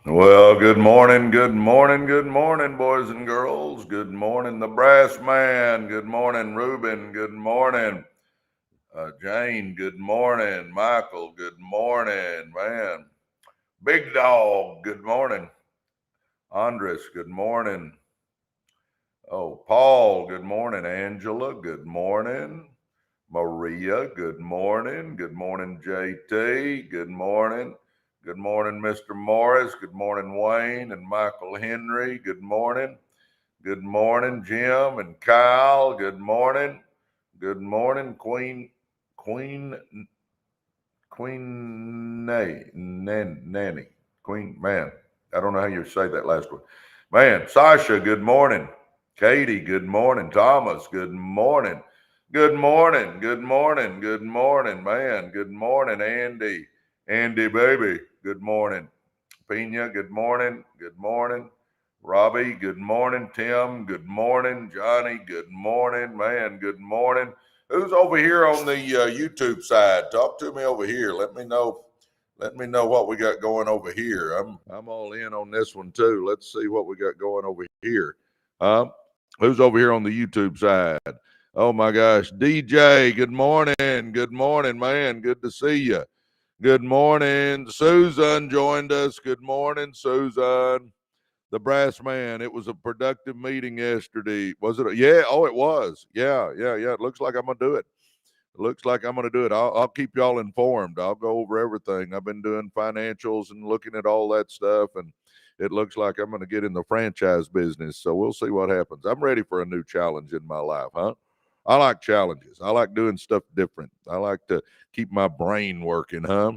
Well, good morning, boys and girls. Good morning, the brass man. Good morning, Ruben. Good morning, Jane. Good morning, Michael. Good morning, man. Big dog. Good morning, Andres. Good morning. Oh, Paul. Good morning, Angela. Good morning, Maria. Good morning. Good morning, JT. Good morning. Good morning, Mr. Morris. Good morning, Wayne and Michael Henry. Good morning. Good morning, Jim and Kyle. Good morning. Good morning, Queen, Nanny. Queen, man. I don't know how you say that last one. Man, Sasha, good morning. Katie, good morning. Thomas, good morning. Good morning. Good morning. Good morning, man. Good morning, Andy. Andy, baby, good morning. Pina, good morning. Good morning. Robbie, good morning. Tim, good morning. Johnny, good morning. Man, good morning. Who's over here on the YouTube side? Talk to me over here. Let me know. Let me know what we got going over here. I'm all in on this one too. Let's see what we got going over here. Um, who's over here on the YouTube side? Oh my gosh, DJ. Good morning. Good morning, man. Good to see you. Good morning. Susan joined us. Good morning, Susan. The brass man. It was a productive meeting yesterday. Was it? Yeah. Oh, it was. Yeah. It looks like I'm going to do it. It looks like I'm going to do it. I'll keep y'all informed. I'll go over everything. I've been doing financials and looking at all that stuff. And it looks like I'm going to get in the franchise business. So we'll see what happens. I'm ready for a new challenge in my life, huh? I like challenges. I like doing stuff different. I like to keep my brain working, huh?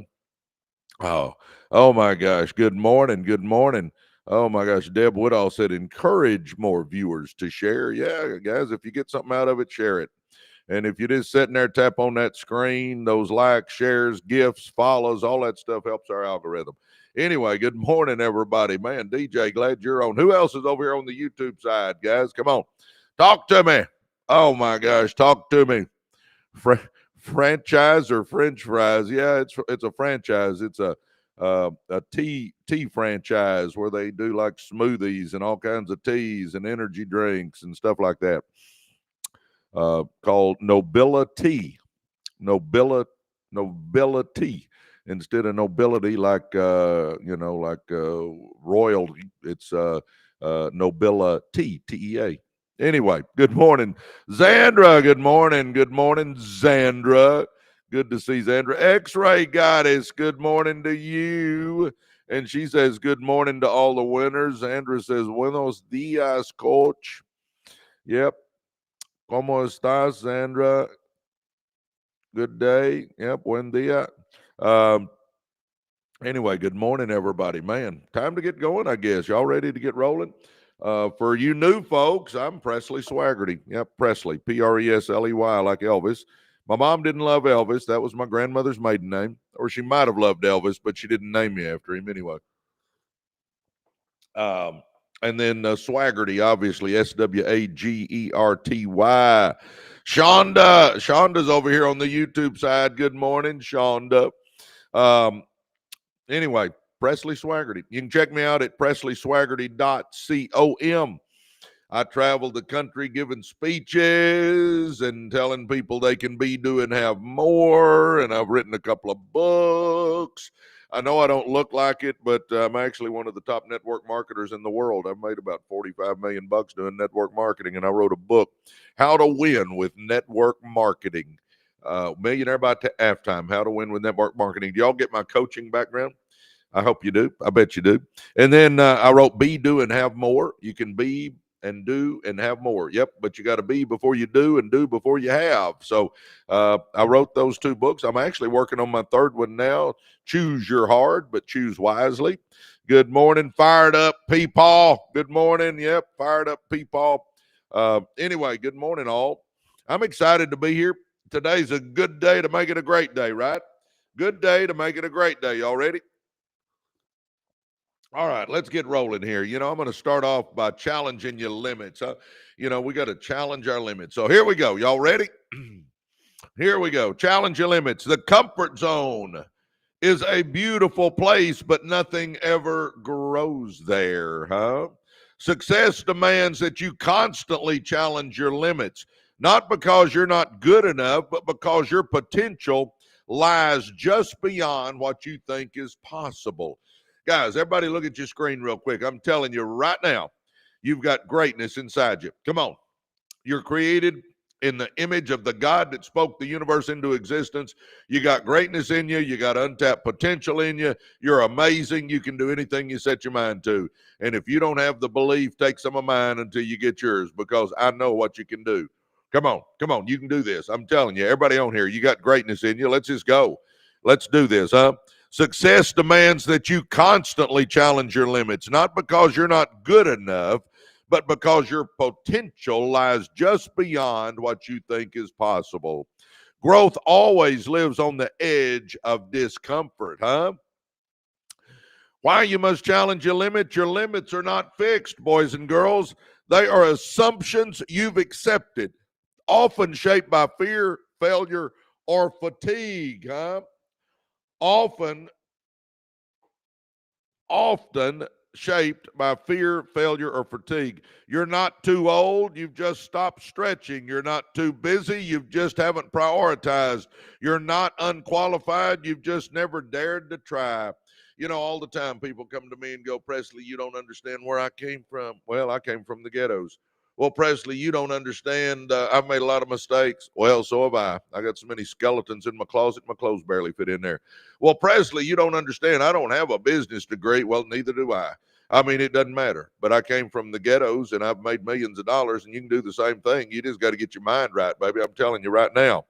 Oh, oh my gosh. Good morning. Good morning. Oh my gosh. Deb Woodall said, encourage more viewers to share. Yeah, guys, if you get something out of it, share it. And if you're just sitting there, tap on that screen, those likes, shares, gifts, follows, all that stuff helps our algorithm. Anyway, good morning, everybody. Man, DJ, glad you're on. Who else is over here on the YouTube side, guys? Come on. Talk to me. Oh my gosh, talk to me. Franchise or French fries? Yeah, it's a franchise. It's a tea franchise where they do like smoothies and all kinds of teas and energy drinks and stuff like that. Called Nobility. Nobila Nobility instead of nobility like royalty. It's Nobility, TEA. Anyway, good morning, Zandra. Good morning, Zandra. Good to see Zandra. X-Ray Goddess, good morning to you. And she says, good morning to all the winners. Zandra says, buenos dias, coach. Yep. ¿Cómo estás, Zandra? Good day. Yep. Buen dia. Um, anyway, good morning, everybody. Man, time to get going, I guess. Y'all ready to get rolling? For you new folks, I'm Presley Swagerty. Yep, Presley, Presley, like Elvis. My mom didn't love Elvis. That was my grandmother's maiden name. Or she might have loved Elvis, but she didn't name me after him anyway. Um, and then Swagerty, obviously, Swagerty. Shonda's over here on the YouTube side. Good morning, Shonda. Um, anyway, Presley Swagerty. You can check me out at presleyswagerty.com. I travel the country giving speeches and telling people they can be, do, and have more. And I've written a couple of books. I know I don't look like it, but I'm actually one of the top network marketers in the world. I've made about 45 million bucks doing network marketing, and I wrote a book, How to Win with Network Marketing. Millionaire by Halftime, How to Win with Network Marketing. Do y'all get my coaching background? I hope you do. I bet you do. And then I wrote Be, Do, and Have More. You can be and do and have more. Yep, but you got to be before you do and do before you have. So I wrote those two books. I'm actually working on my third one now. Choose Your Hard, but choose wisely. Good morning, fired up people. Good morning. Yep, fired up people. Anyway, good morning, all. I'm excited to be here. Today's a good day to make it a great day, right? Good day to make it a great day. Y'all ready? All right, let's get rolling here. I'm going to start off by challenging your limits. We got to challenge our limits. So here we go. Y'all ready? Here we go. Challenge your limits. The comfort zone is a beautiful place, but nothing ever grows there, huh? Success demands that you constantly challenge your limits, not because you're not good enough, but because your potential lies just beyond what you think is possible. Guys, everybody look at your screen real quick. I'm telling you right now, you've got greatness inside you. Come on. You're created in the image of the God that spoke the universe into existence. You got greatness in you. You got untapped potential in you. You're amazing. You can do anything you set your mind to. And if you don't have the belief, take some of mine until you get yours, because I know what you can do. Come on. Come on. You can do this. I'm telling you, everybody on here, you got greatness in you. Let's just go. Let's do this, huh? Success demands that you constantly challenge your limits, not because you're not good enough, but because your potential lies just beyond what you think is possible. Growth always lives on the edge of discomfort, huh? Why you must challenge your limits? Your limits are not fixed, boys and girls. They are assumptions you've accepted, often shaped by fear, failure, or fatigue, huh? Often often shaped by fear, failure, or fatigue. You're not too old, you've just stopped stretching. You're not too busy, you've just haven't prioritized. You're not unqualified, you've just never dared to try. You know, all the time people come to me and go, Presley, you don't understand where I came from. Well, I came from the ghettos. Well, Presley, you don't understand. I've made a lot of mistakes. Well, so have I. I got so many skeletons in my closet, my clothes barely fit in there. Well, Presley, you don't understand. I don't have a business degree. Well, neither do I. I mean, it doesn't matter. But I came from the ghettos and I've made millions of dollars, and you can do the same thing. You just got to get your mind right, baby. I'm telling you right now.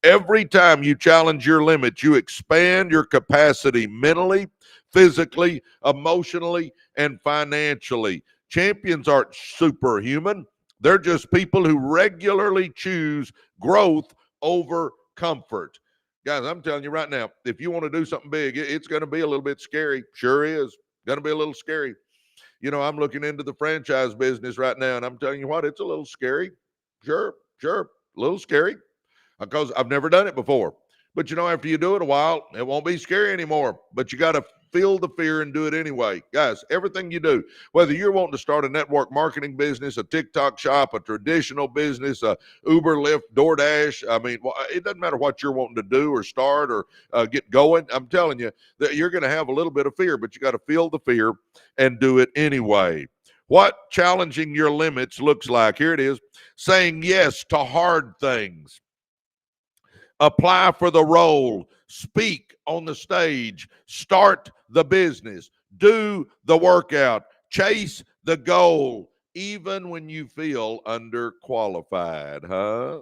Every time you challenge your limits, you expand your capacity mentally, physically, emotionally, and financially. Champions aren't superhuman. They're just people who regularly choose growth over comfort. Guys, I'm telling you right now, if you want to do something big, it's going to be a little bit scary. Sure is. Going to be a little scary. You know, I'm looking into the franchise business right now, and I'm telling you what, it's a little scary. Sure, a little scary, because I've never done it before. But you know, after you do it a while, it won't be scary anymore. But you got to feel the fear and do it anyway. Guys, everything you do, whether you're wanting to start a network marketing business, a TikTok shop, a traditional business, a Uber, Lyft, DoorDash, I mean, it doesn't matter what you're wanting to do or start or get going. I'm telling you that you're going to have a little bit of fear, but you got to feel the fear and do it anyway. What challenging your limits looks like. Here it is: saying yes to hard things. Apply for the role, speak on the stage, start the business, do the workout, chase the goal, even when you feel underqualified, huh?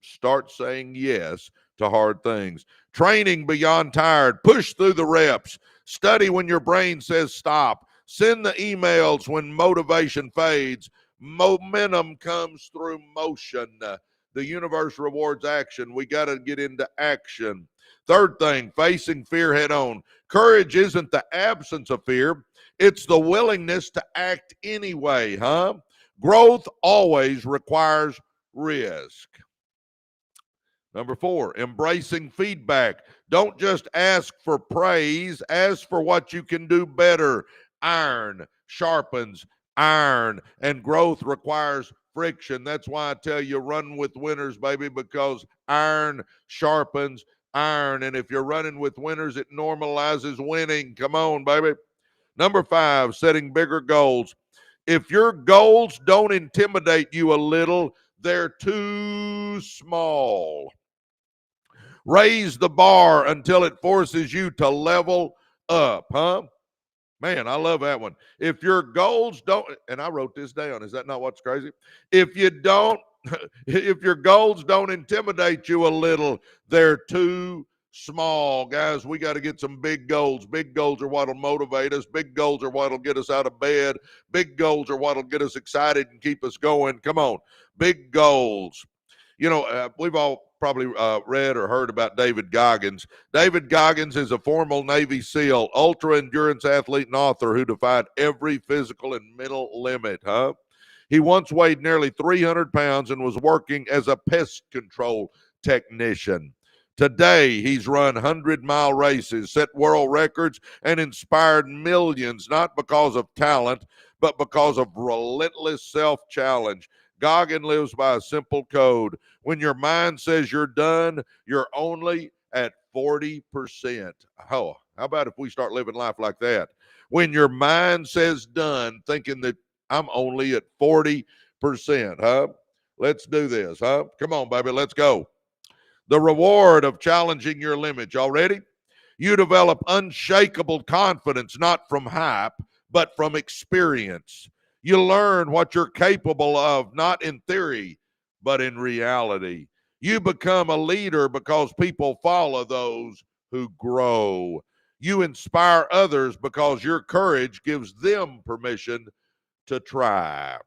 Start saying yes to hard things. Training beyond tired, push through the reps, study when your brain says stop, send the emails when motivation fades. Momentum comes through motion. The universe rewards action. We got to get into action. Third thing, facing fear head on. Courage isn't the absence of fear, it's the willingness to act anyway, huh? Growth always requires risk. Number 4, embracing feedback. Don't just ask for praise, ask for what you can do better. Iron sharpens iron, and growth requires friction. That's why I tell you, run with winners, baby, because iron sharpens iron. And if you're running with winners, it normalizes winning. Come on, baby. Number 5, setting bigger goals. If your goals don't intimidate you a little, they're too small. Raise the bar until it forces you to level up, huh? Man, I love that one. If your goals don't, and I wrote this down, is that not what's crazy? If you don't, if your goals don't intimidate you a little, they're too small. Guys, we got to get some big goals. Big goals are what'll motivate us. Big goals are what'll get us out of bed. Big goals are what'll get us excited and keep us going. Come on, big goals. You know, we've all probably read or heard about David Goggins. David Goggins is a former Navy SEAL, ultra-endurance athlete, and author who defied every physical and mental limit, huh? He once weighed nearly 300 pounds and was working as a pest control technician. Today, he's run 100-mile races, set world records, and inspired millions, not because of talent, but because of relentless self-challenge. Goggin lives by a simple code. When your mind says you're done, you're only at 40%. Oh, how about if we start living life like that? When your mind says done, thinking that I'm only at 40%, huh? Let's do this, huh? Come on, baby, let's go. The reward of challenging your limits. Y'all ready? You develop unshakable confidence, not from hype, but from experience. You learn what you're capable of, not in theory, but in reality. You become a leader because people follow those who grow. You inspire others because your courage gives them permission to try.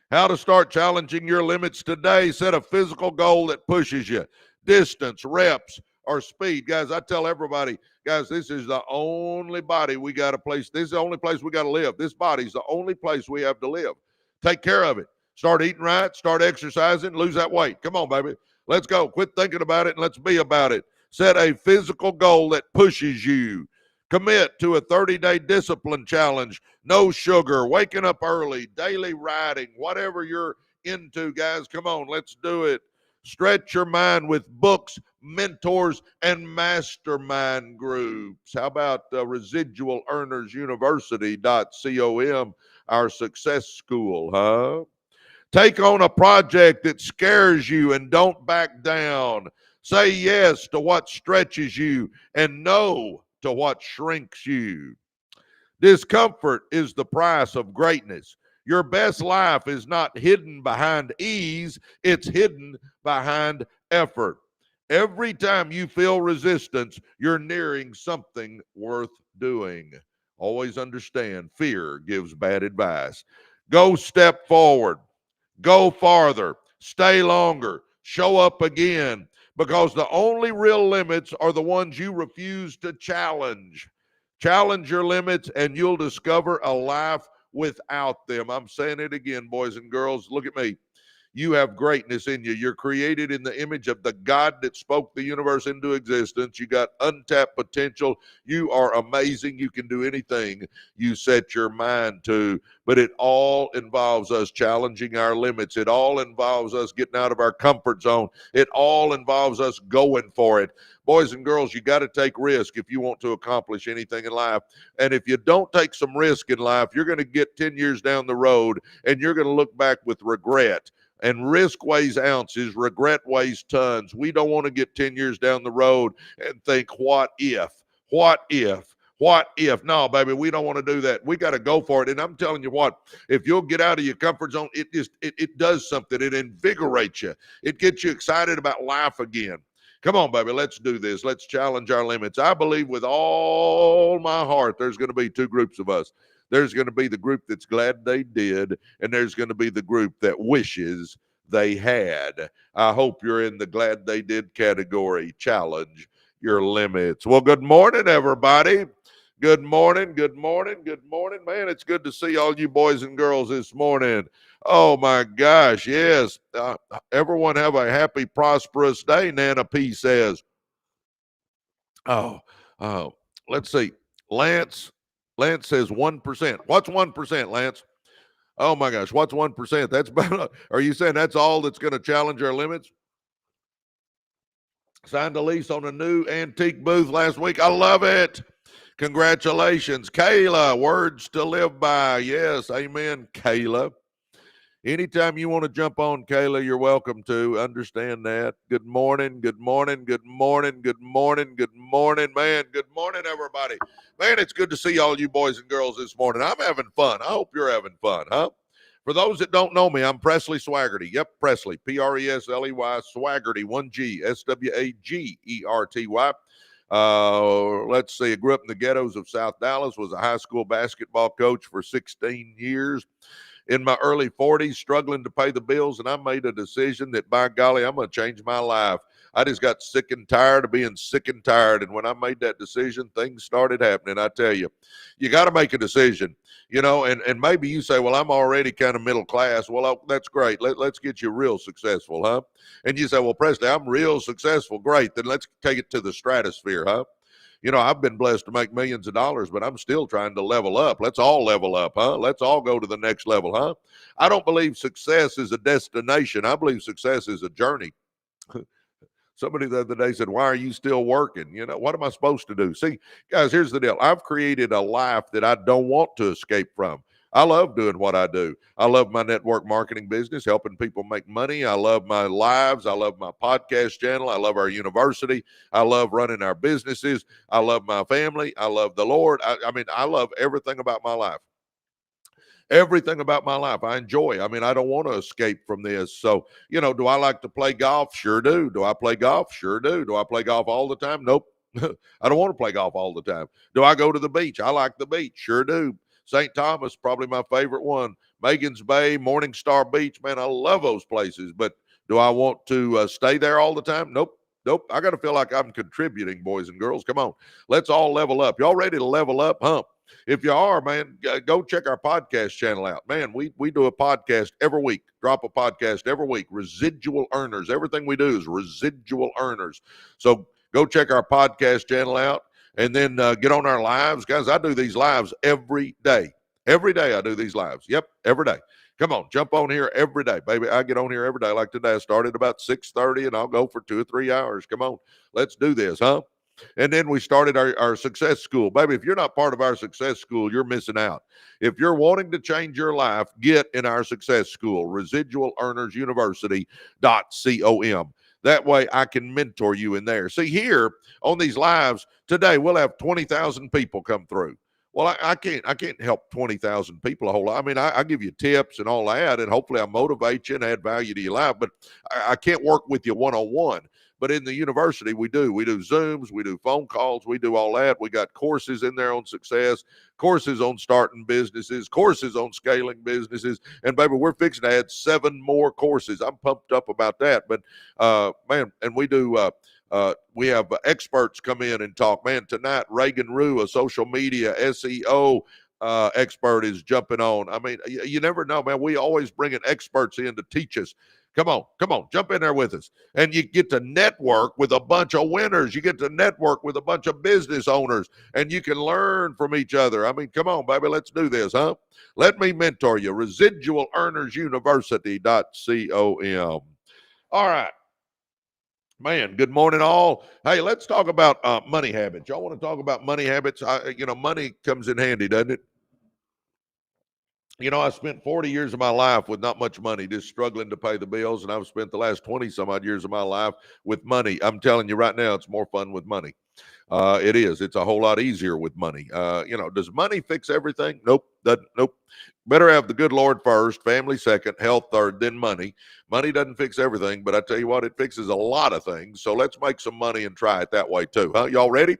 How to start challenging your limits today. Set a physical goal that pushes you. Distance, reps, or speed. Guys, I tell everybody, guys, this is the only body we got to place. This is the only place we got to live. This body's the only place we have to live. Take care of it. Start eating right. Start exercising. Lose that weight. Come on, baby. Let's go. Quit thinking about it and let's be about it. Set a physical goal that pushes you. Commit to a 30-day discipline challenge. No sugar, waking up early, daily riding, whatever you're into, guys. Come on, let's do it. Stretch your mind with books, mentors, and mastermind groups. How about Residual Earners University.com, our success school, huh? Take on a project that scares you and don't back down. Say yes to what stretches you and no to what shrinks you. Discomfort is the price of greatness. Your best life is not hidden behind ease, it's hidden behind effort. Every time you feel resistance, you're nearing something worth doing. Always understand, fear gives bad advice. Go step forward, go farther, stay longer, show up again, because the only real limits are the ones you refuse to challenge. Challenge your limits and you'll discover a life without them. I'm saying it again, boys and girls. Look at me. You have greatness in you. You're created in the image of the God that spoke the universe into existence. You got untapped potential. You are amazing. You can do anything you set your mind to. But it all involves us challenging our limits. It all involves us getting out of our comfort zone. It all involves us going for it. Boys and girls, you got to take risk if you want to accomplish anything in life. And if you don't take some risk in life, you're going to get 10 years down the road and you're going to look back with regret. And risk weighs ounces, regret weighs tons. We don't want to get 10 years down the road and think, what if? What if? What if? No, baby, we don't want to do that. We got to go for it. And I'm telling you what, if you'll get out of your comfort zone, it does something. It invigorates you. It gets you excited about life again. Come on, baby, let's do this. Let's challenge our limits. I believe with all my heart there's going to be two groups of us. There's going to be the group that's glad they did, and there's going to be the group that wishes they had. I hope you're in the glad they did category. Challenge your limits. Well, good morning, everybody. Good morning, good morning, good morning. Man, it's good to see all you boys and girls this morning. Oh, my gosh, yes. Everyone have a happy, prosperous day, Nana P says. Oh, let's see. Lance says 1%. What's 1%, Lance? Oh my gosh, what's 1%? That's about. Are you saying that's all that's going to challenge our limits? Signed a lease on a new antique booth last week. I love it. Congratulations, Kayla. Words to live by. Yes, amen, Kayla. Anytime you want to jump on, Kayla, you're welcome to. Understand that. Good morning, good morning, good morning, good morning, good morning, man. Good morning, everybody. Man, it's good to see all you boys and girls this morning. I'm having fun. I hope you're having fun, huh? For those that don't know me, I'm Presley Swagerty. Yep, Presley, Presley, Swagerty, 1G, Swagerty. Let's see, I grew up in the ghettos of South Dallas, was a high school basketball coach for 16 years. In my early 40s, struggling to pay the bills, and I made a decision that, by golly, I'm going to change my life. I just got sick and tired of being sick and tired. And when I made that decision, things started happening. I tell you, you got to make a decision, and maybe you say, well, I'm already kind of middle class. Well, that's great. Let's get you real successful, huh? And you say, well, Presley, I'm real successful. Great. Then let's take it to the stratosphere, huh? I've been blessed to make millions of dollars, but I'm still trying to level up. Let's all level up, huh? Let's all go to the next level, huh? I don't believe success is a destination. I believe success is a journey. Somebody the other day said, why are you still working? What am I supposed to do? See, guys, here's the deal. I've created a life that I don't want to escape from. I love doing what I do. I love my network marketing business, helping people make money. I love my lives. I love my podcast channel. I love our university. I love running our businesses. I love my family. I love the Lord. I love everything about my life. Everything about my life I enjoy. I don't want to escape from this. So, do I like to play golf? Sure do. Do I play golf? Sure do. Do I play golf all the time? Nope. I don't want to play golf all the time. Do I go to the beach? I like the beach. Sure do. St. Thomas, probably my favorite one. Megan's Bay, Morning Star Beach. Man, I love those places. But do I want to stay there all the time? Nope. Nope. I got to feel like I'm contributing, boys and girls. Come on. Let's all level up. Y'all ready to level up? Huh? If you are, man, go check our podcast channel out. Man, we do a podcast every week, drop a podcast every week. Residual Earners. Everything we do is Residual Earners. So go check our podcast channel out and then get on our lives. Guys, I do these lives every day. Every day I do these lives. Yep, every day. Come on, jump on here every day, baby. I get on here every day. Like today, I started about 6:30 and I'll go for 2 or 3 hours. Come on, let's do this, huh? And then we started our success school. Baby, if you're not part of our success school, you're missing out. If you're wanting to change your life, get in our success school, Residual Earners University.com. That way I can mentor you in there. See, here on these lives today, we'll have 20,000 people come through. Well, I can't help 20,000 people a whole lot. I give you tips and all that, and hopefully I motivate you and add value to your life, but I can't work with you one-on-one. But in the university, we do Zooms, we do phone calls, we do all that. We got courses in there on success, courses on starting businesses, courses on scaling businesses. And baby, we're fixing to add 7 more courses. I'm pumped up about that. But man, and we do, we have experts come in and talk. Man, tonight, Reagan Rue, a social media SEO expert, is jumping on. You never know, man. We always bring in experts in to teach us. Come on, jump in there with us. And you get to network with a bunch of winners. You get to network with a bunch of business owners, and you can learn from each other. Come on, baby, let's do this, huh? Let me mentor you. Residual Earners University.com. All right. Man, good morning, all. Hey, let's talk about money habits. Y'all want to talk about money habits? Money comes in handy, doesn't it? I spent 40 years of my life with not much money, just struggling to pay the bills. And I've spent the last 20 some odd years of my life with money. I'm telling you right now, it's more fun with money. It is. It's a whole lot easier with money. Does money fix everything? Nope. Nope. Better have the good Lord first, family second, health third, then money. Money doesn't fix everything, but I tell you what, it fixes a lot of things. So let's make some money and try it that way too. Huh? Y'all ready?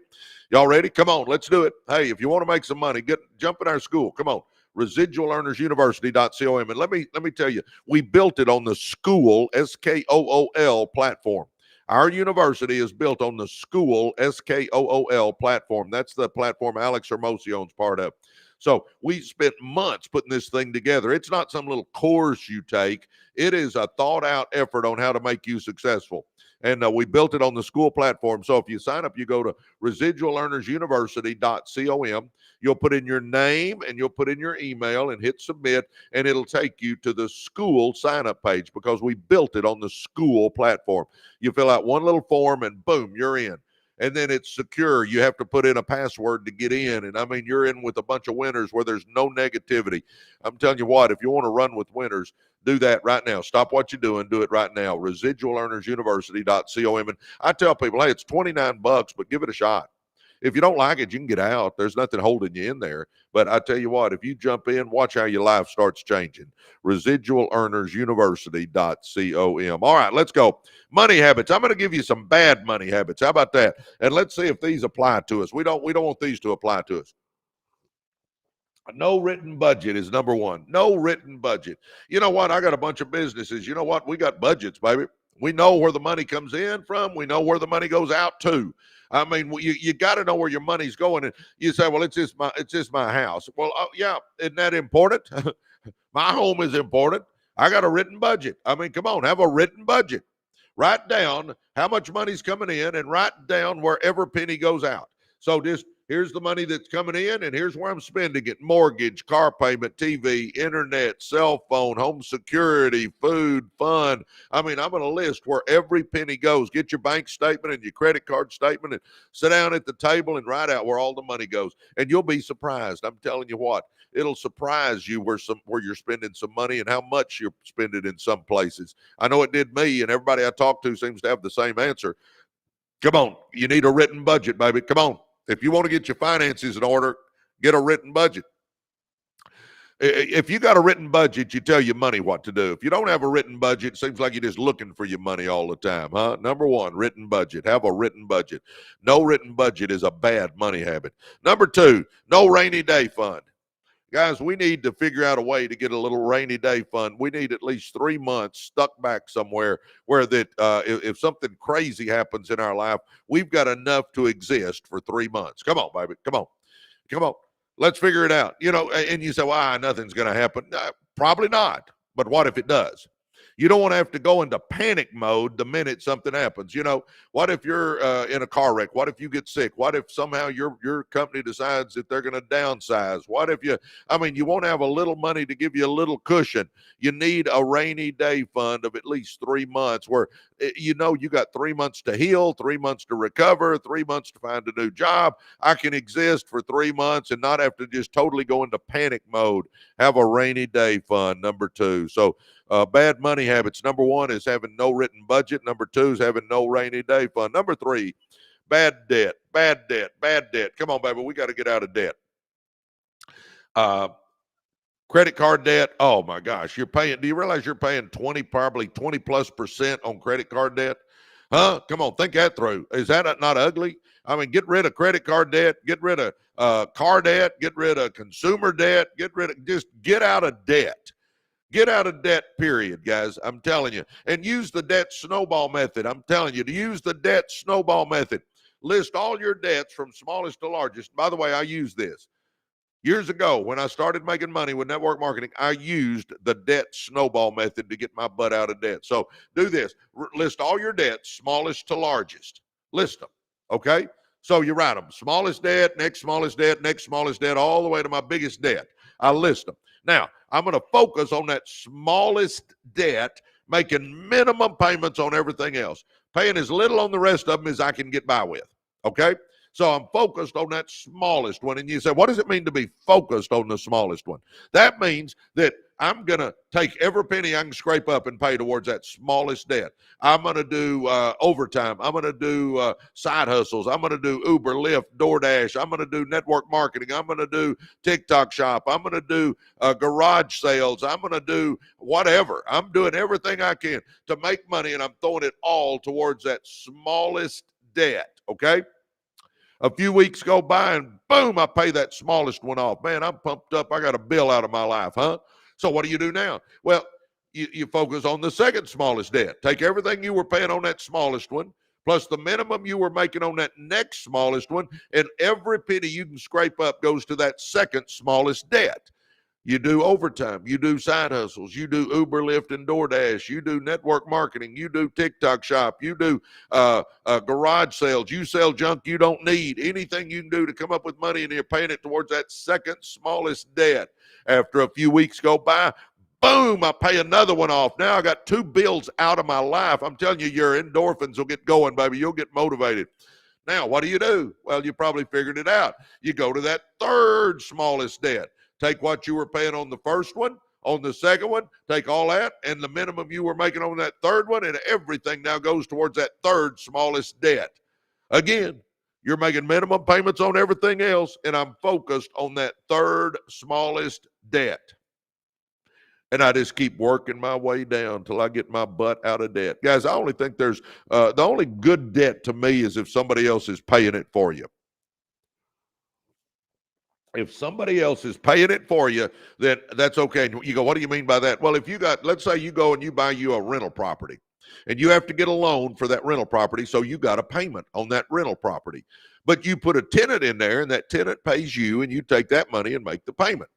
Y'all ready? Come on, let's do it. Hey, if you want to make some money, jump in our school. Come on. Residual Earners University.com. And let me tell you, we built it on the school, SKOOL platform. Our university is built on the school, SKOOL platform. That's the platform Alex Hermosione's part of. So we spent months putting this thing together. It's not some little course you take. It is a thought out effort on how to make you successful. And we built it on the school platform. So if you sign up, you go to residualearnersuniversity.com. You'll put in your name and you'll put in your email and hit submit, and it'll take you to the school sign-up page because we built it on the school platform. You fill out one little form and boom, you're in. And then it's secure. You have to put in a password to get in. And you're in with a bunch of winners where there's no negativity. I'm telling you what, if you want to run with winners, do that right now. Stop what you're doing. Do it right now. Residualearnersuniversity.com. And I tell people, hey, it's $29, but give it a shot. If you don't like it, you can get out. There's nothing holding you in there. But I tell you what, if you jump in, watch how your life starts changing. Residualearnersuniversity.com. All right, let's go. Money habits. I'm going to give you some bad money habits. How about that? And let's see if these apply to us. We don't want these to apply to us. No written budget is number one. No written budget. You know what? I got a bunch of businesses. You know what? We got budgets, baby. We know where the money comes in from. We know where the money goes out to. I mean, you got to know where your money's going. And you say, well, it's just my house. Well, yeah, isn't that important? My home is important. I got a written budget. I mean, come on, have a written budget. Write down how much money's coming in and write down where every penny goes out. So just here's the money that's coming in and here's where I'm spending it. Mortgage, car payment, TV, internet, cell phone, home security, food, fun. I mean, I'm going to list where every penny goes. Get your bank statement and your credit card statement and sit down at the table and write out where all the money goes. And you'll be surprised. I'm telling you what, it'll surprise you where you're spending some money and how much you're spending in some places. I know it did me, and everybody I talk to seems to have the same answer. Come on, you need a written budget, baby. Come on. If you want to get your finances in order, get a written budget. If you got a written budget, you tell your money what to do. If you don't have a written budget, it seems like you're just looking for your money all the time, huh? Number one, written budget. Have a written budget. No written budget is a bad money habit. Number two, no rainy day fund. Guys, we need to figure out a way to get a little rainy day fund. We need at least 3 months stuck back somewhere where that if something crazy happens in our life, we've got enough to exist for 3 months. Come on, baby. Come on. Come on. Let's figure it out. You know, and you say, well, nothing's going to happen. Probably not. But what if it does? You don't want to have to go into panic mode the minute something happens. You know, what if you're in a car wreck? What if you get sick? What if somehow your company decides that they're going to downsize? What if you want to have a little money to give you a little cushion. You need a rainy day fund of at least 3 months where, you know, you got 3 months to heal, 3 months to recover, 3 months to find a new job. I can exist for 3 months and not have to just totally go into panic mode. Have a rainy day fund, number two. So, bad money habits. Number one is having no written budget. Number two is having no rainy day fund. Number three, bad debt. Come on, baby. We got to get out of debt. Credit card debt. Oh my gosh. Do you realize you're paying probably 20+% on credit card debt? Huh? Come on, think that through. Is that not ugly? I mean, get rid of credit card debt, get rid of car debt, get rid of consumer debt, just get out of debt. Get out of debt, period, guys. I'm telling you. And use the debt snowball method. I'm telling you to use the debt snowball method. List all your debts from smallest to largest. By the way, I use this. Years ago, when I started making money with network marketing, I used the debt snowball method to get my butt out of debt. So do this. List all your debts, smallest to largest. List them, okay? So you write them. Smallest debt, next smallest debt, all the way to my biggest debt. I list them. Now, I'm going to focus on that smallest debt, making minimum payments on everything else, paying as little on the rest of them as I can get by with, okay? So I'm focused on that smallest one. And you say, what does it mean to be focused on the smallest one? That means that I'm going to take every penny I can scrape up and pay towards that smallest debt. I'm going to do overtime. I'm going to do side hustles. I'm going to do Uber, Lyft, DoorDash. I'm going to do network marketing. I'm going to do TikTok shop. I'm going to do garage sales. I'm going to do whatever. I'm doing everything I can to make money, and I'm throwing it all towards that smallest debt, okay? A few weeks go by and boom, I pay that smallest one off. Man, I'm pumped up. I got a bill out of my life, huh? So what do you do now? Well, you focus on the second smallest debt. Take everything you were paying on that smallest one, plus the minimum you were making on that next smallest one, and every penny you can scrape up goes to that second smallest debt. You do overtime, you do side hustles, you do Uber, Lyft, and DoorDash, you do network marketing, you do TikTok shop, you do garage sales, you sell junk you don't need, anything you can do to come up with money, and you're paying it towards that second smallest debt. After a few weeks go by, boom, I pay another one off. Now I got 2 bills out of my life. I'm telling you, your endorphins will get going, baby. You'll get motivated. Now, what do? Well, you probably figured it out. You go to that third smallest debt. Take what you were paying on the first one, on the second one, take all that, and the minimum you were making on that third one, and everything now goes towards that third smallest debt. Again, you're making minimum payments on everything else, and I'm focused on that third smallest debt. And I just keep working my way down till I get my butt out of debt. Guys, I only think there's, the only good debt to me is if somebody else is paying it for you. If somebody else is paying it for you, then that's okay. You go, what do you mean by that? Well, if you got, let's say you go and you buy you a rental property, and you have to get a loan for that rental property, so you got a payment on that rental property. But you put a tenant in there, and that tenant pays you, and you take that money and make the payment.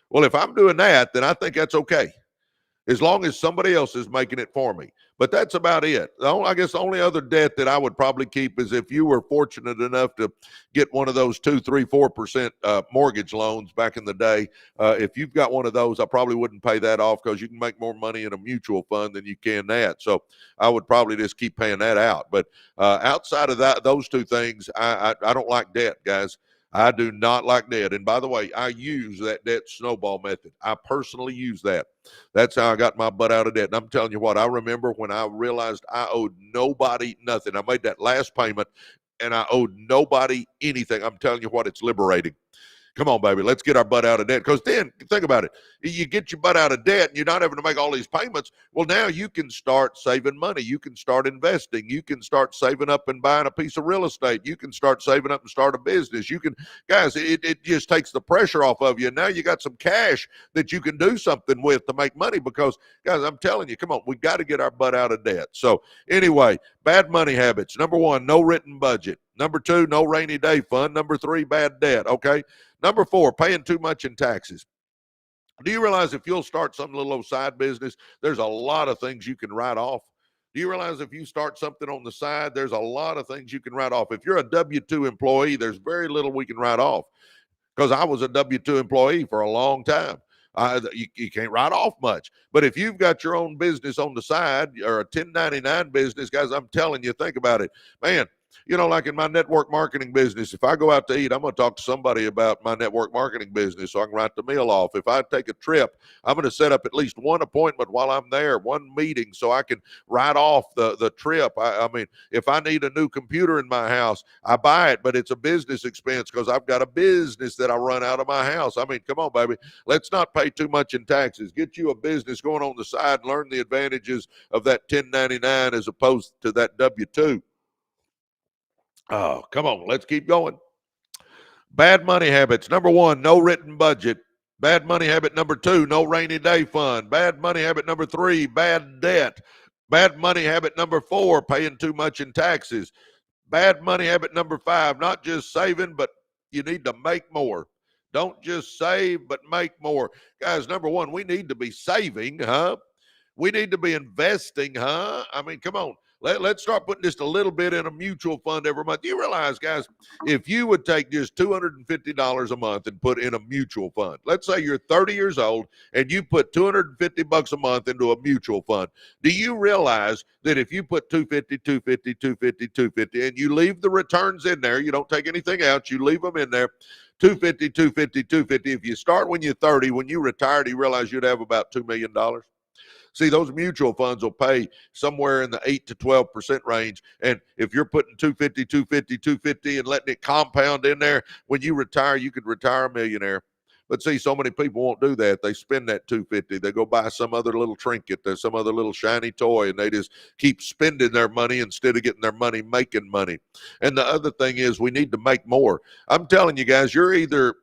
Well, if I'm doing that, then I think that's okay, as long as somebody else is making it for me. But that's about it. I guess the only other debt that I would probably keep is if you were fortunate enough to get one of those 2, 3, 4% mortgage loans back in the day. If you've got one of those, I probably wouldn't pay that off, because you can make more money in a mutual fund than you can that. So I would probably just keep paying that out. But outside of that, those two things, I don't like debt, guys. I do not like debt. And by the way, I use that debt snowball method. I personally use that. That's how I got my butt out of debt. And I'm telling you what, I remember when I realized I owed nobody nothing. I made that last payment and I owed nobody anything. I'm telling you what, it's liberating. Come on, baby, let's get our butt out of debt. Because then, think about it. You get your butt out of debt and you're not having to make all these payments. Well, now you can start saving money. You can start investing. You can start saving up and buying a piece of real estate. You can start saving up and start a business. You can, guys, it just takes the pressure off of you. And now you got some cash that you can do something with to make money, because, guys, I'm telling you, come on, we got to get our butt out of debt. So anyway, bad money habits. Number 1, no written budget. Number 2, no rainy day fund. Number 3, bad debt. Okay. Number 4, paying too much in taxes. Do you realize if you'll start some little old side business, there's a lot of things you can write off? Do you realize if you start something on the side, there's a lot of things you can write off? If you're a W-2 employee, there's very little we can write off, because I was a W-2 employee for a long time. You can't write off much. But if you've got your own business on the side, or a 1099 business, guys, I'm telling you, think about it. Man, you know, like in my network marketing business, if I go out to eat, I'm going to talk to somebody about my network marketing business so I can write the meal off. If I take a trip, I'm going to set up at least one appointment while I'm there, one meeting, so I can write off the trip. I mean, if I need a new computer in my house, I buy it, but it's a business expense because I've got a business that I run out of my house. I mean, come on, baby. Let's not pay too much in taxes. Get you a business going on the side and learn the advantages of that 1099 as opposed to that W-2. Oh, come on. Let's keep going. Bad money habits. Number 1, no written budget. Bad money habit number 2, no rainy day fund. Bad money habit number 3, bad debt. Bad money habit number 4, paying too much in taxes. Bad money habit number 5, not just saving, but you need to make more. Don't just save, but make more. Guys, number 1, we need to be saving, huh? We need to be investing, huh? I mean, come on. Let's start putting just a little bit in a mutual fund every month. You realize, guys, if you would take just $250 a month and put in a mutual fund, let's say you're 30 years old and you put $250 a month into a mutual fund. Do you realize that if you put $250 and you leave the returns in there, you don't take anything out, you leave them in there, $250. If you start when you're 30, when you retire, do you realize you'd have about $2 million? See, those mutual funds will pay somewhere in the 8 to 12% range. And if you're putting $250 and letting it compound in there, when you retire, you could retire a millionaire. But see, so many people won't do that. They spend that $250. They go buy some other little trinket. There's some other little shiny toy, and they just keep spending their money instead of getting their money making money. And the other thing is we need to make more. I'm telling you guys, you're either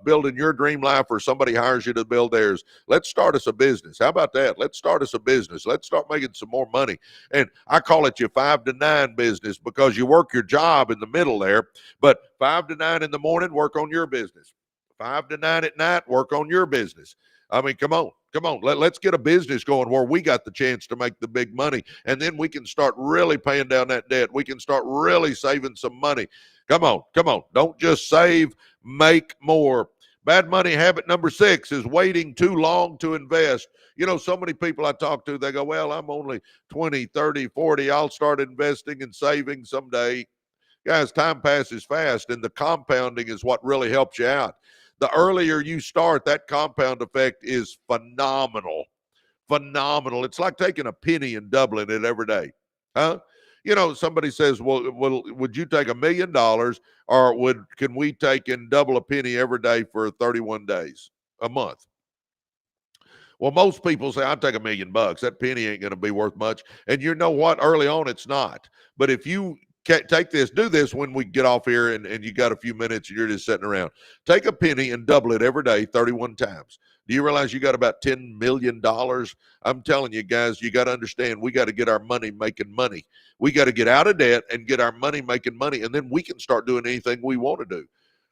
building your dream life or somebody hires you to build theirs. Let's start us a business. How about that? Let's start us a business. Let's start making some more money. And I call it your 5 to 9 business, because you work your job in the middle there, but 5 to 9 in the morning, work on your business. 5 to 9 at night, work on your business. I mean, come on. Let's get a business going where we got the chance to make the big money, and then we can start really paying down that debt. We can start really saving some money. Come on. Don't just save, make more. Bad money habit number 6 is waiting too long to invest. You know, so many people I talk to, they go, well, I'm only 20, 30, 40. I'll start investing and saving someday. Guys, time passes fast, and the compounding is what really helps you out. The earlier you start, that compound effect is phenomenal. It's like taking a penny and doubling it every day. Huh? You know, somebody says, well, would you take $1 million, or can we take and double a penny every day for 31 days, a month? Well, most people say, I'll take $1 million. That penny ain't going to be worth much. And you know what? Early on, it's not. But if you do this when we get off here and you got a few minutes and you're just sitting around. Take a penny and double it every day 31 times. Do you realize you got about $10 million? I'm telling you guys, you got to understand, we got to get our money making money. We got to get out of debt and get our money making money, and then we can start doing anything we want to do.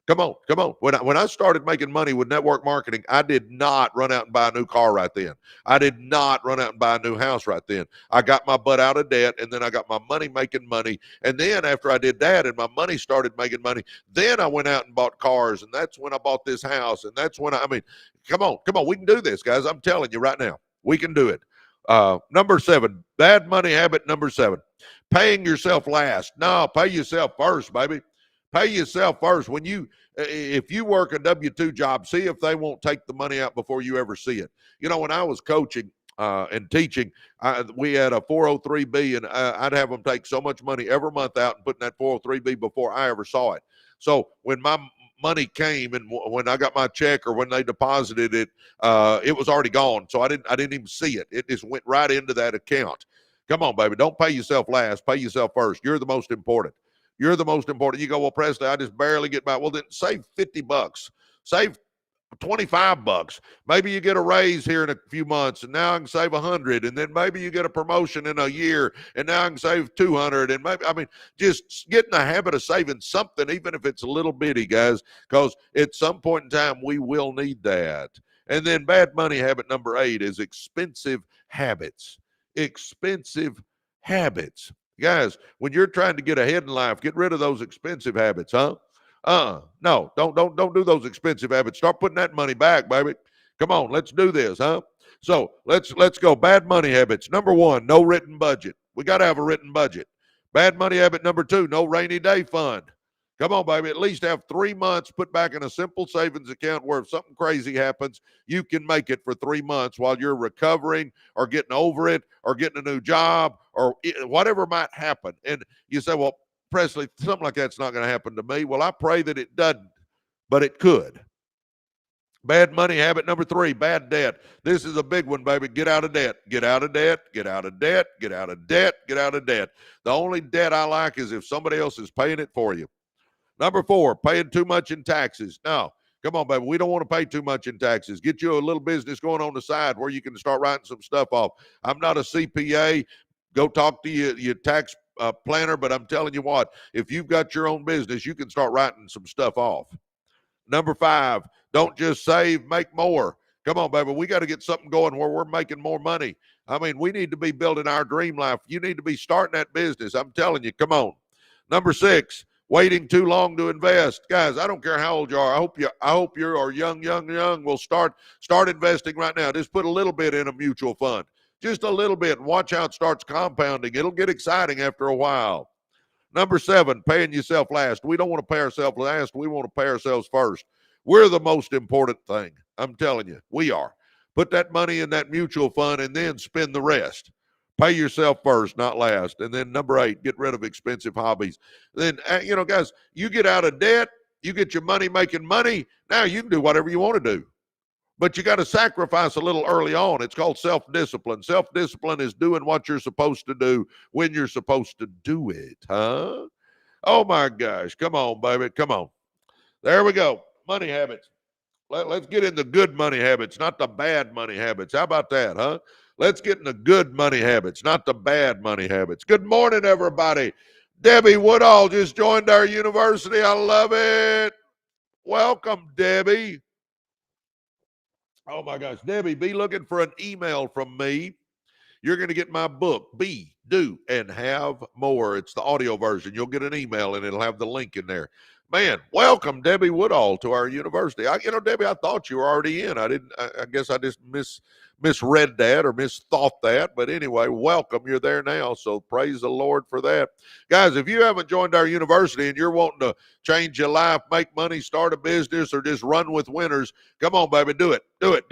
Come on, come on. When I started making money with network marketing, I did not run out and buy a new car right then. I did not run out and buy a new house right then. I got my butt out of debt, and then I got my money making money. And then after I did that and my money started making money, then I went out and bought cars, and that's when I bought this house. And that's when I mean, come on, we can do this, guys. I'm telling you right now, we can do it. Number 7, bad money habit number 7, paying yourself last. No, pay yourself first, baby. Pay yourself first. If you work a W-2 job, see if they won't take the money out before you ever see it. You know, when I was coaching and teaching, we had a 403B, and I'd have them take so much money every month out and put in that 403B before I ever saw it. So when my money came and when I got my check or when they deposited it, it was already gone. So I didn't even see it. It just went right into that account. Come on, baby. Don't pay yourself last. Pay yourself first. You're the most important. You're the most important. You go, well, Presley, I just barely get by. Well, then save $50. Save $25. Maybe you get a raise here in a few months, and now I can save $100. And then maybe you get a promotion in a year, and now I can save $200. And maybe, just get in the habit of saving something, even if it's a little bitty, guys, because at some point in time, we will need that. And then bad money habit number 8 is expensive habits. Expensive habits. Guys, when you're trying to get ahead in life, get rid of those expensive habits, huh? No, don't do those expensive habits. Start putting that money back, baby. Come on, let's do this, huh? So let's go. Bad money habits. Number 1, no written budget. We got to have a written budget. Bad money habit number 2, no rainy day fund. Come on, baby. At least have 3 months put back in a simple savings account where if something crazy happens, you can make it for 3 months while you're recovering or getting over it or getting a new job or whatever might happen. And you say, well, Presley, something like that's not going to happen to me. Well, I pray that it doesn't, but it could. Bad money habit number 3, bad debt. This is a big one, baby. Get out of debt. Get out of debt. Get out of debt. Get out of debt. Get out of debt. The only debt I like is if somebody else is paying it for you. Number 4, paying too much in taxes. No, come on, baby. We don't want to pay too much in taxes. Get you a little business going on the side where you can start writing some stuff off. I'm not a CPA. Go talk to your tax planner, but I'm telling you what, if you've got your own business, you can start writing some stuff off. Number 5, don't just save, make more. Come on, baby. We got to get something going where we're making more money. We need to be building our dream life. You need to be starting that business. I'm telling you, come on. Number 6, waiting too long to invest. Guys, I don't care how old you are. I hope you're young will start investing right now. Just put a little bit in a mutual fund. Just a little bit. Watch how it starts compounding. It'll get exciting after a while. Number 7, paying yourself last. We don't want to pay ourselves last. We want to pay ourselves first. We're the most important thing. I'm telling you, we are. Put that money in that mutual fund and then spend the rest. Pay yourself first, not last. And then number 8, get rid of expensive hobbies. Then, guys, you get out of debt, you get your money making money. Now you can do whatever you want to do. But you got to sacrifice a little early on. It's called self-discipline. Self-discipline is doing what you're supposed to do when you're supposed to do it, huh? Oh, my gosh. Come on, baby. Come on. There we go. Money habits. Let's get into good money habits, not the bad money habits. How about that, huh? Let's get into good money habits, not the bad money habits. Good morning, everybody. Debbie Woodall just joined our university. I love it. Welcome, Debbie. Oh, my gosh. Debbie, be looking for an email from me. You're going to get my book, Be, Do, and Have More. It's the audio version. You'll get an email, and it'll have the link in there. Man, welcome, Debbie Woodall, to our university. Debbie, I thought you were already in. I guess I just misread that or misthought that. But anyway, welcome. You're there now, so praise the Lord for that. Guys, if you haven't joined our university and you're wanting to change your life, make money, start a business, or just run with winners, come on, baby, do it. Do it.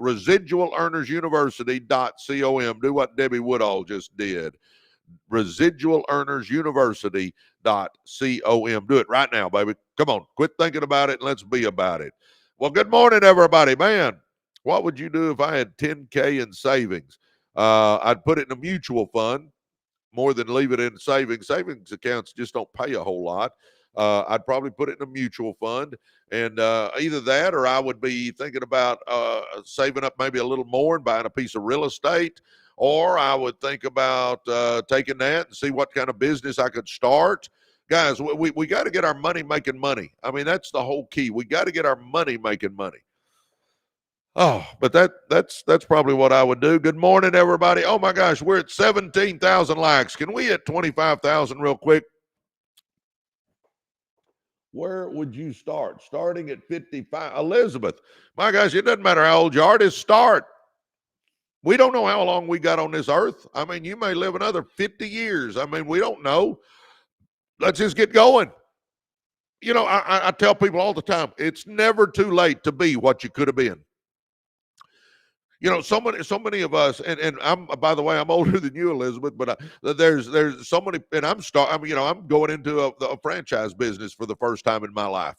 ResidualEarnersUniversity.com. Do what Debbie Woodall just did. ResidualEarnersUniversity.com. Do it right now, baby. Come on, quit thinking about it and let's be about it. Well, good morning, everybody. Man, what would you do if I had $10K in savings? I'd put it in a mutual fund more than leave it in savings. Savings accounts just don't pay a whole lot. I'd probably put it in a mutual fund, and either that or I would be thinking about saving up maybe a little more and buying a piece of real estate, or I would think about taking that and see what kind of business I could start. Guys, we got to get our money making money. I mean, that's the whole key. We got to get our money making money. Oh, but that's probably what I would do. Good morning, everybody. Oh my gosh, we're at 17,000 likes. Can we hit 25,000 real quick? Where would you start? Starting at 55. Elizabeth, my gosh, it doesn't matter how old you are, just start. We don't know how long we got on this earth. I mean, you may live another 50 years. I mean, we don't know. Let's just get going. You know, I tell people all the time, it's never too late to be what you could have been. You know, so many of us, and I'm, by the way, I'm older than you, Elizabeth, but there's so many, and I'm going into a franchise business for the first time in my life.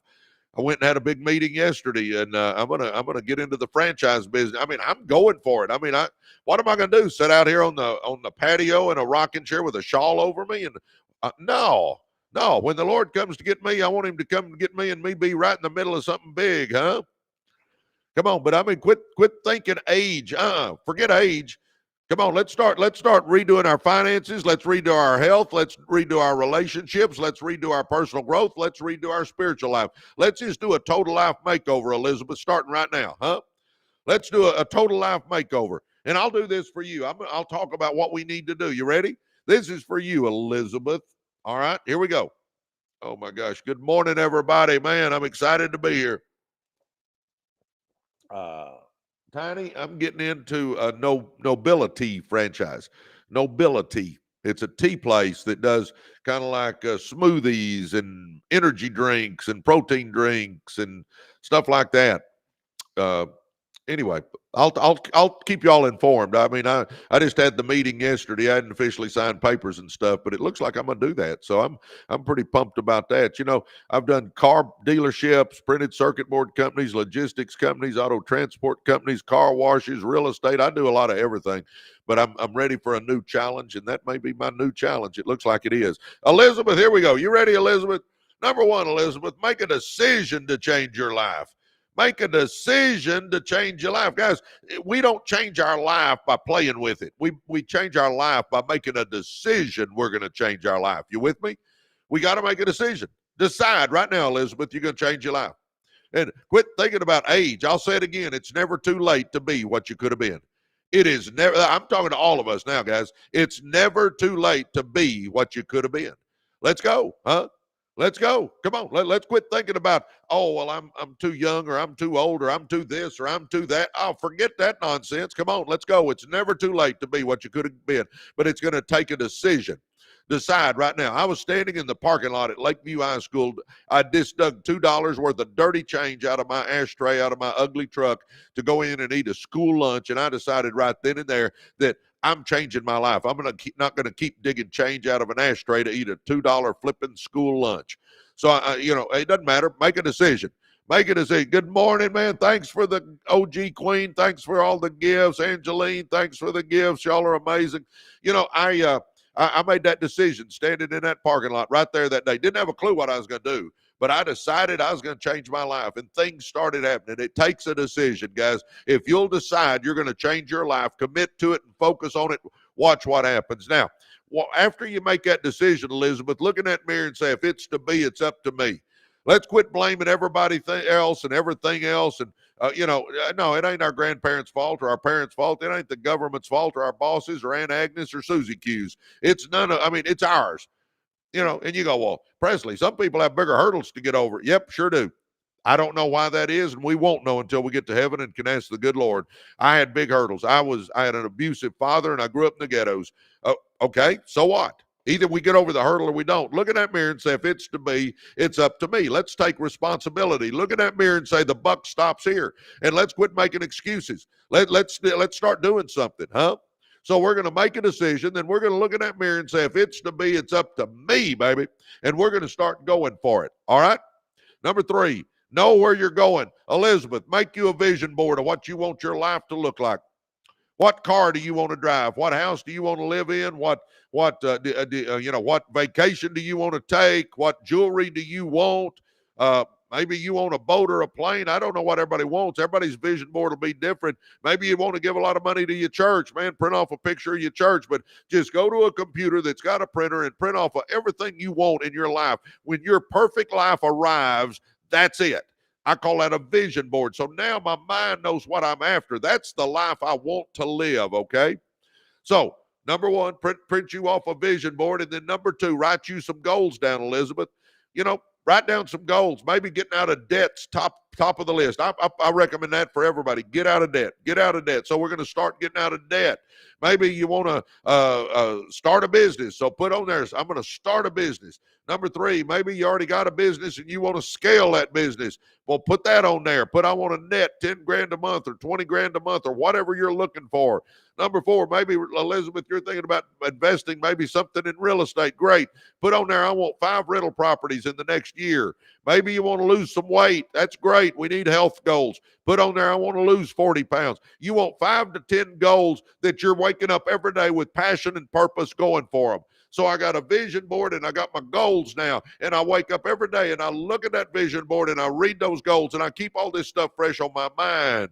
I went and had a big meeting yesterday, and I'm gonna get into the franchise business. I mean, I'm going for it. I mean, what am I gonna do? Sit out here on the patio in a rocking chair with a shawl over me? And no. When the Lord comes to get me, I want Him to come and get me, and me be right in the middle of something big, huh? Come on, but I mean, quit thinking age. Forget age. Come on, let's start redoing our finances. Let's redo our health. Let's redo our relationships. Let's redo our personal growth. Let's redo our spiritual life. Let's just do a total life makeover, Elizabeth, starting right now, huh? Let's do a total life makeover. And I'll do this for you. I'll talk about what we need to do. You ready? This is for you, Elizabeth. All right, here we go. Oh my gosh. Good morning, everybody. Man, I'm excited to be here. Tiny, I'm getting into a Nobility franchise. Nobility. It's a tea place that does kind of like smoothies and energy drinks and protein drinks and stuff like that. Anyway, I'll keep y'all informed. I mean, I just had the meeting yesterday. I hadn't officially signed papers and stuff, but it looks like I'm gonna do that. So I'm pretty pumped about that. You know, I've done car dealerships, printed circuit board companies, logistics companies, auto transport companies, car washes, real estate. I do a lot of everything, but I'm ready for a new challenge, and that may be my new challenge. It looks like it is. Elizabeth, here we go. You ready, Elizabeth? Number one, Elizabeth, make a decision to change your life. Make a decision to change your life. Guys, we don't change our life by playing with it. We change our life by making a decision we're going to change our life. You with me? We got to make a decision. Decide right now, Elizabeth, you're going to change your life. And quit thinking about age. I'll say it again. It's never too late to be what you could have been. It is never, I'm talking to all of us now, guys. It's never too late to be what you could have been. Let's go, huh? Let's go. Come on. Let's quit thinking about, oh, well, I'm too young, or I'm too old, or I'm too this, or I'm too that. Oh, forget that nonsense. Come on. Let's go. It's never too late to be what you could have been, but it's going to take a decision. Decide right now. I was standing in the parking lot at Lakeview High School. I just dug $2 worth of dirty change out of my ashtray, out of my ugly truck, to go in and eat a school lunch. And I decided right then and there that I'm changing my life. I'm not going to keep digging change out of an ashtray to eat a $2 flipping school lunch. So, it doesn't matter. Make a decision. Make a decision. Good morning, man. Thanks for the OG Queen. Thanks for all the gifts. Angeline, thanks for the gifts. Y'all are amazing. You know, I made that decision standing in that parking lot right there that day. Didn't have a clue what I was going to do, but I decided I was going to change my life, and things started happening. It takes a decision, guys. If you'll decide you're going to change your life, commit to it and focus on it, watch what happens. Now, after you make that decision, Elizabeth, look in that mirror and say, if it's to be, it's up to me. Let's quit blaming everybody else and everything else. And, no, it ain't our grandparents' fault or our parents' fault. It ain't the government's fault or our bosses or Aunt Agnes or Susie Q's. It's it's ours. And you go, well, Presley, some people have bigger hurdles to get over. Yep, sure do. I don't know why that is, and we won't know until we get to heaven and can ask the good Lord. I had big hurdles. I had an abusive father, and I grew up in the ghettos. Okay, so what? Either we get over the hurdle or we don't. Look in that mirror and say, if it's to be, it's up to me. Let's take responsibility. Look in that mirror and say, the buck stops here. And let's quit making excuses. Let's start doing something, huh? So we're going to make a decision. Then we're going to look in that mirror and say, if it's to be, it's up to me, baby. And we're going to start going for it. All right? Number 3, know where you're going. Elizabeth, make you a vision board of what you want your life to look like. What car do you want to drive? What house do you want to live in? What vacation do you want to take? What jewelry do you want? Maybe you want a boat or a plane. I don't know what everybody wants. Everybody's vision board will be different. Maybe you want to give a lot of money to your church. Man, print off a picture of your church, but just go to a computer that's got a printer and print off of everything you want in your life. When your perfect life arrives, that's it. I call that a vision board. So now my mind knows what I'm after. That's the life I want to live, okay? So, number one, print you off a vision board. And then number two, write you some goals down, Elizabeth. Write down some goals. Maybe getting out of debt's top of the list. I recommend that for everybody. Get out of debt. Get out of debt. So we're going to start getting out of debt. Maybe you want to start a business. So put on there, I'm going to start a business. Number three, maybe you already got a business and you want to scale that business. Well, put that on there. I want to net 10 grand a month or 20 grand a month or whatever you're looking for. Number four, maybe, Elizabeth, you're thinking about investing, maybe something in real estate. Great. Put on there, I want 5 rental properties in the next year. Maybe you want to lose some weight. That's great. We need health goals. Put on there, I want to lose 40 pounds. You want 5 to 10 goals that you're waking up every day with passion and purpose going for them. So I got a vision board and I got my goals now. And I wake up every day and I look at that vision board and I read those goals and I keep all this stuff fresh on my mind.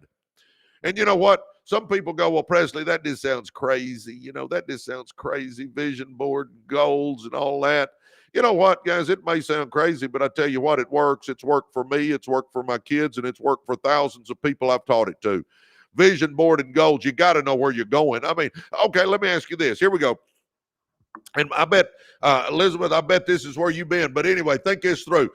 And you know what? Some people go, well, Presley, that just sounds crazy. That just sounds crazy. Vision board, goals, and all that. You know what, guys? It may sound crazy, but I tell you what, it works. It's worked for me. It's worked for my kids, and it's worked for thousands of people I've taught it to. Vision board and goals, you got to know where you're going. I mean, okay, let me ask you this. Here we go. And I bet, Elizabeth, I bet this is where you've been. But anyway, think this through.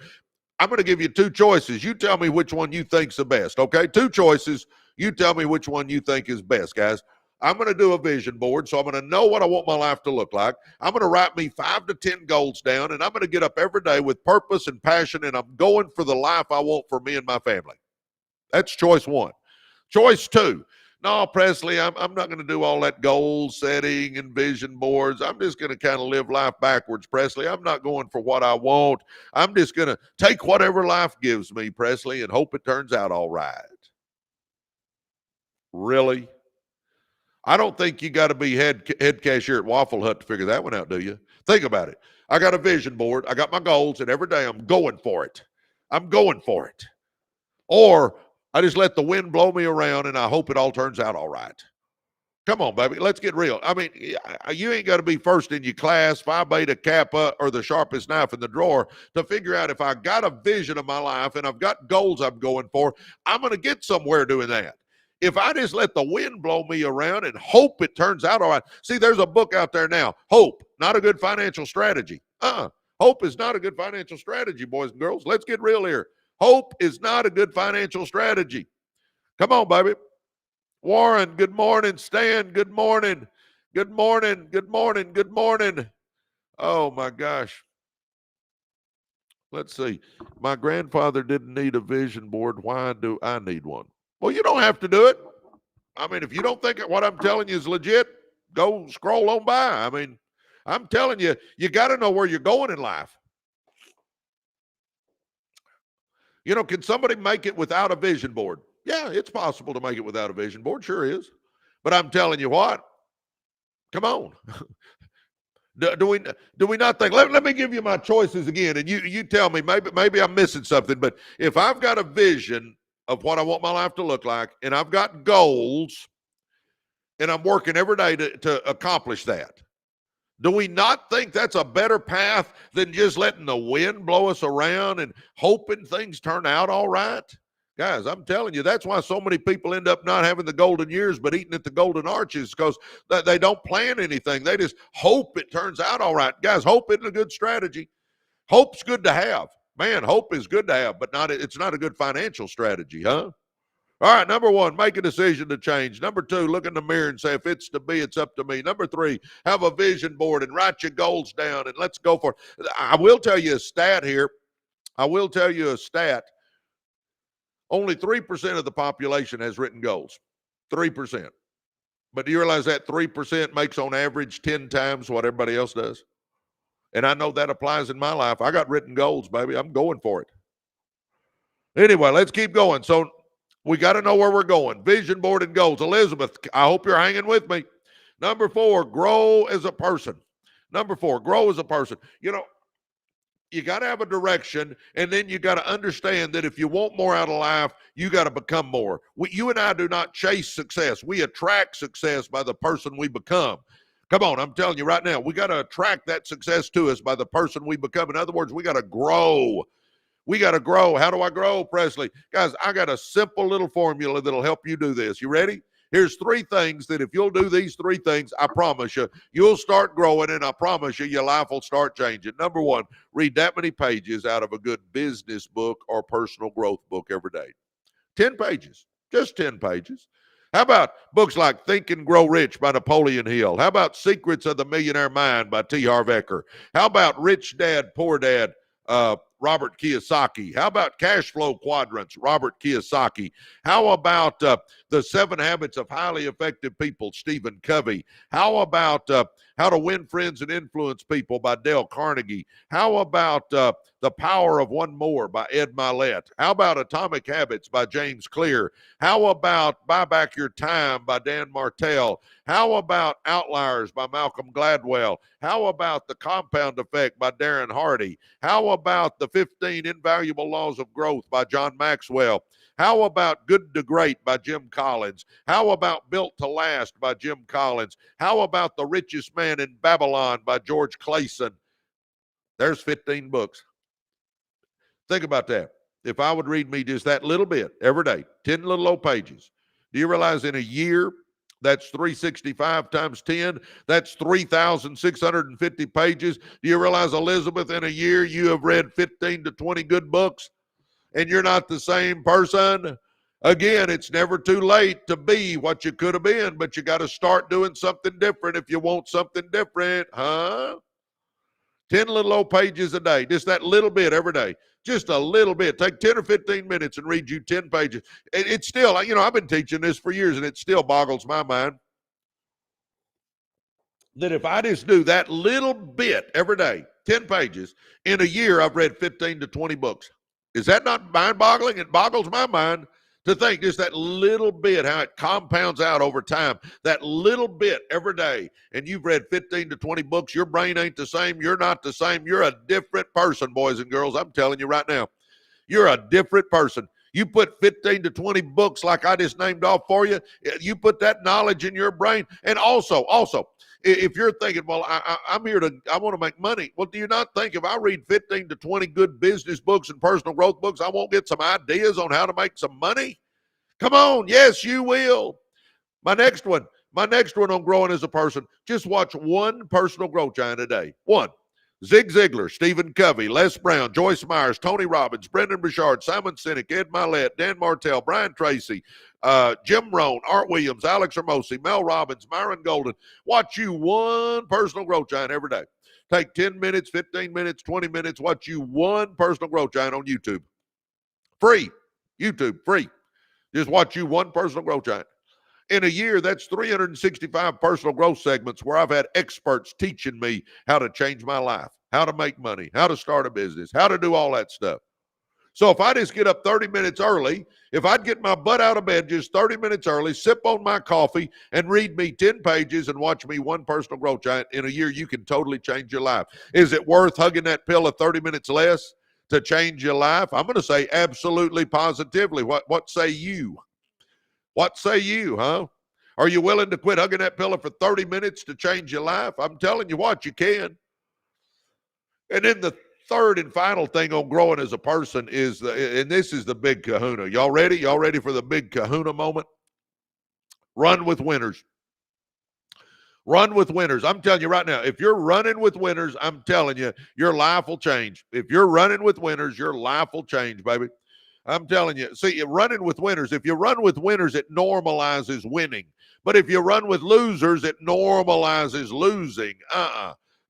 I'm going to give you 2 choices. You tell me which one you think's the best, okay? 2 choices. You tell me which one you think is best, guys. I'm going to do a vision board, so I'm going to know what I want my life to look like. I'm going to write me 5 to 10 goals down, and I'm going to get up every day with purpose and passion, and I'm going for the life I want for me and my family. That's choice 1. Choice 2. No, Presley, I'm not going to do all that goal setting and vision boards. I'm just going to kind of live life backwards, Presley. I'm not going for what I want. I'm just going to take whatever life gives me, Presley, and hope it turns out all right. Really? I don't think you got to be head cashier at Waffle Hut to figure that one out, do you? Think about it. I got a vision board. I got my goals, and every day I'm going for it. I'm going for it. Or I just let the wind blow me around, and I hope it all turns out all right. Come on, baby. Let's get real. I mean, you ain't got to be first in your class, Phi Beta Kappa, or the sharpest knife in the drawer to figure out if I got a vision of my life and I've got goals I'm going for, I'm going to get somewhere doing that. If I just let the wind blow me around and hope it turns out all right. See, there's a book out there now, Hope, Not a Good Financial Strategy. Hope is not a good financial strategy, boys and girls. Let's get real here. Hope is not a good financial strategy. Come on, baby. Warren, good morning. Stan, good morning. Good morning. Good morning. Good morning. Oh, my gosh. Let's see. My grandfather didn't need a vision board. Why do I need one? Well, you don't have to do it. I mean, if you don't think what I'm telling you is legit, go scroll on by. I mean, I'm telling you, you got to know where you're going in life. Can somebody make it without a vision board? Yeah, it's possible to make it without a vision board. Sure is. But I'm telling you what, come on. Do we not think? Let me give you my choices again, and you tell me. Maybe I'm missing something. But if I've got a vision of what I want my life to look like, and I've got goals, and I'm working every day to accomplish that, do we not think that's a better path than just letting the wind blow us around and hoping things turn out all right? Guys, I'm telling you, that's why so many people end up not having the golden years but eating at the golden arches, because they don't plan anything. They just hope it turns out all right. Guys, hope isn't a good strategy. Hope's good to have. Man, hope is good to have, but it's not a good financial strategy, huh? All right, number 1, make a decision to change. Number 2, look in the mirror and say, if it's to be, it's up to me. Number 3, have a vision board and write your goals down, and let's go for it. I will tell you a stat here. Only 3% of the population has written goals. 3%. But do you realize that 3% makes on average 10 times what everybody else does? And I know that applies in my life. I got written goals, baby. I'm going for it. Anyway, let's keep going. So We got to know where we're going. Vision board and goals. Elizabeth, I hope you're hanging with me. Number 4, grow as a person. Number 4, grow as a person. You know, you got to have a direction, and then you got to understand that if you want more out of life, you got to become more. You and I do not chase success. We attract success by the person we become. Come on, I'm telling you right now, we got to attract that success to us by the person we become. In other words, we got to grow. We got to grow. How do I grow, Presley? Guys, I got a simple little formula that'll help you do this. You ready? Here's 3 things that if you'll do these 3 things, I promise you, you'll start growing, and I promise you, your life will start changing. Number 1, read that many pages out of a good business book or personal growth book every day. 10 pages, just 10 pages. How about books like Think and Grow Rich by Napoleon Hill? How about Secrets of the Millionaire Mind by T. Harv Eker? How about Rich Dad, Poor Dad, Robert Kiyosaki? How about Cash Flow Quadrants, Robert Kiyosaki? How about The 7 Habits of Highly Effective People, Stephen Covey? How about How to Win Friends and Influence People by Dale Carnegie? How about The Power of One More by Ed Mylett? How about Atomic Habits by James Clear? How about Buy Back Your Time by Dan Martell? How about Outliers by Malcolm Gladwell? How about The Compound Effect by Darren Hardy? How about The 15 Invaluable Laws of Growth by John Maxwell? How about Good to Great by Jim Collins? How about Built to Last by Jim Collins? How about The Richest Man in Babylon by George Clason? There's 15 books. Think about that. If I would read me just that little bit every day, 10 little old pages, do you realize in a year, that's 365 times 10, that's 3,650 pages. Do you realize, Elizabeth, in a year you have read 15 to 20 good books, and you're not the same person? Again, it's never too late to be what you could have been, but you got to start doing something different if you want something different, huh? 10 little old pages a day, just that little bit every day. Just a little bit. Take 10 or 15 minutes and read you 10 pages. It's still, I've been teaching this for years, and it still boggles my mind that if I just do that little bit every day, 10 pages, in a year I've read 15 to 20 books. Is that not mind-boggling? It boggles my mind to think just that little bit, how it compounds out over time, that little bit every day, and you've read 15 to 20 books. Your brain ain't the same. You're not the same. You're a different person, boys and girls. I'm telling you right now, you're a different person. You put 15 to 20 books like I just named off for you, you put that knowledge in your brain. And also, if you're thinking, well, I want to make money. Well, do you not think if I read 15 to 20 good business books and personal growth books, I won't get some ideas on how to make some money? Come on. Yes, you will. My next one on growing as a person, just watch one personal growth giant a day. One. Zig Ziglar, Stephen Covey, Les Brown, Joyce Myers, Tony Robbins, Brendan Burchard, Simon Sinek, Ed Mylett, Dan Martell, Brian Tracy, Jim Rohn, Art Williams, Alex Hermosi, Mel Robbins, Myron Golden. Watch you one personal growth giant every day. Take 10 minutes, 15 minutes, 20 minutes. Watch you one personal growth giant on YouTube. Free. YouTube, free. Just watch you one personal growth giant. In a year, that's 365 personal growth segments where I've had experts teaching me how to change my life, how to make money, how to start a business, how to do all that stuff. So if I just get up 30 minutes early, if I'd get my butt out of bed just 30 minutes early, sip on my coffee, and read me 10 pages and watch me one personal growth giant, in a year, you can totally change your life. Is it worth hugging that pill of 30 minutes less to change your life? I'm going to say absolutely, positively. What say you? What say you, huh? Are you willing to quit hugging that pillow for 30 minutes to change your life? I'm telling you what, you can. And then the third and final thing on growing as a person is, and this is the big kahuna. Y'all ready? Y'all ready for the big kahuna moment? Run with winners. Run with winners. I'm telling you right now, if you're running with winners, I'm telling you, your life will change. If you're running with winners, your life will change, baby. I'm telling you. See, running with winners, if you run with winners, it normalizes winning. But if you run with losers, it normalizes losing.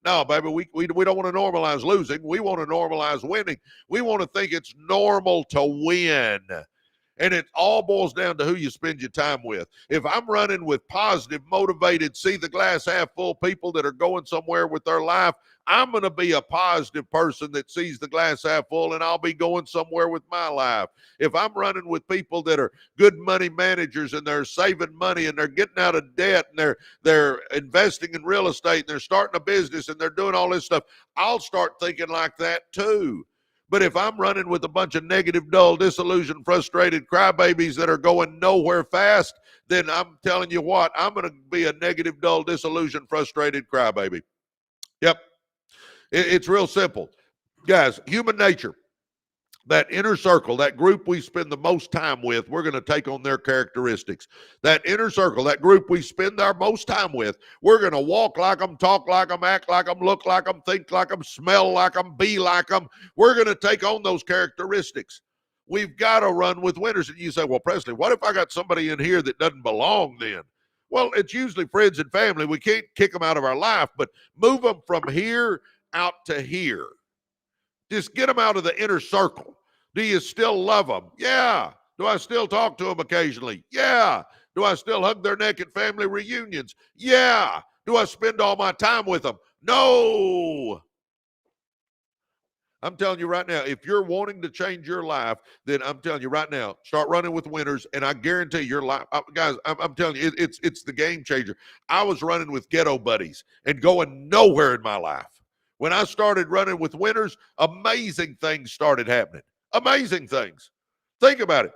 No, baby, we don't want to normalize losing. We want to normalize winning. We want to think it's normal to win. And it all boils down to who you spend your time with. If I'm running with positive, motivated, see the glass half full people that are going somewhere with their life, I'm going to be a positive person that sees the glass half full, and I'll be going somewhere with my life. If I'm running with people that are good money managers and they're saving money and they're getting out of debt and they're investing in real estate and they're starting a business and they're doing all this stuff, I'll start thinking like that too. But if I'm running with a bunch of negative, dull, disillusioned, frustrated crybabies that are going nowhere fast, then I'm telling you what, I'm going to be a negative, dull, disillusioned, frustrated crybaby. Yep. It's real simple. Guys, human nature, that inner circle, that group we spend the most time with, we're going to take on their characteristics. That inner circle, that group we spend our most time with, we're going to walk like them, talk like them, act like them, look like them, think like them, smell like them, be like them. We're going to take on those characteristics. We've got to run with winners. And you say, well, Presley, what if I got somebody in here that doesn't belong then? Well, it's usually friends and family. We can't kick them out of our life, but move them from here out to here. Just get them out of the inner circle. Do you still love them? Yeah. Do I still talk to them occasionally? Yeah. Do I still hug their neck at family reunions? Yeah. Do I spend all my time with them? No. I'm telling you right now, if you're wanting to change your life, then I'm telling you right now, start running with winners, and I guarantee your life, guys, I'm telling you, it's the game changer. I was running with ghetto buddies and going nowhere in my life. When I started running with winners, amazing things started happening. Amazing things. Think about it.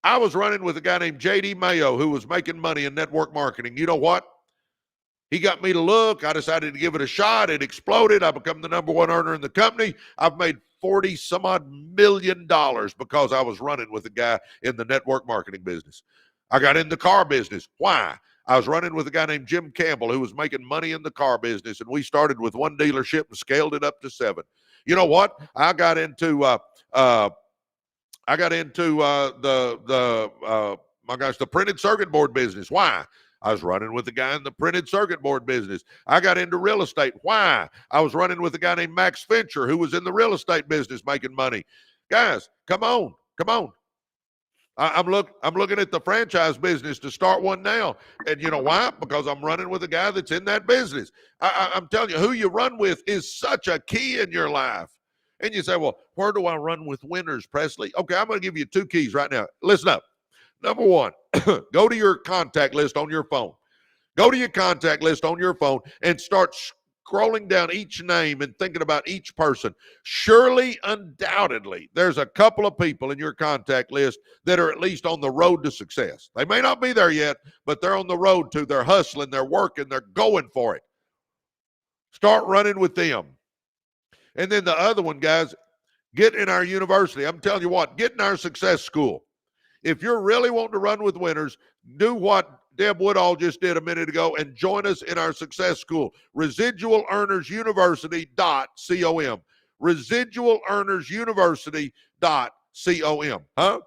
I was running with a guy named J.D. Mayo who was making money in network marketing. You know what? He got me to look. I decided to give it a shot. It exploded. I become the number one earner in the company. I've made $40 some odd million because I was running with a guy in the network marketing business. I got in the car business. Why? I was running with a guy named Jim Campbell who was making money in the car business, and we started with one dealership and scaled it up to 7. You know what? I got into the printed circuit board business. Why? I was running with a guy in the printed circuit board business. I got into real estate. Why? I was running with a guy named Max Fincher who was in the real estate business making money. Guys, come on. I'm looking at the franchise business to start one now. And you know why? Because I'm running with a guy that's in that business. I'm telling you, who you run with is such a key in your life. And you say, well, where do I run with winners, Presley? Okay, I'm going to give you 2 keys right now. Listen up. Number 1, go to your contact list on your phone. Go to your contact list on your phone and start scrolling down each name and thinking about each person. Surely, undoubtedly, there's a couple of people in your contact list that are at least on the road to success. They may not be there yet, but they're on the road to. They're hustling, they're working, they're going for it. Start running with them. And then the other one, guys, get in our university. I'm telling you what, get in our success school. If you're really wanting to run with winners, do what Deb Woodall just did a minute ago and join us in our success school, Residual Earners University.com. Residual Earners University.com. Huh?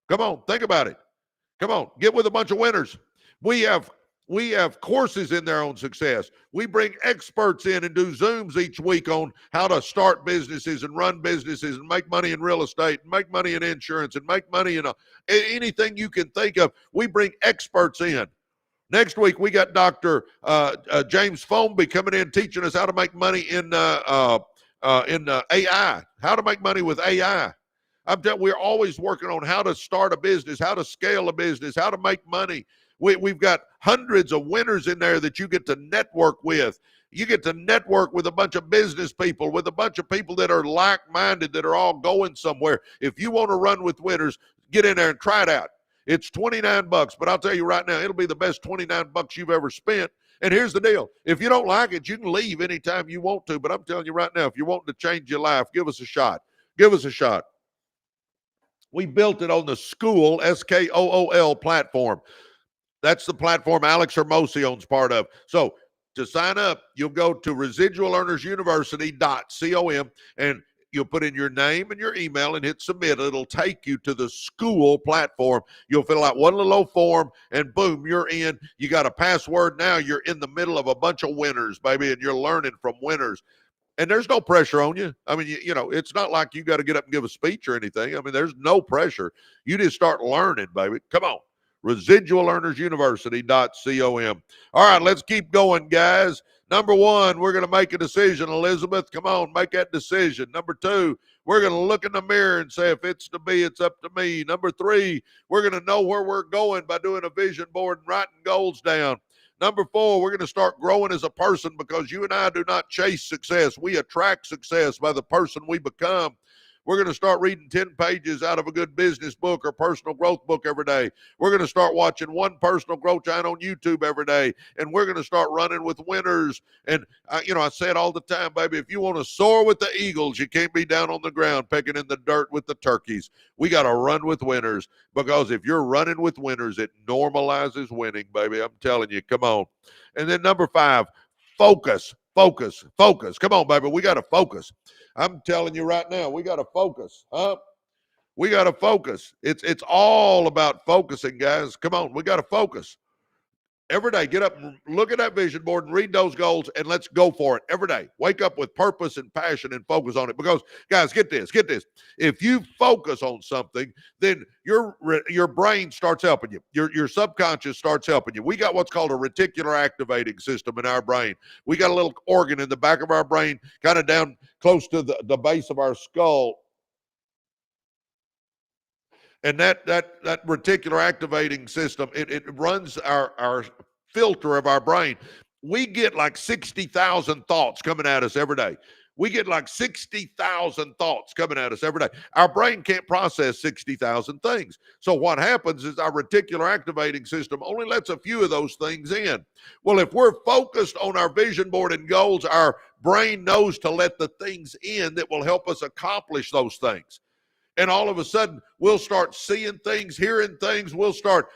Come on, think about it. Come on, get with a bunch of winners. We have courses in there on success. We bring experts in and do Zooms each week on how to start businesses and run businesses and make money in real estate and make money in insurance and make money in anything you can think of. We bring experts in. Next week, we got Dr. James Foamby coming in teaching us how to make money in AI, how to make money with AI. We're always working on how to start a business, how to scale a business, how to make money. We've got hundreds of winners in there that you get to network with. You get to network with a bunch of business people, with a bunch of people that are like-minded, that are all going somewhere. If you want to run with winners, get in there and try it out. It's $29, but I'll tell you right now, it'll be the best $29 you've ever spent. And here's the deal. If you don't like it, you can leave anytime you want to. But I'm telling you right now, if you're wanting to change your life, give us a shot. Give us a shot. We built it on the School, SKOOL platform. That's the platform Alex Hermosi owns part of. So to sign up, you'll go to residualearnersuniversity.com and you'll put in your name and your email and hit submit. It'll take you to the school platform. You'll fill out one little form and boom, you're in. You got a password now. You're in the middle of a bunch of winners, baby, and you're learning from winners. And there's no pressure on you. I mean, you know, it's not like you got to get up and give a speech or anything. I mean, there's no pressure. You just start learning, baby. Come on. Residual Earners University.com. All right, let's keep going, guys. Number one, we're going to make a decision. Elizabeth, come on, make that decision. Number two, we're going to look in the mirror and say, if it's to be, it's up to me. Number three, we're going to know where we're going by doing a vision board and writing goals down. Number four, we're going to start growing as a person, because you and I do not chase success. We attract success by the person we become. We're going to start reading 10 pages out of a good business book or personal growth book every day. We're going to start watching one personal growth channel on YouTube every day. And we're going to start running with winners. And, I say it all the time, baby, if you want to soar with the eagles, you can't be down on the ground pecking in the dirt with the turkeys. We got to run with winners, because if you're running with winners, it normalizes winning, baby. I'm telling you, come on. And then number five, focus. Come on, baby. We got to focus. I'm telling you right now, we got to focus. We got to focus. It's all about focusing, guys. Come on, we got to focus. Every day, get up and look at that vision board and read those goals, and let's go for it every day. Wake up with purpose and passion and focus on it. Because, guys, get this. If you focus on something, then your brain starts helping you. Your subconscious starts helping you. We got what's called a reticular activating system in our brain. We got a little organ in the back of our brain, kind of down close to the base of our skull. And that reticular activating system, it runs our filter of our brain. We get like 60,000 thoughts coming at us every day. We get like 60,000 thoughts coming at us every day. Our brain can't process 60,000 things. So what happens is our reticular activating system only lets a few of those things in. Well, if we're focused on our vision board and goals, our brain knows to let the things in that will help us accomplish those things. And all of a sudden, we'll start seeing things, hearing things. We'll start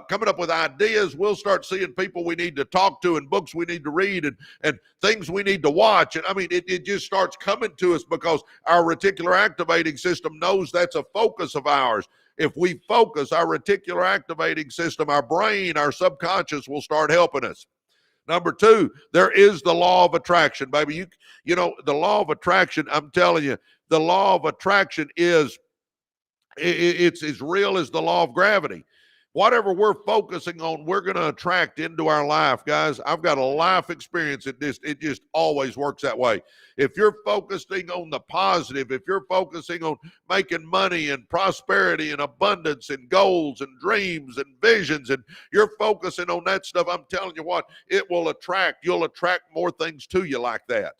coming up with ideas. We'll start seeing people we need to talk to and books we need to read and things we need to watch. And I mean, it just starts coming to us because our reticular activating system knows that's a focus of ours. If we focus our reticular activating system, our brain, our subconscious will start helping us. Number two, there is the law of attraction, baby. You know, the law of attraction, I'm telling you, the law of attraction is it's as real as the law of gravity. Whatever we're focusing on, we're going to attract into our life, guys. I've got a life experience at this. It just always works that way. If you're focusing on the positive, if you're focusing on making money and prosperity and abundance and goals and dreams and visions, and you're focusing on that stuff, I'm telling you what, it will attract. You'll attract more things to you like that.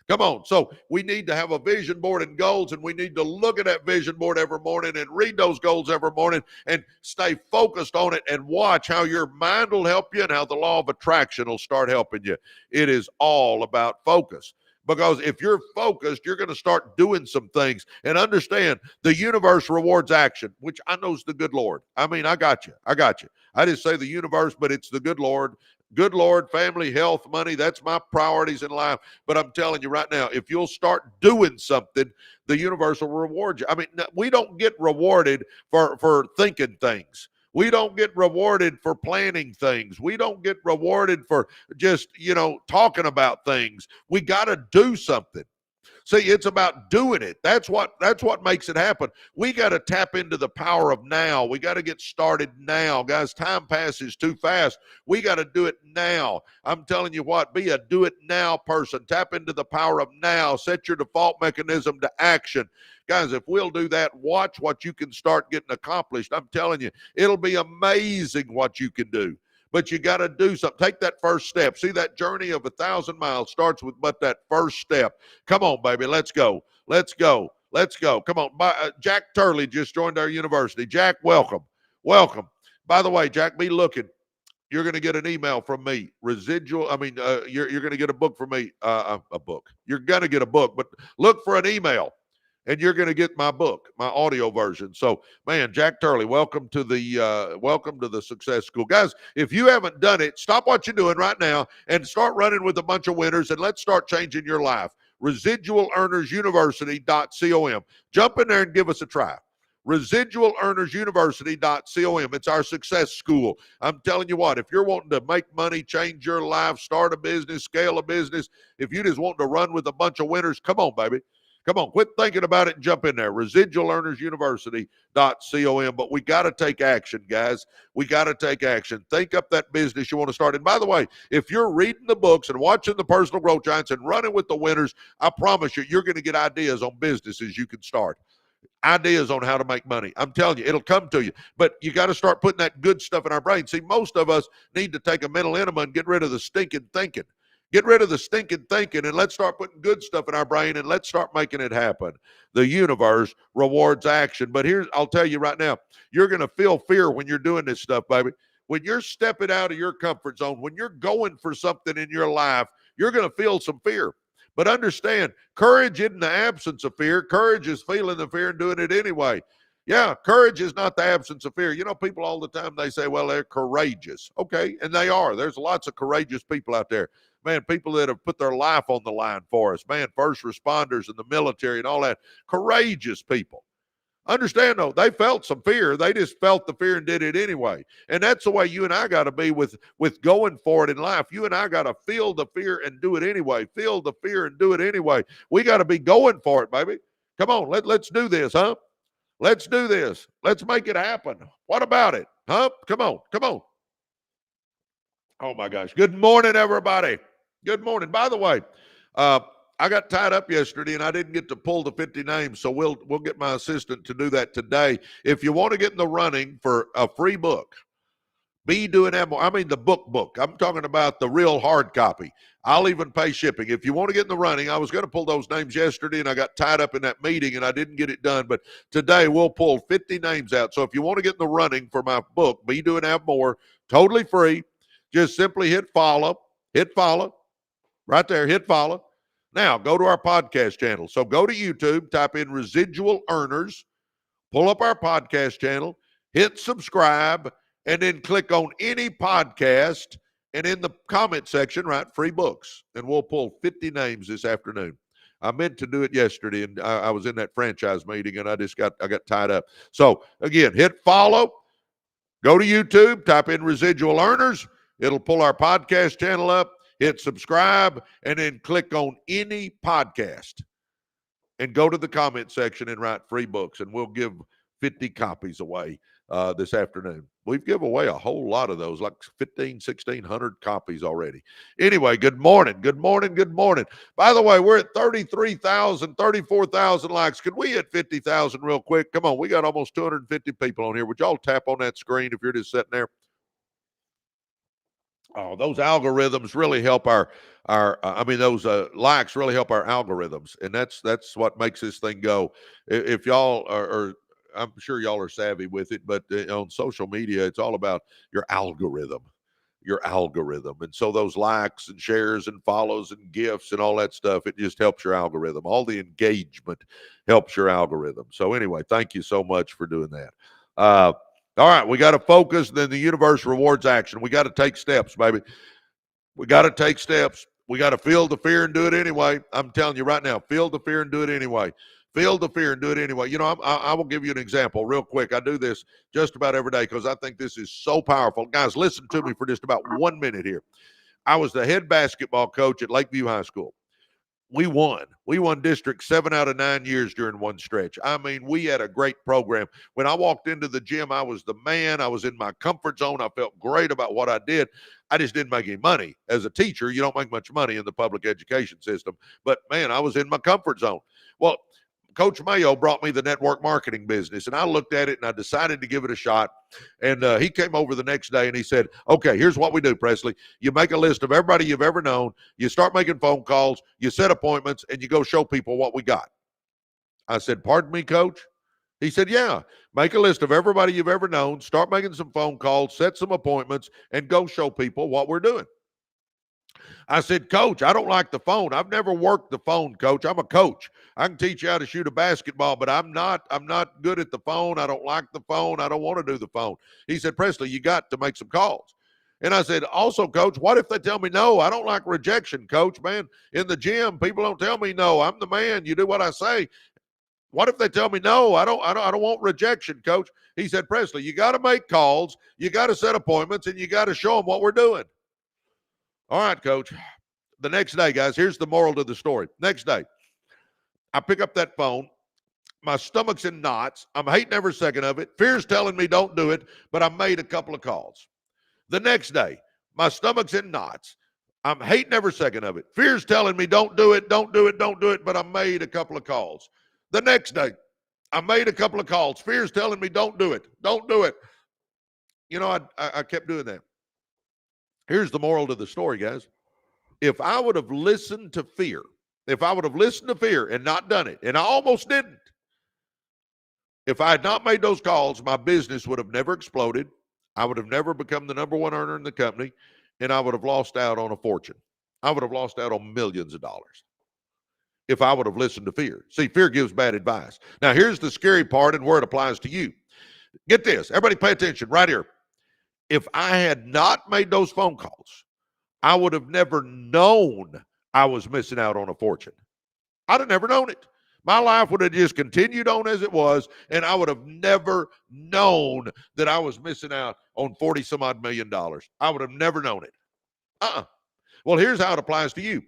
Come on. So we need to have a vision board and goals, and we need to look at that vision board every morning and read those goals every morning and stay focused on it and watch how your mind will help you and how the law of attraction will start helping you. It is all about focus. Because if you're focused, you're going to start doing some things. And understand, the universe rewards action, which I know is the good Lord. I mean, I got you. I didn't say the universe, but it's the good Lord. Good Lord, family, health, money, that's my priorities in life. But I'm telling you right now, if you'll start doing something, the universe will reward you. I mean, we don't get rewarded for thinking things. We don't get rewarded for planning things. We don't get rewarded for just, talking about things. We got to do something. See, it's about doing it. That's what makes it happen. We got to tap into the power of now. We got to get started now. Guys, time passes too fast. We got to do it now. I'm telling you what, be a do it now person. Tap into the power of now. Set your default mechanism to action. Guys, if we'll do that, watch what you can start getting accomplished. I'm telling you, it'll be amazing what you can do. But you got to do something. Take that first step. See, that journey of 1,000 miles starts with but that first step. Come on, baby. Let's go. Come on. Jack Turley just joined our university. Jack, welcome. By the way, Jack, be looking. You're going to get an email from me. You're going to get a book from me. A book. You're going to get a book, but look for an email. And you're going to get my book, my audio version. So, man, Jack Turley, welcome to the Success School. Guys, if you haven't done it, stop what you're doing right now and start running with a bunch of winners, and let's start changing your life. Residual Earners University.com. Jump in there and give us a try. ResidualEarnersUniversity.com. It's our success school. I'm telling you what, if you're wanting to make money, change your life, start a business, scale a business, if you just want to run with a bunch of winners, come on, baby. Come on, quit thinking about it and jump in there. ResidualEarnersUniversity.com. But we got to take action, guys. We got to take action. Think up that business you want to start. And by the way, if you're reading the books and watching the Personal Growth Giants and running with the winners, I promise you, you're going to get ideas on businesses you can start. Ideas on how to make money. I'm telling you, it'll come to you. But you got to start putting that good stuff in our brain. See, most of us need to take a mental enema and get rid of the stinking thinking. Get rid of the stinking thinking and let's start putting good stuff in our brain and let's start making it happen. The universe rewards action. But I'll tell you right now, you're going to feel fear when you're doing this stuff, baby. When you're stepping out of your comfort zone, when you're going for something in your life, you're going to feel some fear. But understand, courage isn't the absence of fear. Courage is feeling the fear and doing it anyway. Yeah, courage is not the absence of fear. You know, people all the time, they say, well, they're courageous. Okay, and they are. There's lots of courageous people out there. Man, people that have put their life on the line for us. Man, first responders in the military and all that. Courageous people. Understand, though, they felt some fear. They just felt the fear and did it anyway. And that's the way you and I got to be with going for it in life. You and I got to feel the fear and do it anyway. Feel the fear and do it anyway. We got to be going for it, baby. Come on, let's do this, huh? Let's do this. Let's make it happen. What about it? Huh? Come on. Oh, my gosh. Good morning, everybody. Good morning. By the way, I got tied up yesterday and I didn't get to pull the 50 names, so we'll get my assistant to do that today. If you want to get in the running for a free book, be doing that more. I mean the book. I'm talking about the real hard copy. I'll even pay shipping. If you want to get in the running, I was going to pull those names yesterday and I got tied up in that meeting and I didn't get it done. But today we'll pull 50 names out. So if you want to get in the running for my book, Be Doing Have More, totally free. Just simply hit follow. Right there, hit follow. Now, go to our podcast channel. So go to YouTube, type in Residual Earners, pull up our podcast channel, hit subscribe, and then click on any podcast, and in the comment section, write free books, and we'll pull 50 names this afternoon. I meant to do it yesterday, and I was in that franchise meeting, and I got tied up. So, again, hit follow, go to YouTube, type in Residual Earners. It'll pull our podcast channel up. Hit subscribe, and then click on any podcast and go to the comment section and write free books, and we'll give 50 copies away this afternoon. We've given away a whole lot of those, like 1,600 copies already. Anyway, good morning. By the way, we're at 33,000, 34,000 likes. Could we hit 50,000 real quick? Come on, we got almost 250 people on here. Would y'all tap on that screen if you're just sitting there? Oh, those algorithms really help those likes really help our algorithms. And that's what makes this thing go. If y'all are I'm sure y'all are savvy with it, but on social media, it's all about your algorithm. And so those likes and shares and follows and gifts and all that stuff, it just helps your algorithm. All the engagement helps your algorithm. So anyway, thank you so much for doing that. All right, we got to focus, then the universe rewards action. We got to take steps, baby. We got to take steps. We got to feel the fear and do it anyway. I'm telling you right now, feel the fear and do it anyway. Feel the fear and do it anyway. You know, I will give you an example real quick. I do this just about every day because I think this is so powerful. Guys, listen to me for just about 1 minute here. I was the head basketball coach at Lakeview High School. We won. We won district 7 out of 9 years during one stretch. I mean, we had a great program. When I walked into the gym, I was the man. I was in my comfort zone. I felt great about what I did. I just didn't make any money. As a teacher, you don't make much money in the public education system. But, man, I was in my comfort zone. Well, Coach Mayo brought me the network marketing business, and I looked at it, and I decided to give it a shot. And he came over the next day, and he said, okay, here's what we do, Presley. You make a list of everybody you've ever known. You start making phone calls. You set appointments, and you go show people what we got. I said, pardon me, Coach? He said, yeah, make a list of everybody you've ever known. Start making some phone calls, set some appointments, and go show people what we're doing. I said, Coach, I don't like the phone. I've never worked the phone, Coach. I'm a coach. I can teach you how to shoot a basketball, but I'm not good at the phone. I don't like the phone. I don't want to do the phone. He said, Presley, you got to make some calls. And I said, also, Coach, what if they tell me no? I don't like rejection, Coach, man. In the gym, people don't tell me no. I'm the man. You do what I say. What if they tell me, no, I don't want rejection, coach? He said, Presley, you got to make calls, you got to set appointments, and you got to show them what we're doing. All right, coach. The next day, guys, here's the moral to the story. Next day, I pick up that phone. My stomach's in knots. I'm hating every second of it. Fear's telling me don't do it, but I made a couple of calls. The next day, my stomach's in knots. I'm hating every second of it. Fear's telling me don't do it, don't do it, don't do it, but I made a couple of calls. The next day, I made a couple of calls. Fear's telling me don't do it, don't do it. You know, I kept doing that. Here's the moral to the story, guys. If I would have listened to fear, and not done it, and I almost didn't, if I had not made those calls, my business would have never exploded. I would have never become the number one earner in the company, and I would have lost out on a fortune. I would have lost out on millions of dollars if I would have listened to fear. See, fear gives bad advice. Now, here's the scary part and where it applies to you. Get this. Everybody pay attention right here. If I had not made those phone calls, I would have never known I was missing out on a fortune. I'd have never known it. My life would have just continued on as it was, and I would have never known that I was missing out on 40 some odd $1 million. I would have never known it. Well, here's how it applies to you.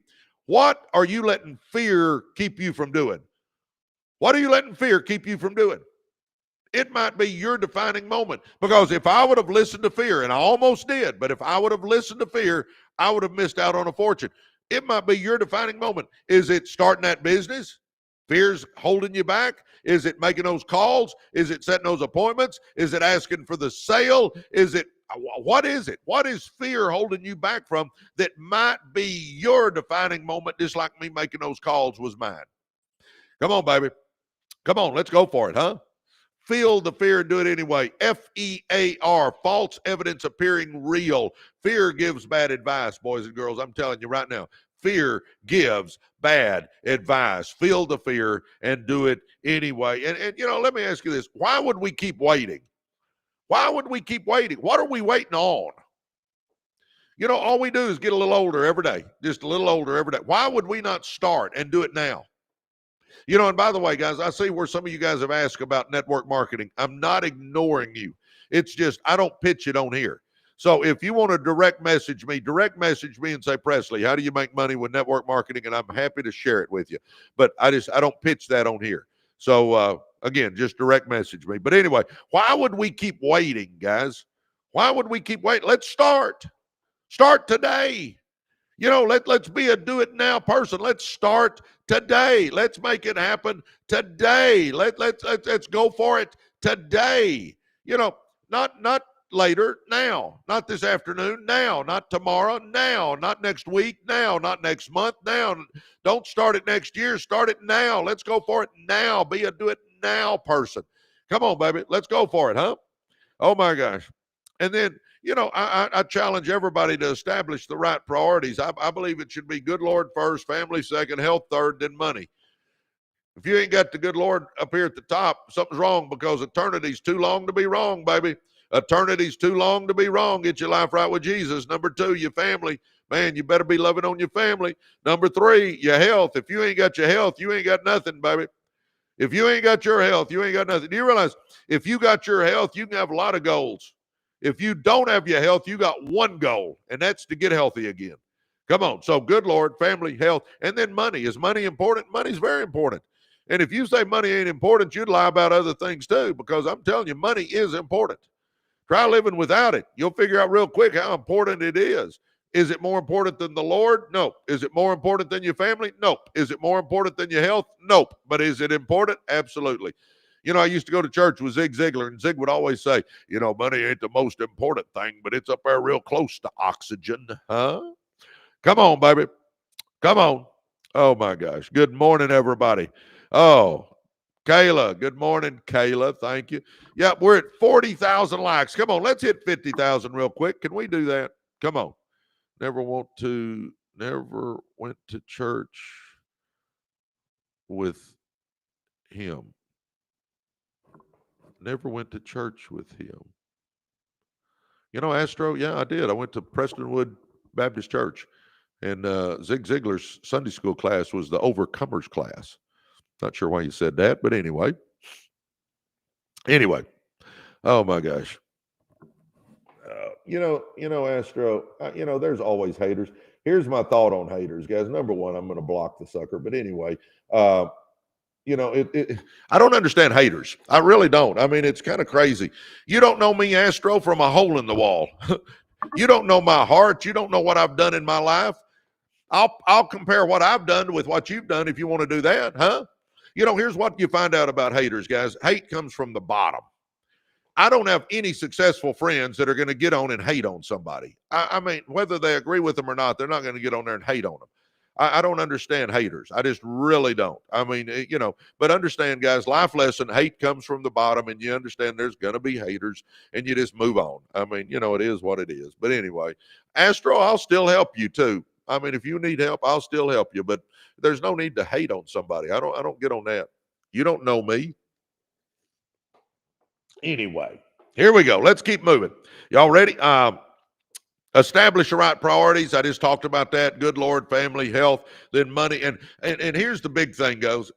What are you letting fear keep you from doing? What are you letting fear keep you from doing? It might be your defining moment, because if I would have listened to fear, and I almost did, but if I would have listened to fear, I would have missed out on a fortune. It might be your defining moment. Is it starting that business? Fear's holding you back? Is it making those calls? Is it setting those appointments? Is it asking for the sale? What is it? What is fear holding you back from that might be your defining moment, just like me making those calls was mine? Come on, baby. Come on, let's go for it, huh? Feel the fear and do it anyway. F-E-A-R, false evidence appearing real. Fear gives bad advice, boys and girls. I'm telling you right now. Fear gives bad advice. Feel the fear and do it anyway. And you know, let me ask you this. Why would we keep waiting? Why would we keep waiting? What are we waiting on? You know, all we do is get a little older every day. Just a little older every day. Why would we not start and do it now? You know, and by the way, guys, I see where some of you guys have asked about network marketing. I'm not ignoring you. It's just I don't pitch it on here. So if you want to direct message me and say, Presley, how do you make money with network marketing? And I'm happy to share it with you. But I don't pitch that on here. So again, just direct message me. But anyway, why would we keep waiting, guys? Why would we keep waiting? Let's start. Start today. You know, let's be a do it now person. Let's start today. Let's make it happen today. Let's go for it today. You know, not later, now, not this afternoon, now, not tomorrow, now, not next week, now, not next month, now. Don't start it next year. Start it now. Let's go for it now. Be a do it now person. Come on, baby. Let's go for it, huh? Oh my gosh. And then, you know, I challenge everybody to establish the right priorities. I believe it should be good Lord first, family second, health third, then money. If you ain't got the good Lord up here at the top, something's wrong, because eternity's too long to be wrong, baby. Eternity's too long to be wrong. Get your life right with Jesus. Number 2, your family. Man, you better be loving on your family. Number 3, your health. If you ain't got your health, you ain't got nothing, baby. If you ain't got your health, you ain't got nothing. Do you realize if you got your health, you can have a lot of goals. If you don't have your health, you got one goal, and that's to get healthy again. Come on. So good Lord, family, health, and then money. Is money important? Money's very important. And if you say money ain't important, you'd lie about other things too, because I'm telling you, money is important. Try living without it. You'll figure out real quick how important it is. Is it more important than the Lord? Nope. Is it more important than your family? Nope. Is it more important than your health? Nope. But is it important? Absolutely. You know, I used to go to church with Zig Ziglar, and Zig would always say, you know, money ain't the most important thing, but it's up there real close to oxygen, huh? Come on, baby. Come on. Oh, my gosh. Good morning, everybody. Oh, Kayla. Good morning, Kayla. Thank you. Yep, we're at 40,000 likes. Come on, let's hit 50,000 real quick. Can we do that? Come on. Never went to church with him. Never went to church with him. You know, Astro, yeah, I did. I went to Prestonwood Baptist Church, and Zig Ziglar's Sunday school class was the Overcomers class. Not sure why you said that, but anyway. Oh my gosh. Astro, there's always haters. Here's my thought on haters, guys. Number one, I'm going to block the sucker. But anyway, I don't understand haters. I really don't. I mean, it's kind of crazy. You don't know me, Astro, from a hole in the wall. You don't know my heart. You don't know what I've done in my life. I'll compare what I've done with what you've done if you want to do that, huh? Here's what you find out about haters, guys. Hate comes from the bottom. I don't have any successful friends that are going to get on and hate on somebody. I mean, whether they agree with them or not, they're not going to get on there and hate on them. I don't understand haters. I just really don't. I mean, but understand, guys, life lesson, hate comes from the bottom, and you understand there's going to be haters, and you just move on. I mean, it is what it is. But anyway, Astro, I'll still help you too. I mean, if you need help, I'll still help you, but there's no need to hate on somebody. I don't get on that. You don't know me. Anyway, here we go. Let's keep moving. Y'all ready? Establish the right priorities. I just talked about that. Good Lord, family, health, then money. And here's the big thing, guys.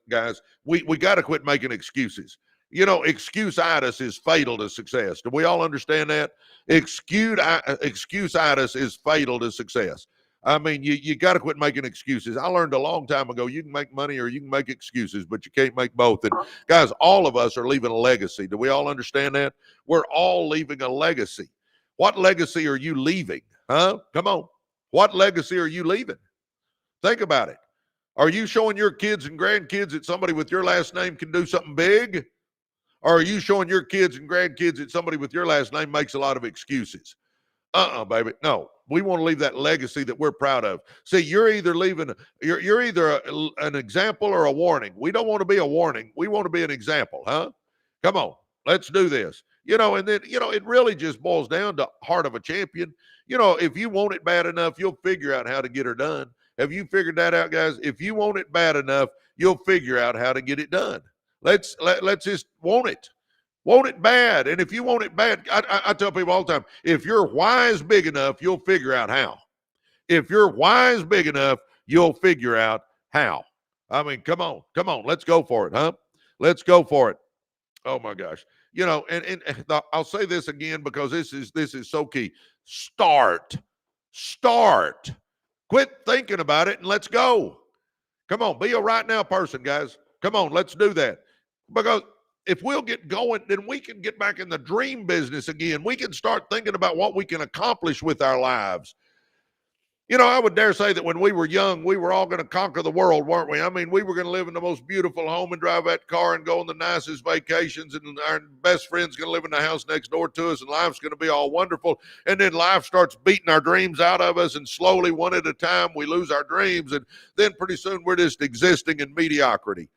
We got to quit making excuses. Excuse-itis is fatal to success. Do we all understand that? Excuse-itis is fatal to success. I mean, you got to quit making excuses. I learned a long time ago, you can make money or you can make excuses, but you can't make both. And guys, all of us are leaving a legacy. Do we all understand that? We're all leaving a legacy. What legacy are you leaving? Huh? Come on. What legacy are you leaving? Think about it. Are you showing your kids and grandkids that somebody with your last name can do something big? Or are you showing your kids and grandkids that somebody with your last name makes a lot of excuses? Baby. No, we want to leave that legacy that we're proud of. See, you're either leaving, you're either an example or a warning. We don't want to be a warning. We want to be an example, huh? Come on, let's do this. And then, it really just boils down to heart of a champion. If you want it bad enough, you'll figure out how to get her done. Have you figured that out, guys? If you want it bad enough, you'll figure out how to get it done. Let's just want it. Want it bad. And if you want it bad, I tell people all the time, if your why is big enough, you'll figure out how. If your why is big enough, you'll figure out how. I mean, come on. Let's go for it, huh? Let's go for it. Oh my gosh. And I'll say this again because this is so key. Start. Quit thinking about it and let's go. Come on, be a right now person, guys. Come on, let's do that. Because if we'll get going, then we can get back in the dream business again. We can start thinking about what we can accomplish with our lives. I would dare say that when we were young, we were all going to conquer the world, weren't we? I mean, we were going to live in the most beautiful home and drive that car and go on the nicest vacations, and our best friend's going to live in the house next door to us, and life's going to be all wonderful. And then life starts beating our dreams out of us, and slowly, one at a time, we lose our dreams, and then pretty soon we're just existing in mediocrity.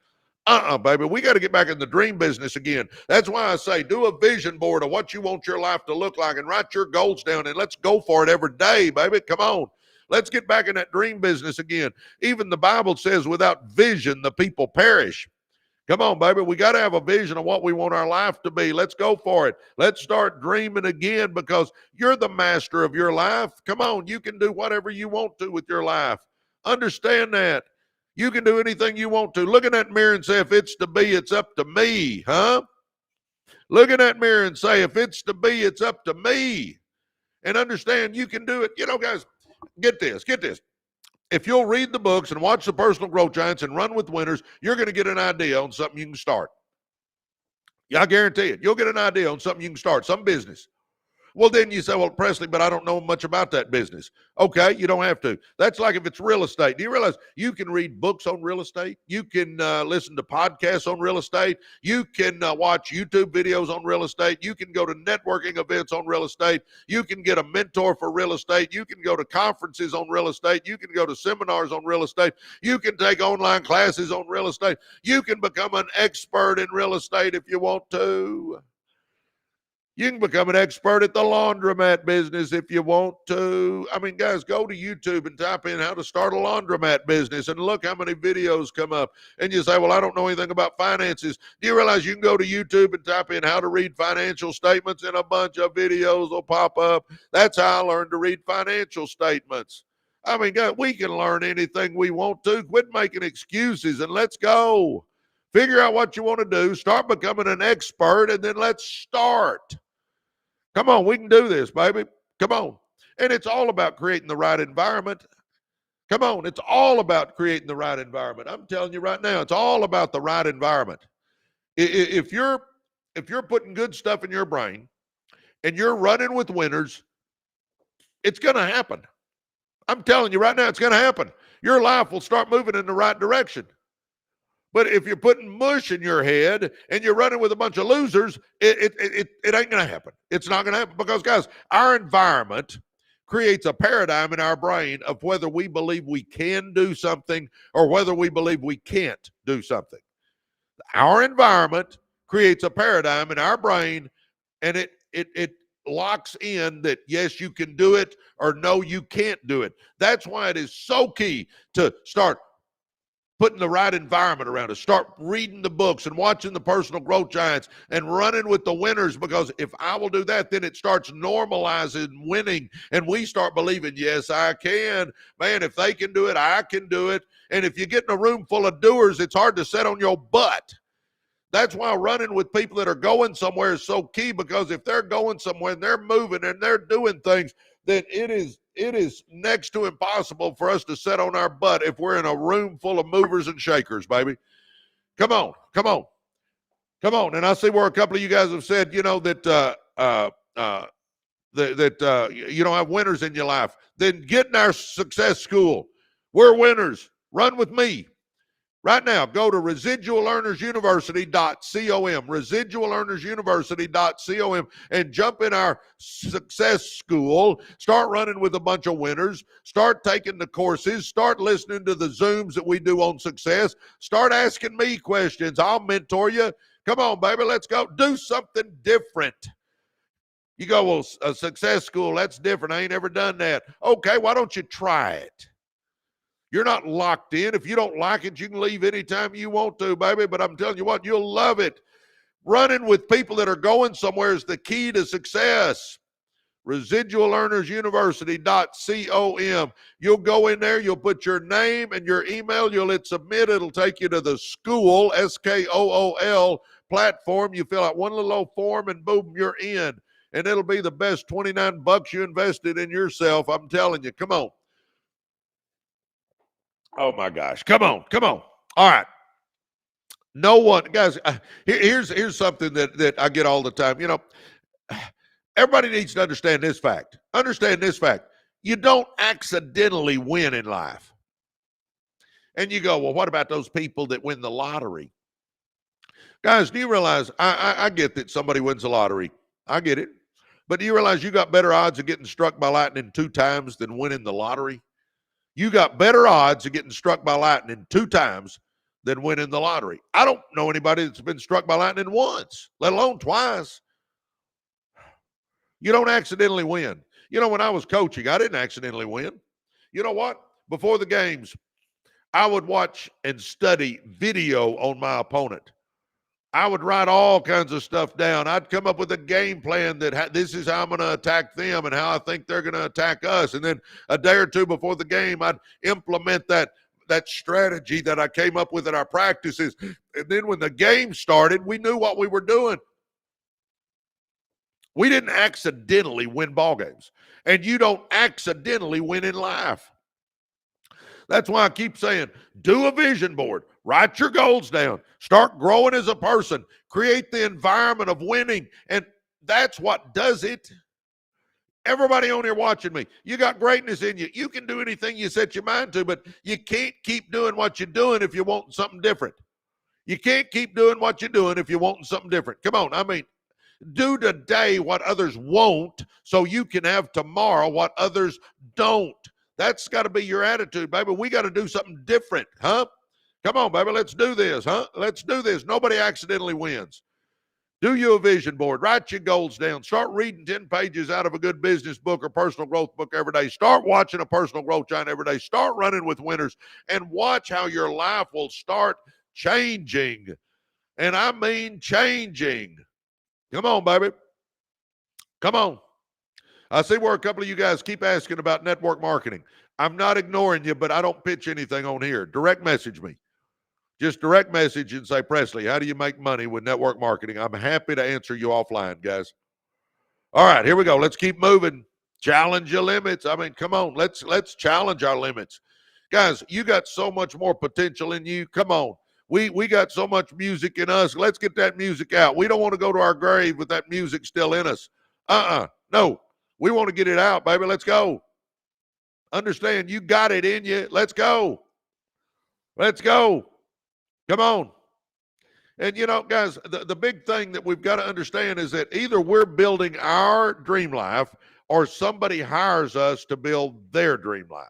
Baby, we got to get back in the dream business again. That's why I say do a vision board of what you want your life to look like and write your goals down, and let's go for it every day, baby. Come on. Let's get back in that dream business again. Even the Bible says without vision, the people perish. Come on, baby. We got to have a vision of what we want our life to be. Let's go for it. Let's start dreaming again because you're the master of your life. Come on. You can do whatever you want to with your life. Understand that. You can do anything you want to. Look in that mirror and say, if it's to be, it's up to me, huh? Look in that mirror and say, if it's to be, it's up to me. And understand you can do it. Guys, get this. If you'll read the books and watch the Personal Growth Giants and run with winners, you're going to get an idea on something you can start. Yeah, I guarantee it. You'll get an idea on something you can start, some business. Well, then you say, well, Presley, but I don't know much about that business. Okay, you don't have to. That's like if it's real estate. Do you realize you can read books on real estate? You can listen to podcasts on real estate. You can watch YouTube videos on real estate. You can go to networking events on real estate. You can get a mentor for real estate. You can go to conferences on real estate. You can go to seminars on real estate. You can take online classes on real estate. You can become an expert in real estate if you want to. You can become an expert at the laundromat business if you want to. I mean, guys, go to YouTube and type in how to start a laundromat business and look how many videos come up. And you say, well, I don't know anything about finances. Do you realize you can go to YouTube and type in how to read financial statements and a bunch of videos will pop up? That's how I learned to read financial statements. I mean, God, we can learn anything we want to. Quit making excuses and let's go. Figure out what you want to do. Start becoming an expert, and then let's start. Come on, we can do this, baby. Come on. And it's all about creating the right environment. Come on, it's all about creating the right environment. I'm telling you right now, it's all about the right environment. If you're putting good stuff in your brain and you're running with winners, it's going to happen. I'm telling you right now, it's going to happen. Your life will start moving in the right direction. But if you're putting mush in your head and you're running with a bunch of losers, it ain't going to happen. It's not going to happen because, guys, our environment creates a paradigm in our brain of whether we believe we can do something or whether we believe we can't do something. Our environment creates a paradigm in our brain, and it locks in that, yes, you can do it, or no, you can't do it. That's why it is so key to start putting the right environment around us. Start reading the books and watching the personal growth giants and running with the winners, because if I will do that, then it starts normalizing winning, and we start believing, yes, I can. Man, if they can do it, I can do it. And if you get in a room full of doers, it's hard to sit on your butt. That's why running with people that are going somewhere is so key, because if they're going somewhere and they're moving and they're doing things, then it is next to impossible for us to sit on our butt if we're in a room full of movers and shakers, baby. Come on. And I see where a couple of you guys have said, you know, that you don't have winners in your life. Then get in our success school. We're winners. Run with me. Right now, go to residualearnersuniversity.com, residualearnersuniversity.com, and jump in our success school. Start running with a bunch of winners. Start taking the courses. Start listening to the Zooms that we do on success. Start asking me questions. I'll mentor you. Come on, baby, let's go. Do something different. You go, well, a success school, that's different. I ain't ever done that. Okay, why don't you try it? You're not locked in. If you don't like it, you can leave anytime you want to, baby. But I'm telling you what, you'll love it. Running with people that are going somewhere is the key to success. Residualearnersuniversity.com. You'll go in there, you'll put your name and your email, you'll hit submit. It'll take you to the school, SKOOL platform. You fill out one little old form and boom, you're in. And it'll be the best $29 you invested in yourself. I'm telling you, come on. Oh my gosh. Come on. All right. No one, guys, here's something that I get all the time. You know, everybody needs to understand this fact. You don't accidentally win in life. And you go, well, what about those people that win the lottery? Guys, do you realize, I get that somebody wins the lottery. I get it. But do you realize you got better odds of getting struck by lightning 2 times than winning the lottery? You got better odds of getting struck by lightning 2 times than winning the lottery. I don't know anybody that's been struck by lightning once, let alone twice. You don't accidentally win. You know, when I was coaching, I didn't accidentally win. You know what? Before the games, I would watch and study video on my opponent. I would write all kinds of stuff down. I'd come up with a game plan that this is how I'm going to attack them and how I think they're going to attack us. And then a day or two before the game, I'd implement that strategy that I came up with in our practices. And then when the game started, we knew what we were doing. We didn't accidentally win ball games. And you don't accidentally win in life. That's why I keep saying, do a vision board. Write your goals down. Start growing as a person. Create the environment of winning. And that's what does it. Everybody on here watching me, you got greatness in you. You can do anything you set your mind to, but you can't keep doing what you're doing if you want something different. You can't keep doing what you're doing if you want something different. Come on. I mean, do today what others won't so you can have tomorrow what others don't. That's got to be your attitude, baby. We got to do something different, huh? Come on, baby. Let's do this, huh? Let's do this. Nobody accidentally wins. Do you a vision board. Write your goals down. Start reading 10 pages out of a good business book or personal growth book every day. Start watching a personal growth giant every day. Start running with winners and watch how your life will start changing. And I mean changing. Come on, baby. Come on. I see where a couple of you guys keep asking about network marketing. I'm not ignoring you, but I don't pitch anything on here. Direct message me. just direct message and say, Presley, how do you make money with network marketing? I'm happy to answer you offline, guys. All right, here we go. Let's keep moving. Challenge your limits. I mean, come on. Let's challenge our limits. Guys, you got so much more potential in you. Come on. We got so much music in us. Let's get that music out. We don't want to go to our grave with that music still in us. No. We want to get it out, baby. Let's go. Understand, you got it in you. Let's go. Let's go. Come on. And, you know, guys, the big thing that we've got to understand is that either we're building our dream life or somebody hires us to build their dream life.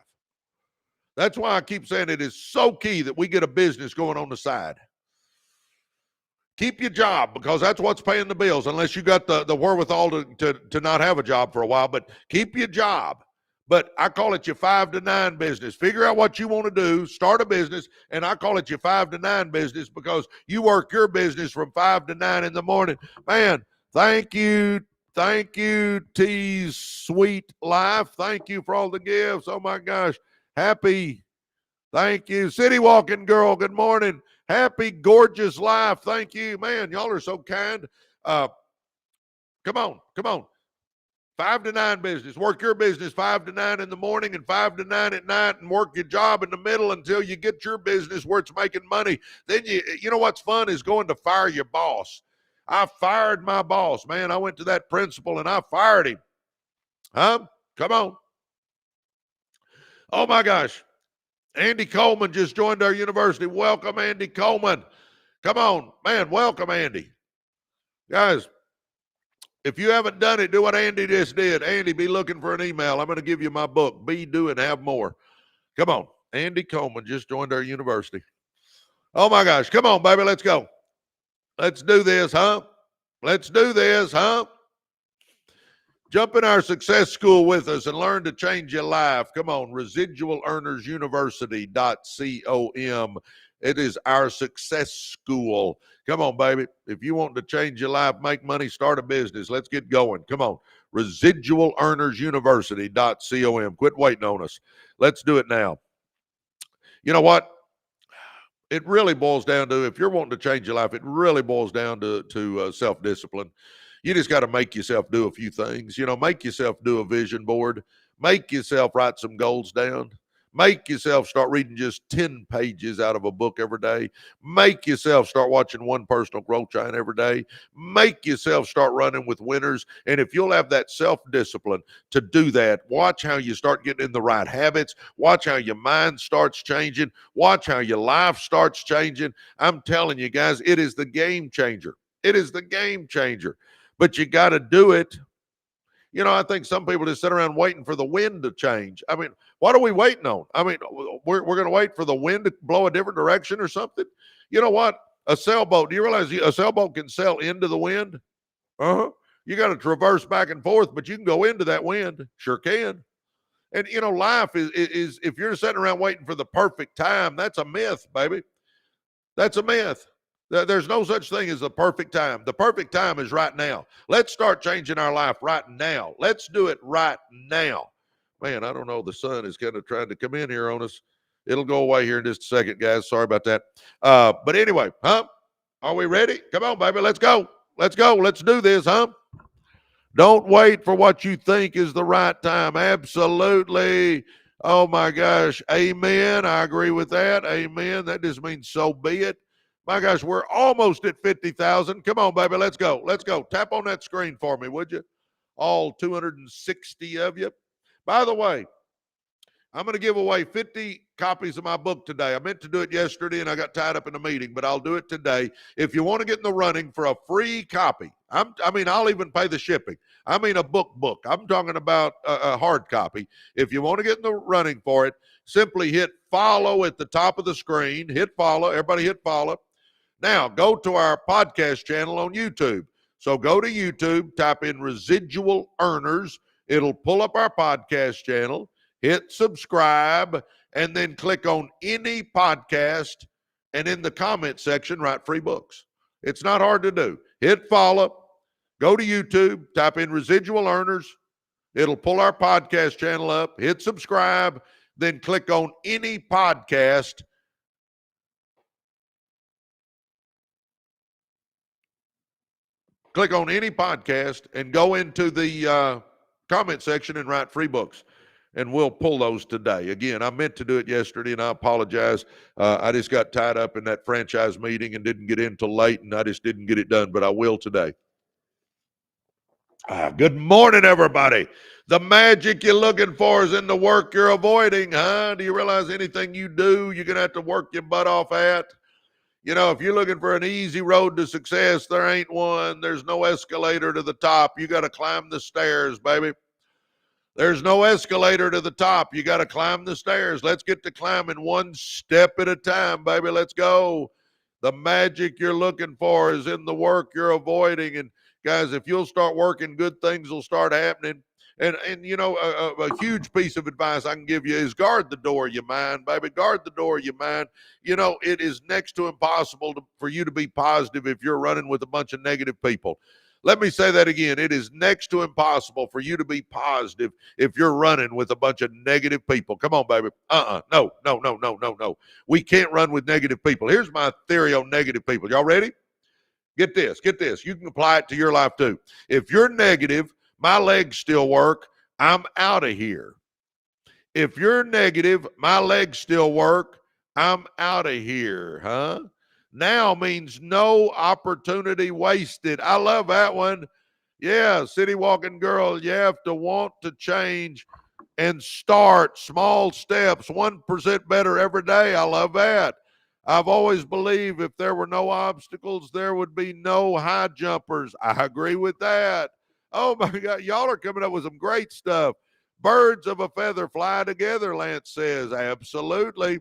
That's why I keep saying it is so key that we get a business going on the side. Keep your job because that's what's paying the bills, unless you got the wherewithal to not have a job for a while. But keep your job. But I call it your 5 to 9 business. Figure out what you want to do, start a business, and I call it your 5 to 9 business because you work your business from 5 to 9 in the morning. Man, thank you, T's Sweet Life. Thank you for all the gifts. Oh, my gosh. Happy. Thank you. City Walking Girl, good morning. Happy, gorgeous life. Thank you. Man, y'all are so kind. Come on. 5 to 9 business. Work your business 5 to 9 in the morning and 5 to 9 at night, and work your job in the middle until you get your business where it's making money. Then you know what's fun is going to fire your boss. I fired my boss, man. I went to that principal and I fired him. Come on. Oh my gosh. Andy Coleman just joined our university. Welcome, Andy Coleman. Come on, man. Welcome, Andy. Guys, if you haven't done it, do what Andy just did. Andy, be looking for an email. I'm going to give you my book, Be, Do, and Have More. Come on. Andy Coleman just joined our university. Oh, my gosh. Come on, baby. Let's go. Let's do this, huh? Jump in our success school with us and learn to change your life. Come on. Residual Earners University.com. It is our success school. Come on, baby. If you want to change your life, make money, start a business, let's get going. Come on. Residual Earners University.com. Quit waiting on us. Let's do it now. You know what? It really boils down to, if you're wanting to change your life, it really boils down to self-discipline. You just got to make yourself do a few things. You know, make yourself do a vision board. Make yourself write some goals down. Make yourself start reading just 10 pages out of a book every day. Make yourself start watching one personal growth giant every day. Make yourself start running with winners. And if you'll have that self-discipline to do that, watch how you start getting in the right habits. Watch how your mind starts changing. Watch how your life starts changing. I'm telling you guys, it is the game changer. It is the game changer. But you got to do it. You know, I think some people just sit around waiting for the wind to change. I mean, what are we waiting on? I mean, we're going to wait for the wind to blow a different direction or something? You know what? A sailboat, do you realize a sailboat can sail into the wind? You got to traverse back and forth, but you can go into that wind. Sure can. And, you know, life is if you're sitting around waiting for the perfect time, that's a myth, baby. That's a myth. There's no such thing as the perfect time. The perfect time is right now. Let's start changing our life right now. Let's do it right now. Man, I don't know. The sun is kind of trying to come in here on us. It'll go away here in just a second, guys. Sorry about that. But anyway, are we ready? Come on, baby. Let's go. Let's go. Let's do this, Don't wait for what you think is the right time. Absolutely. Oh, my gosh. Amen. I agree with that. Amen. That just means so be it. My gosh, we're almost at 50,000. Come on, baby. Let's go. Let's go. Tap on that screen for me, would you? All 260 of you. By the way, I'm going to give away 50 copies of my book today. I meant to do it yesterday, and I got tied up in a meeting, but I'll do it today. If you want to get in the running for a free copy, I'll even pay the shipping. I mean a book. I'm talking about a hard copy. If you want to get in the running for it, simply hit follow at the top of the screen. Hit follow. Everybody hit follow. Now, go to our podcast channel on YouTube. So go to YouTube, type in Residual Earners. It'll pull up our podcast channel. Hit subscribe, and then click on any podcast, and in the comment section, write free books. It's not hard to do. Hit follow. Go to YouTube, type in Residual Earners. It'll pull our podcast channel up. Hit subscribe, then click on any podcast, click on any podcast and go into the comment section and write free books. And we'll pull those today. Again, I meant to do it yesterday, and I apologize. I just got tied up in that franchise meeting and didn't get in till late, and I just didn't get it done, but I will today. Good morning, everybody. The magic you're looking for is in the work you're avoiding, huh? Do you realize anything you do, you're going to have to work your butt off at? You know, if you're looking for an easy road to success, there ain't one. There's no escalator to the top. You got to climb the stairs, baby. There's no escalator to the top. You got to climb the stairs. Let's get to climbing one step at a time, baby. Let's go. The magic you're looking for is in the work you're avoiding. And guys, if you'll start working, good things will start happening. And you know, a huge piece of advice I can give you is guard the door of your mind, baby. Guard the door of your mind. You know, it is next to impossible for you to be positive if you're running with a bunch of negative people. Let me say that again. It is next to impossible for you to be positive if you're running with a bunch of negative people. Come on, baby. No. We can't run with negative people. Here's my theory on negative people. Y'all ready? Get this. You can apply it to your life too. If you're negative, my legs still work, I'm out of here. If you're negative, my legs still work, I'm out of here, huh? Now means no opportunity wasted. I love that one. Yeah, city walking girl, you have to want to change and start small steps, 1% better every day. I love that. I've always believed if there were no obstacles, there would be no high jumpers. I agree with that. Oh my God, y'all are coming up with some great stuff. Birds of a feather fly together, Lance says. Absolutely.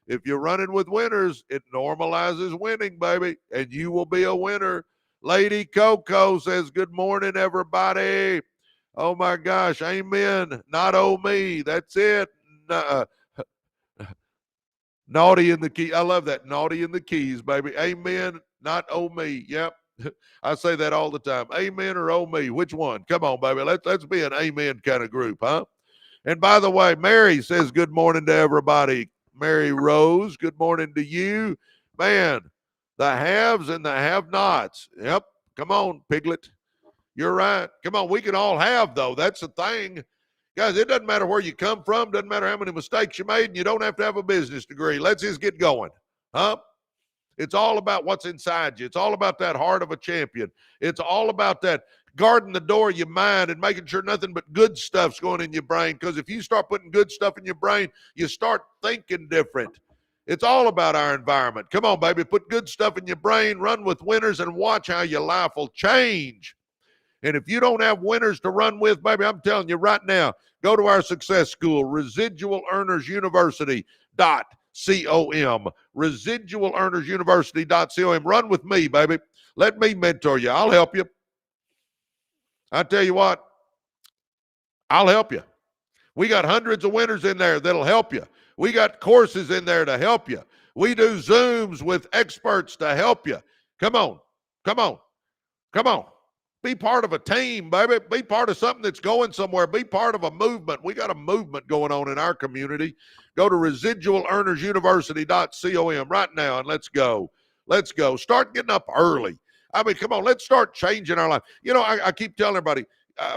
If you're running with winners, it normalizes winning, baby, and you will be a winner. Lady Coco says, good morning, everybody. Oh, my gosh, amen. Not oh me. That's it. Naughty in the key. I love that. Naughty in the keys, baby. Amen. Not oh me. Yep. I say that all the time. Amen or oh me. Which one? Come on, baby. Let's be an amen kind of group, huh? And by the way, Mary says good morning to everybody. Mary Rose, good morning to you. Man, the haves and the have-nots. Yep, come on, Piglet. You're right. Come on, we can all have, though. That's the thing. Guys, it doesn't matter where you come from. Doesn't matter how many mistakes you made, and you don't have to have a business degree. Let's just get going, huh? It's all about what's inside you. It's all about that heart of a champion. It's all about that guarding the door of your mind and making sure nothing but good stuff's going in your brain. Because if you start putting good stuff in your brain, you start thinking different. It's all about our environment. Come on, baby. Put good stuff in your brain, run with winners, and watch how your life will change. And if you don't have winners to run with, baby, I'm telling you right now, go to our success school, Residual Earners University.com. Residual Earners University.com. Run with me, baby. Let me mentor you. I'll help you. I tell you what, I'll help you. We got hundreds of winners in there that'll help you. We got courses in there to help you. We do Zooms with experts to help you. Come on. Be part of a team, baby. Be part of something that's going somewhere. Be part of a movement. We got a movement going on in our community. Go to residualearnersuniversity.com right now and let's go. Let's go. Start getting up early. I mean, come on, let's start changing our life. You know, I keep telling everybody,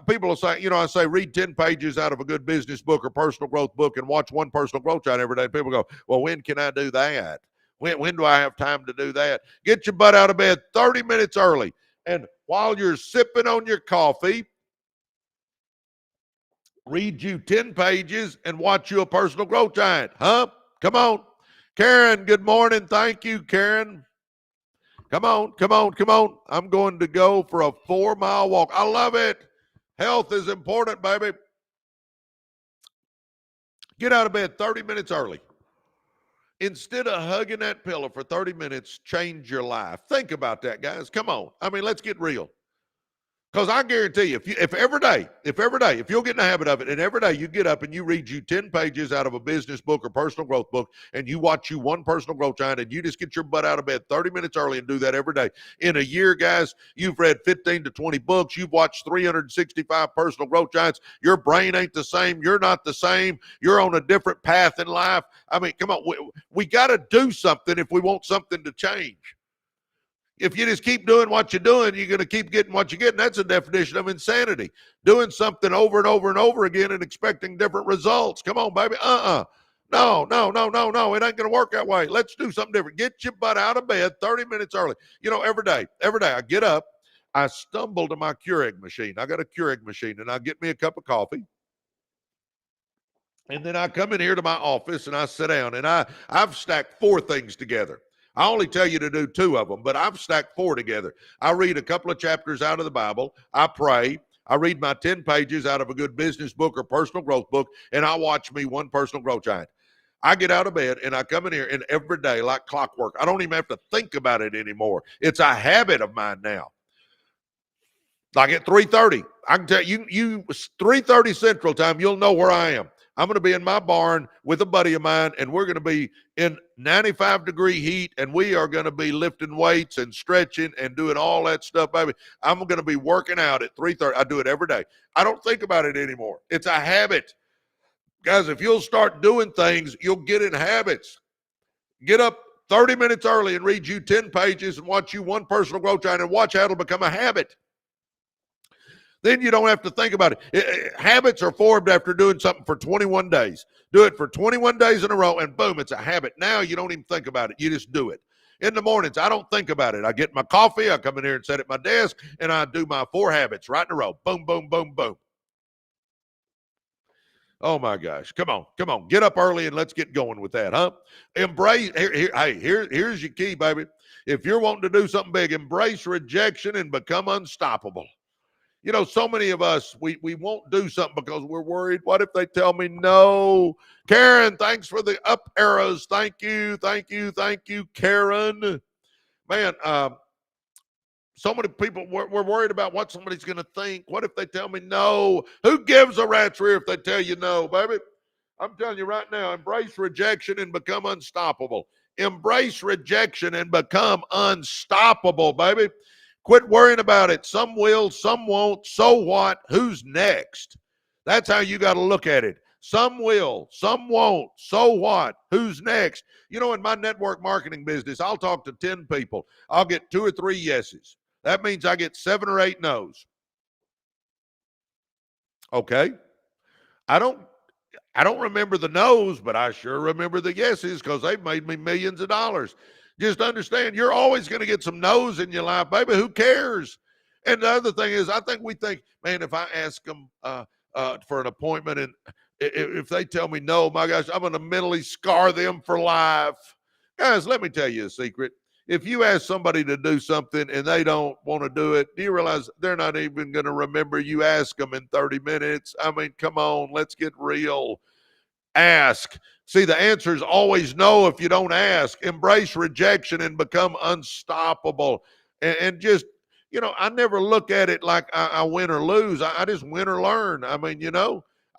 people will say, you know, I say read 10 pages out of a good business book or personal growth book and watch one personal growth chart every day. People go, well, when can I do that? When do I have time to do that? Get your butt out of bed 30 minutes early. And while you're sipping on your coffee, read you 10 pages and watch you a personal growth giant. Huh? Come on. Karen, good morning. Thank you, Karen. Come on. I'm going to go for a 4-mile walk. I love it. Health is important, baby. Get out of bed 30 minutes early. Instead of hugging that pillow for 30 minutes, change your life. Think about that, guys. Come on. I mean, let's get real. Because I guarantee you, if every day, if you'll get in the habit of it, and every day you get up and you read you 10 pages out of a business book or personal growth book, and you watch you one personal growth giant, and you just get your butt out of bed 30 minutes early and do that every day. In a year, guys, you've read 15 to 20 books. You've watched 365 personal growth giants. Your brain ain't the same. You're not the same. You're on a different path in life. I mean, come on. We got to do something if we want something to change. If you just keep doing what you're doing, you're going to keep getting what you're getting. That's a definition of insanity. Doing something over and over and over again and expecting different results. Come on, baby. No. It ain't going to work that way. Let's do something different. Get your butt out of bed 30 minutes early. Every day I get up, I stumble to my Keurig machine. I got a Keurig machine, and I get me a cup of coffee. And then I come in here to my office and I sit down, and I've stacked 4 things together. I only tell you to do 2 of them, but I've stacked 4 together. I read a couple of chapters out of the Bible. I pray. I read my 10 pages out of a good business book or personal growth book, and I watch me one personal growth giant. I get out of bed and I come in here, and every day, like clockwork, I don't even have to think about it anymore. It's a habit of mine now. Like at 3:30, I can tell you 3:30 Central Time, you'll know where I am. I'm going to be in my barn with a buddy of mine, and we're going to be in 95-degree heat, and we are going to be lifting weights and stretching and doing all that stuff, baby. I'm going to be working out at 3:30. I do it every day. I don't think about it anymore. It's a habit. Guys, if you'll start doing things, you'll get in habits. Get up 30 minutes early and read you 10 pages and watch you one personal growth giant, and watch how it'll become a habit. Then you don't have to think about it. Habits are formed after doing something for 21 days. Do it for 21 days in a row, and boom, it's a habit. Now you don't even think about it. You just do it. In the mornings, I don't think about it. I get my coffee, I come in here and sit at my desk, and I do my 4 habits right in a row. Boom, boom, boom, boom. Oh, my gosh. Come on. Get up early and let's get going with that, huh? Embrace. Here's your key, baby. If you're wanting to do something big, embrace rejection and become unstoppable. So many of us, we won't do something because we're worried. What if they tell me no? Karen, thanks for the up arrows. Thank you, Karen. Man, so many people, we're worried about what somebody's going to think. What if they tell me no? Who gives a rat's rear if they tell you no, baby? I'm telling you right now, embrace rejection and become unstoppable. Embrace rejection and become unstoppable, baby. Quit worrying about it. Some will, some won't. So what? Who's next? That's how you got to look at it. Some will, some won't. So what? Who's next? In my network marketing business, I'll talk to 10 people. I'll get 2 or 3 yeses. That means I get 7 or 8 no's. Okay. I don't remember the no's, but I sure remember the yeses because they've made me millions of dollars. Just understand, you're always going to get some no's in your life, baby. Who cares? And the other thing is, I think we think, man, if I ask them for an appointment and if they tell me no, my gosh, I'm going to mentally scar them for life. Guys, let me tell you a secret. If you ask somebody to do something and they don't want to do it, do you realize they're not even going to remember you ask them in 30 minutes? I mean, come on, let's get real. Ask. See, the answer is always no if you don't ask. Embrace rejection and become unstoppable. And just, I never look at it like I win or lose. I just win or learn. I mean,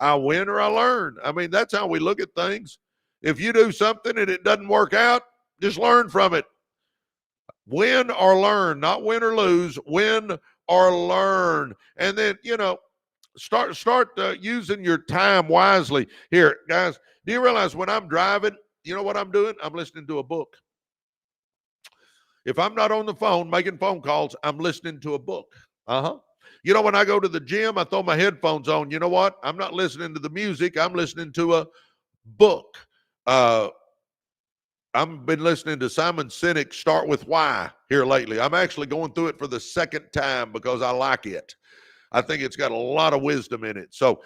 I win or I learn. I mean, that's how we look at things. If you do something and it doesn't work out, just learn from it. Win or learn, not win or lose. Win or learn. And then, start using your time wisely. Here, guys, do you realize when I'm driving, you know what I'm doing? I'm listening to a book. If I'm not on the phone making phone calls, I'm listening to a book. When I go to the gym, I throw my headphones on. You know what? I'm not listening to the music. I'm listening to a book. I've been listening to Simon Sinek's Start With Why here lately. I'm actually going through it for the 2nd time because I like it. I think it's got a lot of wisdom in it. So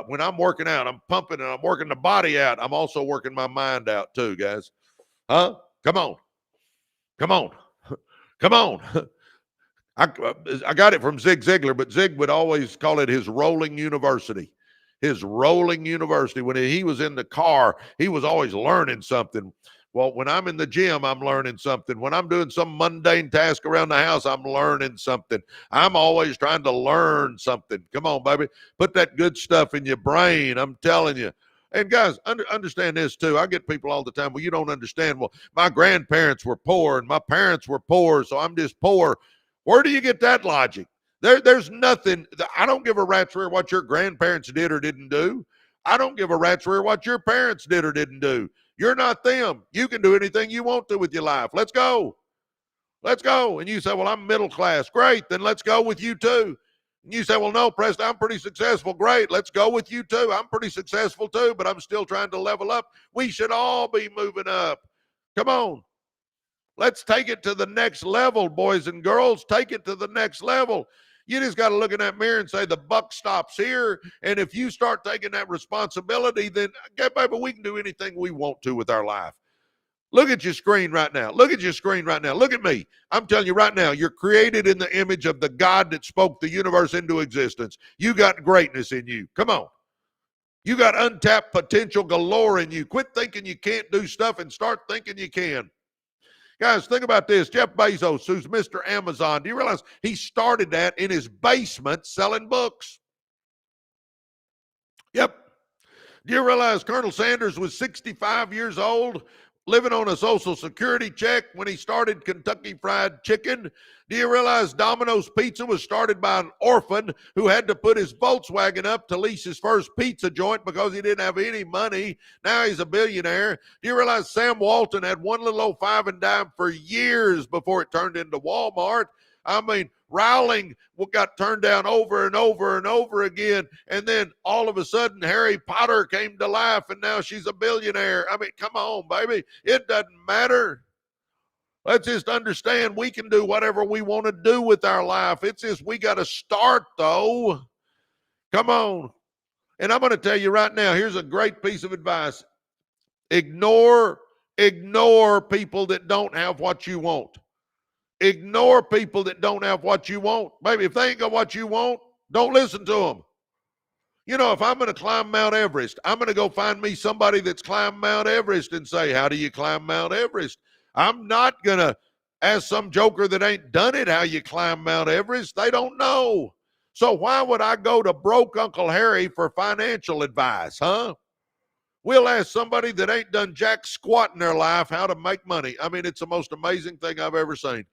when I'm working out, I'm pumping and I'm working the body out. I'm also working my mind out too, guys. Huh? Come on. I got it from Zig Ziglar, but Zig would always call it his rolling university. His rolling university. When he was in the car, he was always learning something. Well, when I'm in the gym, I'm learning something. When I'm doing some mundane task around the house, I'm learning something. I'm always trying to learn something. Come on, baby. Put that good stuff in your brain. I'm telling you. And guys, understand this too. I get people all the time, well, you don't understand. Well, my grandparents were poor and my parents were poor, so I'm just poor. Where do you get that logic? There's nothing. I don't give a rat's rear what your grandparents did or didn't do. I don't give a rat's rear what your parents did or didn't do. You're not them. You can do anything you want to with your life. Let's go. Let's go. And you say, well, I'm middle class. Great. Then let's go with you too. And you say, well, no, Presley, I'm pretty successful. Great. Let's go with you too. I'm pretty successful too, but I'm still trying to level up. We should all be moving up. Come on. Let's take it to the next level, boys and girls. Take it to the next level. You just got to look in that mirror and say, the buck stops here. And if you start taking that responsibility, then, okay, baby, we can do anything we want to with our life. Look at your screen right now. Look at your screen right now. Look at me. I'm telling you right now, you're created in the image of the God that spoke the universe into existence. You got greatness in you. Come on. You got untapped potential galore in you. Quit thinking you can't do stuff and start thinking you can. Guys, think about this. Jeff Bezos, who's Mr. Amazon, do you realize he started that in his basement selling books? Yep. Do you realize Colonel Sanders was 65 years old, living on a Social Security check when he started Kentucky Fried Chicken? Do you realize Domino's Pizza was started by an orphan who had to put his Volkswagen up to lease his first pizza joint because he didn't have any money? Now he's a billionaire. Do you realize Sam Walton had one little old 5 and dime for years before it turned into Walmart? I mean, Rowling got turned down over and over and over again. And then all of a sudden, Harry Potter came to life, and now she's a billionaire. I mean, come on, baby. It doesn't matter. Let's just understand we can do whatever we want to do with our life. It's just we got to start, though. Come on. And I'm going to tell you right now, here's a great piece of advice. Ignore people that don't have what you want. Ignore people that don't have what you want. Baby, if they ain't got what you want, don't listen to them. You know, if I'm going to climb Mount Everest, I'm going to go find me somebody that's climbed Mount Everest and say, how do you climb Mount Everest? I'm not going to ask some joker that ain't done it how you climb Mount Everest. They don't know. So why would I go to broke Uncle Harry for financial advice, huh? We'll ask somebody that ain't done jack squat in their life how to make money. I mean, it's the most amazing thing I've ever seen.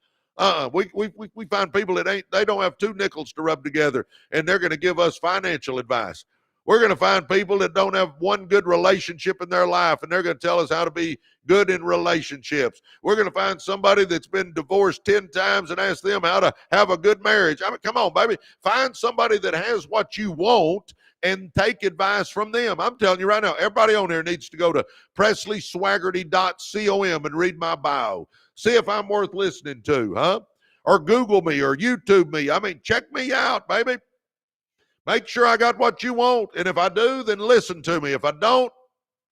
We find people that they don't have 2 nickels to rub together, and they're going to give us financial advice. We're going to find people that don't have one good relationship in their life, and they're going to tell us how to be good in relationships. We're going to find somebody that's been divorced 10 times and ask them how to have a good marriage. I mean, come on, baby. Find somebody that has what you want and take advice from them. I'm telling you right now, everybody on there needs to go to PresleySwagerty.com and read my bio. See if I'm worth listening to, huh? Or Google me or YouTube me. I mean, check me out, baby. Make sure I got what you want. And if I do, then listen to me. If I don't,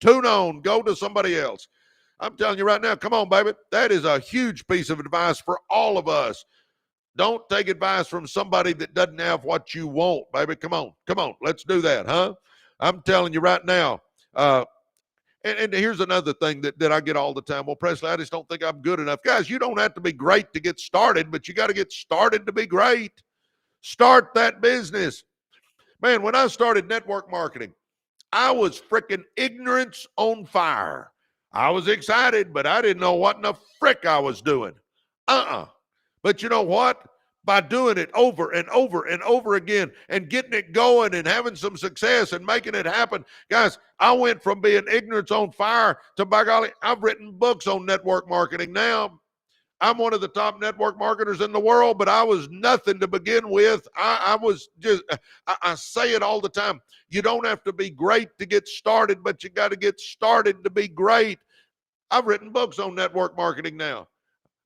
tune on. Go to somebody else. I'm telling you right now, come on, baby. That is a huge piece of advice for all of us. Don't take advice from somebody that doesn't have what you want, baby. Come on. Let's do that, huh? I'm telling you right now. And here's another thing that I get all the time. Well, Presley, I just don't think I'm good enough. Guys, you don't have to be great to get started, but you got to get started to be great. Start that business. Man, when I started network marketing, I was freaking ignorance on fire. I was excited, but I didn't know what in the frick I was doing. But you know what? By doing it over and over and over again and getting it going and having some success and making it happen. Guys, I went from being ignorance on fire to, by golly, I've written books on network marketing now. I'm one of the top network marketers in the world, but I was nothing to begin with. I say it all the time. You don't have to be great to get started, but you got to get started to be great. I've written books on network marketing now.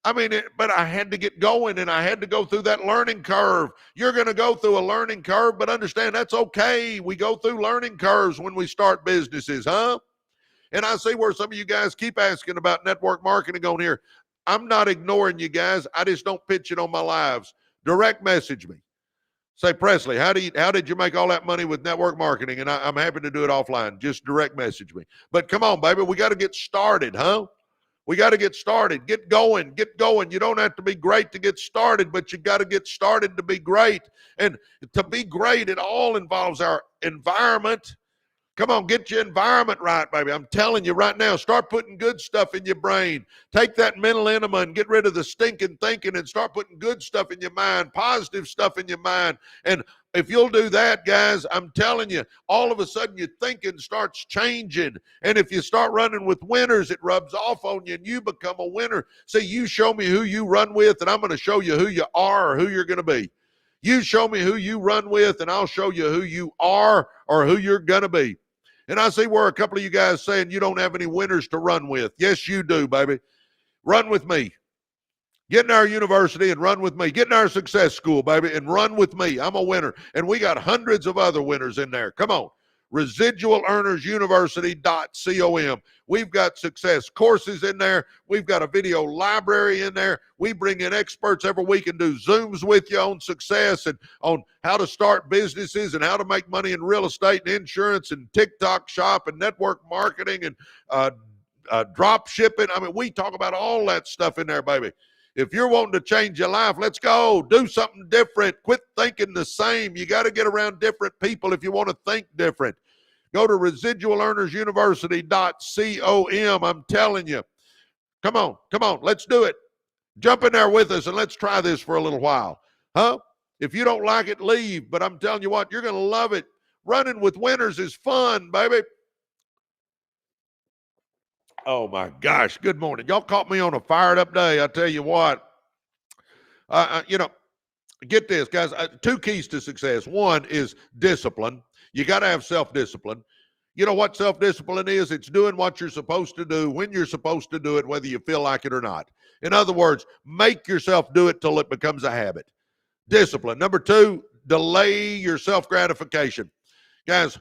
I mean, but I had to get going and I had to go through that learning curve. You're going to go through a learning curve, but understand that's okay. We go through learning curves when we start businesses, huh? And I see where some of you guys keep asking about network marketing on here. I'm not ignoring you guys. I just don't pitch it on my lives. Direct message me. Say, Presley, how did you make all that money with network marketing? And I'm happy to do it offline. Just direct message me. But come on, baby, we got to get started, huh? We got to get started. Get going. You don't have to be great to get started, but you got to get started to be great. And to be great, it all involves our environment. Come on, get your environment right, baby. I'm telling you right now, start putting good stuff in your brain. Take that mental enema and get rid of the stinking thinking and start putting good stuff in your mind, positive stuff in your mind. And If you'll do that, guys, I'm telling you, all of a sudden your thinking starts changing. And if you start running with winners, it rubs off on you and you become a winner. See, you show me who you run with, and I'm going to show you who you are or who you're going to be. You show me who you run with, and I'll show you who you are or who you're going to be. And I see where a couple of you guys saying you don't have any winners to run with. Yes, you do, baby. Run with me. Get in our university and run with me. Get in our success school, baby, and run with me. I'm a winner. And we got hundreds of other winners in there. Come on. Residual Earners University.com. We've got success courses in there. We've got a video library in there. We bring in experts every week and do Zooms with you on success and on how to start businesses and how to make money in real estate and insurance and TikTok shop and network marketing and drop shipping. I mean, we talk about all that stuff in there, baby. If you're wanting to change your life, let's go. Do something different. Quit thinking the same. You got to get around different people if you want to think different. Go to Residual Earners University.com. I'm telling you. Come on. Let's do it. Jump in there with us and let's try this for a little while. Huh? If you don't like it, leave. But I'm telling you what, you're going to love it. Running with winners is fun, baby. Oh, my gosh. Good morning. Y'all caught me on a fired up day. I tell you what, get this, guys. 2 keys to success. One is discipline. You got to have self-discipline. You know what self-discipline is? It's doing what you're supposed to do when you're supposed to do it, whether you feel like it or not. In other words, make yourself do it till it becomes a habit. Discipline. Number 2, delay your self-gratification. Guys,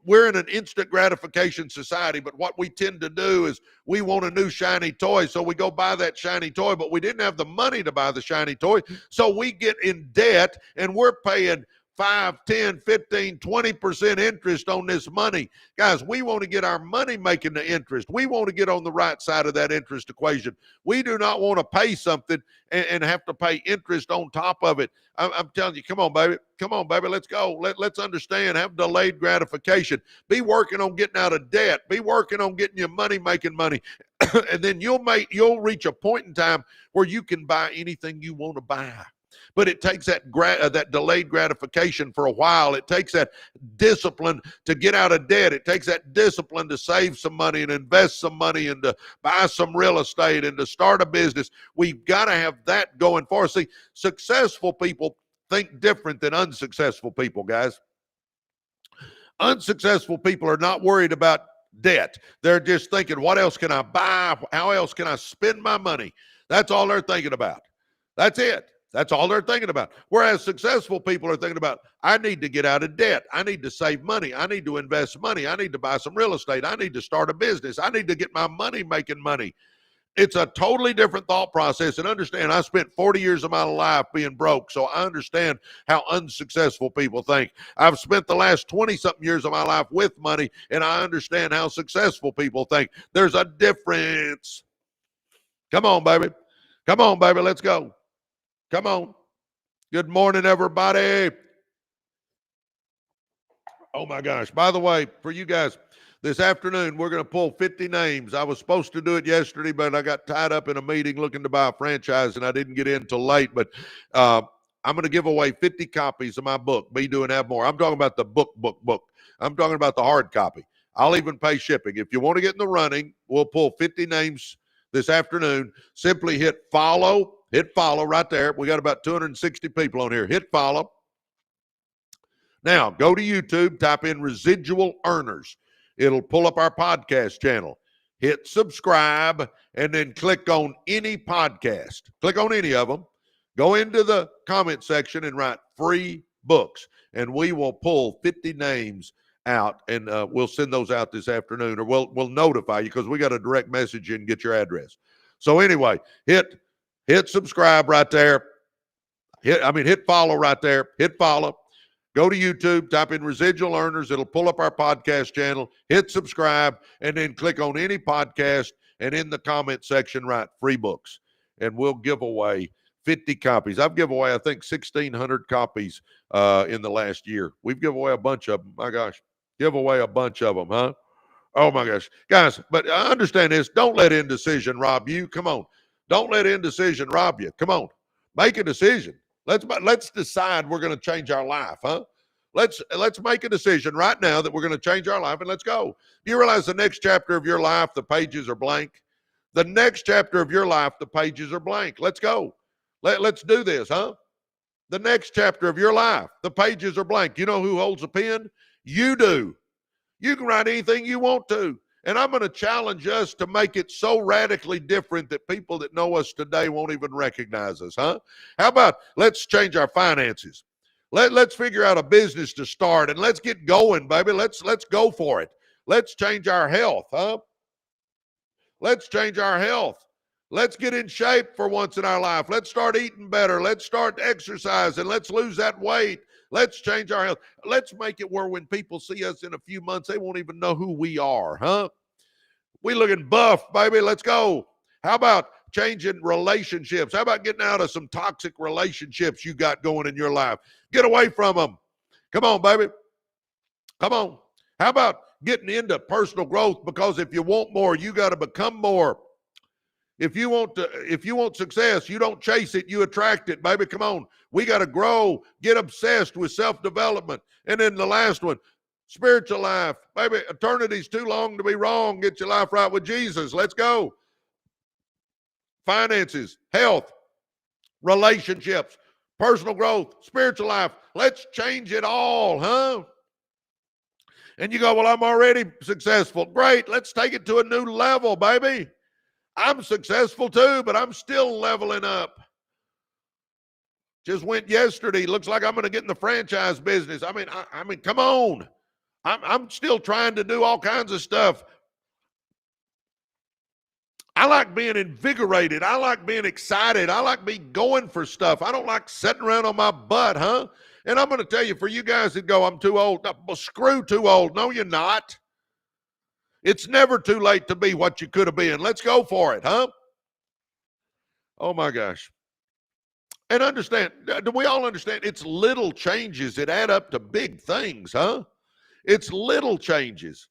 we're in an instant gratification society, but what we tend to do is we want a new shiny toy, so we go buy that shiny toy, but we didn't have the money to buy the shiny toy, so we get in debt, and we're paying 5, 10, 15, 20% interest on this money. Guys, we want to get our money making the interest. We want to get on the right side of that interest equation. We do not want to pay something and have to pay interest on top of it. I'm telling you, come on, baby. Let's go. Let's understand. Have delayed gratification. Be working on getting out of debt. Be working on getting your money making money. And then you'll reach a point in time where you can buy anything you want to buy. But it takes that delayed gratification for a while. It takes that discipline to get out of debt. It takes that discipline to save some money and invest some money and to buy some real estate and to start a business. We've got to have that going for us. See, successful people think different than unsuccessful people, guys. Unsuccessful people are not worried about debt. They're just thinking, what else can I buy? How else can I spend my money? That's all they're thinking about. That's it. That's all they're thinking about. Whereas successful people are thinking about, I need to get out of debt. I need to save money. I need to invest money. I need to buy some real estate. I need to start a business. I need to get my money making money. It's a totally different thought process. And understand, I spent 40 years of my life being broke, so I understand how unsuccessful people think. I've spent the last 20-something years of my life with money, and I understand how successful people think. There's a difference. Come on, baby. Let's go. Come on. Good morning, everybody. Oh, my gosh. By the way, for you guys, this afternoon, we're going to pull 50 names. I was supposed to do it yesterday, but I got tied up in a meeting looking to buy a franchise, and I didn't get in till late. But I'm going to give away 50 copies of my book, Be, Do, and Have More. I'm talking about the book. I'm talking about the hard copy. I'll even pay shipping. If you want to get in the running, we'll pull 50 names this afternoon. Simply hit follow. Hit follow right there. We got about 260 people on here. Hit follow. Now, go to YouTube, type in Residual Earners. It'll pull up our podcast channel. Hit subscribe, and then click on any podcast. Click on any of them. Go into the comment section and write free books, and we will pull 50 names out, and we'll send those out this afternoon, or we'll notify you because we got to direct message you and get your address. So anyway, hit subscribe right there. Hit follow right there. Hit follow. Go to YouTube, type in Residual Earners. It'll pull up our podcast channel. Hit subscribe, and then click on any podcast, and in the comment section, write free books. And we'll give away 50 copies. I've given away, I think, 1,600 copies in the last year. We've given away a bunch of them. My gosh. Give away a bunch of them, huh? Oh, my gosh. Guys, but understand this. Don't let indecision rob you. Come on. Don't let indecision rob you. Come on. Make a decision. Let's decide we're going to change our life, huh? Let's make a decision right now that we're going to change our life, and let's go. Do you realize the next chapter of your life, the pages are blank? The next chapter of your life, the pages are blank. Let's go. Let's do this, huh? The next chapter of your life, the pages are blank. You know who holds a pen? You do. You can write anything you want to. And I'm going to challenge us to make it so radically different that people that know us today won't even recognize us, huh? How about let's change our finances? Let's figure out a business to start, and let's get going, baby. Let's go for it. Let's change our health, huh? Let's change our health. Let's get in shape for once in our life. Let's start eating better. Let's start exercising. Let's lose that weight. Let's change our health. Let's make it where when people see us in a few months, they won't even know who we are, huh? We looking buff, baby. Let's go. How about changing relationships? How about getting out of some toxic relationships you got going in your life? Get away from them. Come on, baby. Come on. How about getting into personal growth? Because if you want more, you got to become more. If you want success, you don't chase it, you attract it, baby. Come on. We got to grow, get obsessed with self-development. And then the last one, spiritual life. Baby, eternity's too long to be wrong. Get your life right with Jesus. Let's go. Finances, health, relationships, personal growth, spiritual life. Let's change it all, huh? And you go, well, I'm already successful. Great. Let's take it to a new level, baby. I'm successful too, but I'm still leveling up. Just went yesterday. Looks like I'm going to get in the franchise business. I mean, come on. I'm still trying to do all kinds of stuff. I like being invigorated. I like being excited. I like being going for stuff. I don't like sitting around on my butt, huh? And I'm going to tell you, for you guys that go, I'm too old. Well, screw too old. No, you're not. It's never too late to be what you could have been. Let's go for it, huh? Oh, my gosh. And understand, do we all understand? It's little changes that add up to big things, huh? It's little changes.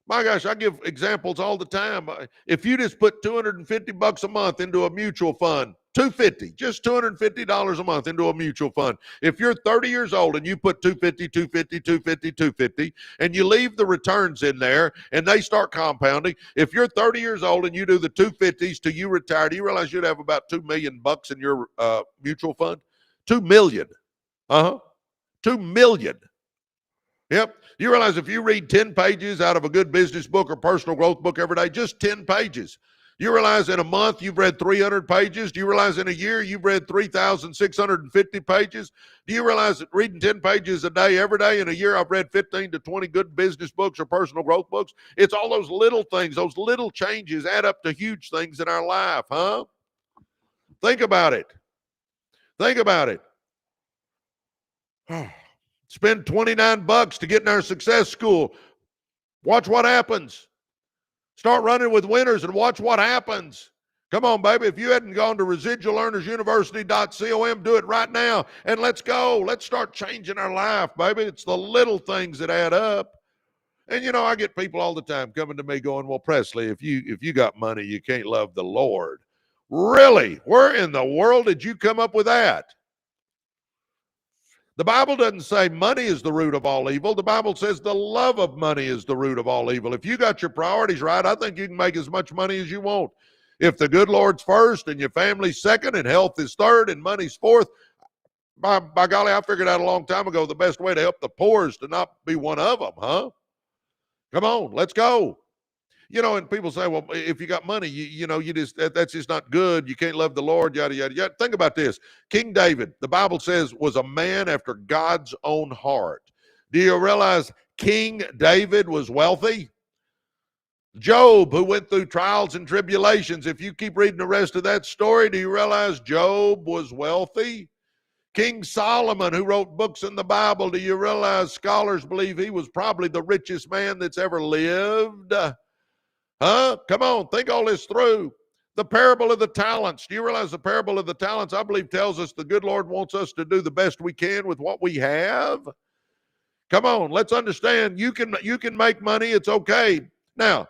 My gosh, I give examples all the time. If you just put $250 a month into a mutual fund, just $250 a month into a mutual fund. If you're 30 years old and you put $250, and you leave the returns in there and they start compounding, if you're 30 years old and you do the 250s till you retire, do you realize you'd have about $2 million in your mutual fund? 2 million. 2 million. Yep. You realize if you read 10 pages out of a good business book or personal growth book every day, just 10 pages. You realize in a month you've read 300 pages? Do you realize in a year you've read 3,650 pages? Do you realize that reading 10 pages a day every day in a year I've read 15 to 20 good business books or personal growth books? It's all those little things, those little changes add up to huge things in our life, huh? Think about it. Think about it. Spend $29 to get in our success school. Watch what happens. Start running with winners and watch what happens. Come on, baby. If you hadn't gone to residualearnersuniversity.com, do it right now. And let's go. Let's start changing our life, baby. It's the little things that add up. And, you know, I get people all the time coming to me going, well, Presley, if you got money, you can't love the Lord. Really? Where in the world did you come up with that? The Bible doesn't say money is the root of all evil. The Bible says the love of money is the root of all evil. If you got your priorities right, I think you can make as much money as you want. If the good Lord's first and your family's second and health is third and money's fourth, by golly, I figured out a long time ago the best way to help the poor is to not be one of them, huh? Come on, let's go. You know, and people say, well, if you got money, that's just not good. You can't love the Lord, yada, yada, yada. Think about this. King David, the Bible says, was a man after God's own heart. Do you realize King David was wealthy? Job, who went through trials and tribulations, if you keep reading the rest of that story, do you realize Job was wealthy? King Solomon, who wrote books in the Bible, do you realize scholars believe he was probably the richest man that's ever lived? Huh? Come on, think all this through. The parable of the talents. Do you realize the parable of the talents, I believe, tells us the good Lord wants us to do the best we can with what we have? Come on, let's understand. You can make money. It's okay. Now,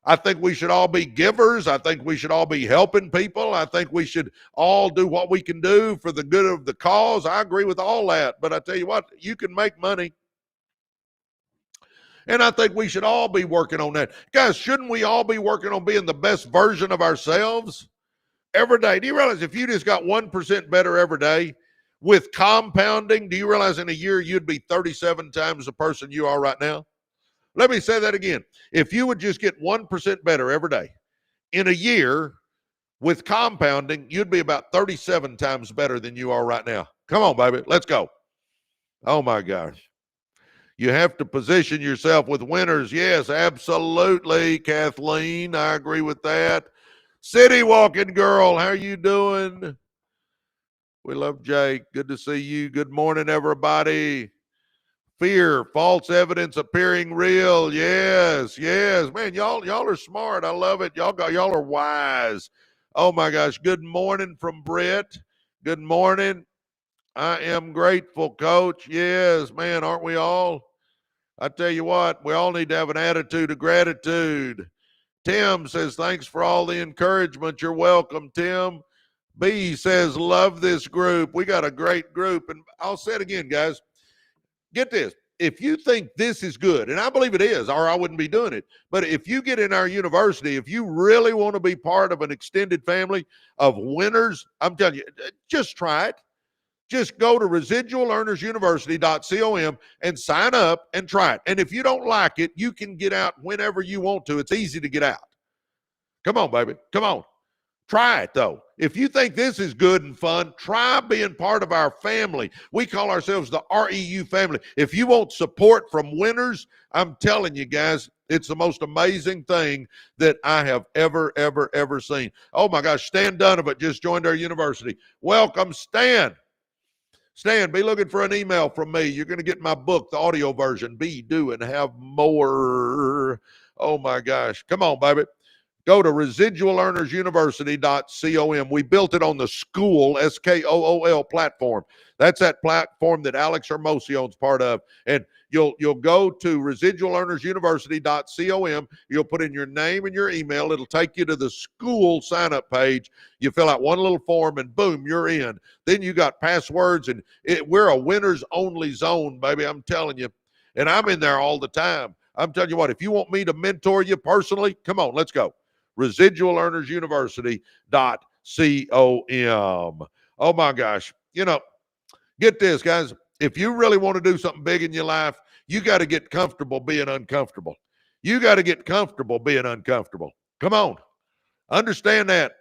I think we should all be givers. I think we should all be helping people. I think we should all do what we can do for the good of the cause. I agree with all that. But I tell you what, you can make money. And I think we should all be working on that. Guys, shouldn't we all be working on being the best version of ourselves every day? Do you realize if you just got 1% better every day with compounding, do you realize in a year you'd be 37 times the person you are right now? Let me say that again. If you would just get 1% better every day in a year with compounding, you'd be about 37 times better than you are right now. Come on, baby. Let's go. Oh, my gosh. You have to position yourself with winners. Yes, absolutely, Kathleen. I agree with that. City Walking Girl, how you doing? We love Jake. Good to see you. Good morning, everybody. Fear, false evidence appearing real. Yes, yes. Man, y'all are smart. I love it. Y'all are wise. Oh my gosh. Good morning from Brett. Good morning. I am grateful, Coach. Yes, man, aren't we all? I tell you what, we all need to have an attitude of gratitude. Tim says, thanks for all the encouragement. You're welcome, Tim. B says, love this group. We got a great group. And I'll say it again, guys. Get this. If you think this is good, and I believe it is, or I wouldn't be doing it, but if you get in our university, if you really want to be part of an extended family of winners, I'm telling you, just try it. Just go to residualearnersuniversity.com and sign up and try it. And if you don't like it, you can get out whenever you want to. It's easy to get out. Come on, baby. Come on. Try it, though. If you think this is good and fun, try being part of our family. We call ourselves the REU family. If you want support from winners, I'm telling you guys, it's the most amazing thing that I have ever seen. Oh, my gosh. Stan Donovan just joined our university. Welcome, Stan. Stan, be looking for an email from me. You're going to get my book, the audio version. Be, do, and have more. Oh, my gosh. Come on, baby. Go to residualearnersuniversity.com. We built it on the school, SKOOL platform. That's that platform that Alex Hermosione's part of. And you'll go to residualearnersuniversity.com. You'll put in your name and your email. It'll take you to the school sign-up page. You fill out one little form, and boom, you're in. Then you got passwords, and we're a winners-only zone, baby. I'm telling you. And I'm in there all the time. I'm telling you what, if you want me to mentor you personally, come on, let's go. residualearnersuniversity.com. Oh my gosh. You know, get this, guys. If you really want to do something big in your life, you got to get comfortable being uncomfortable. You got to get comfortable being uncomfortable. Come on. Understand that.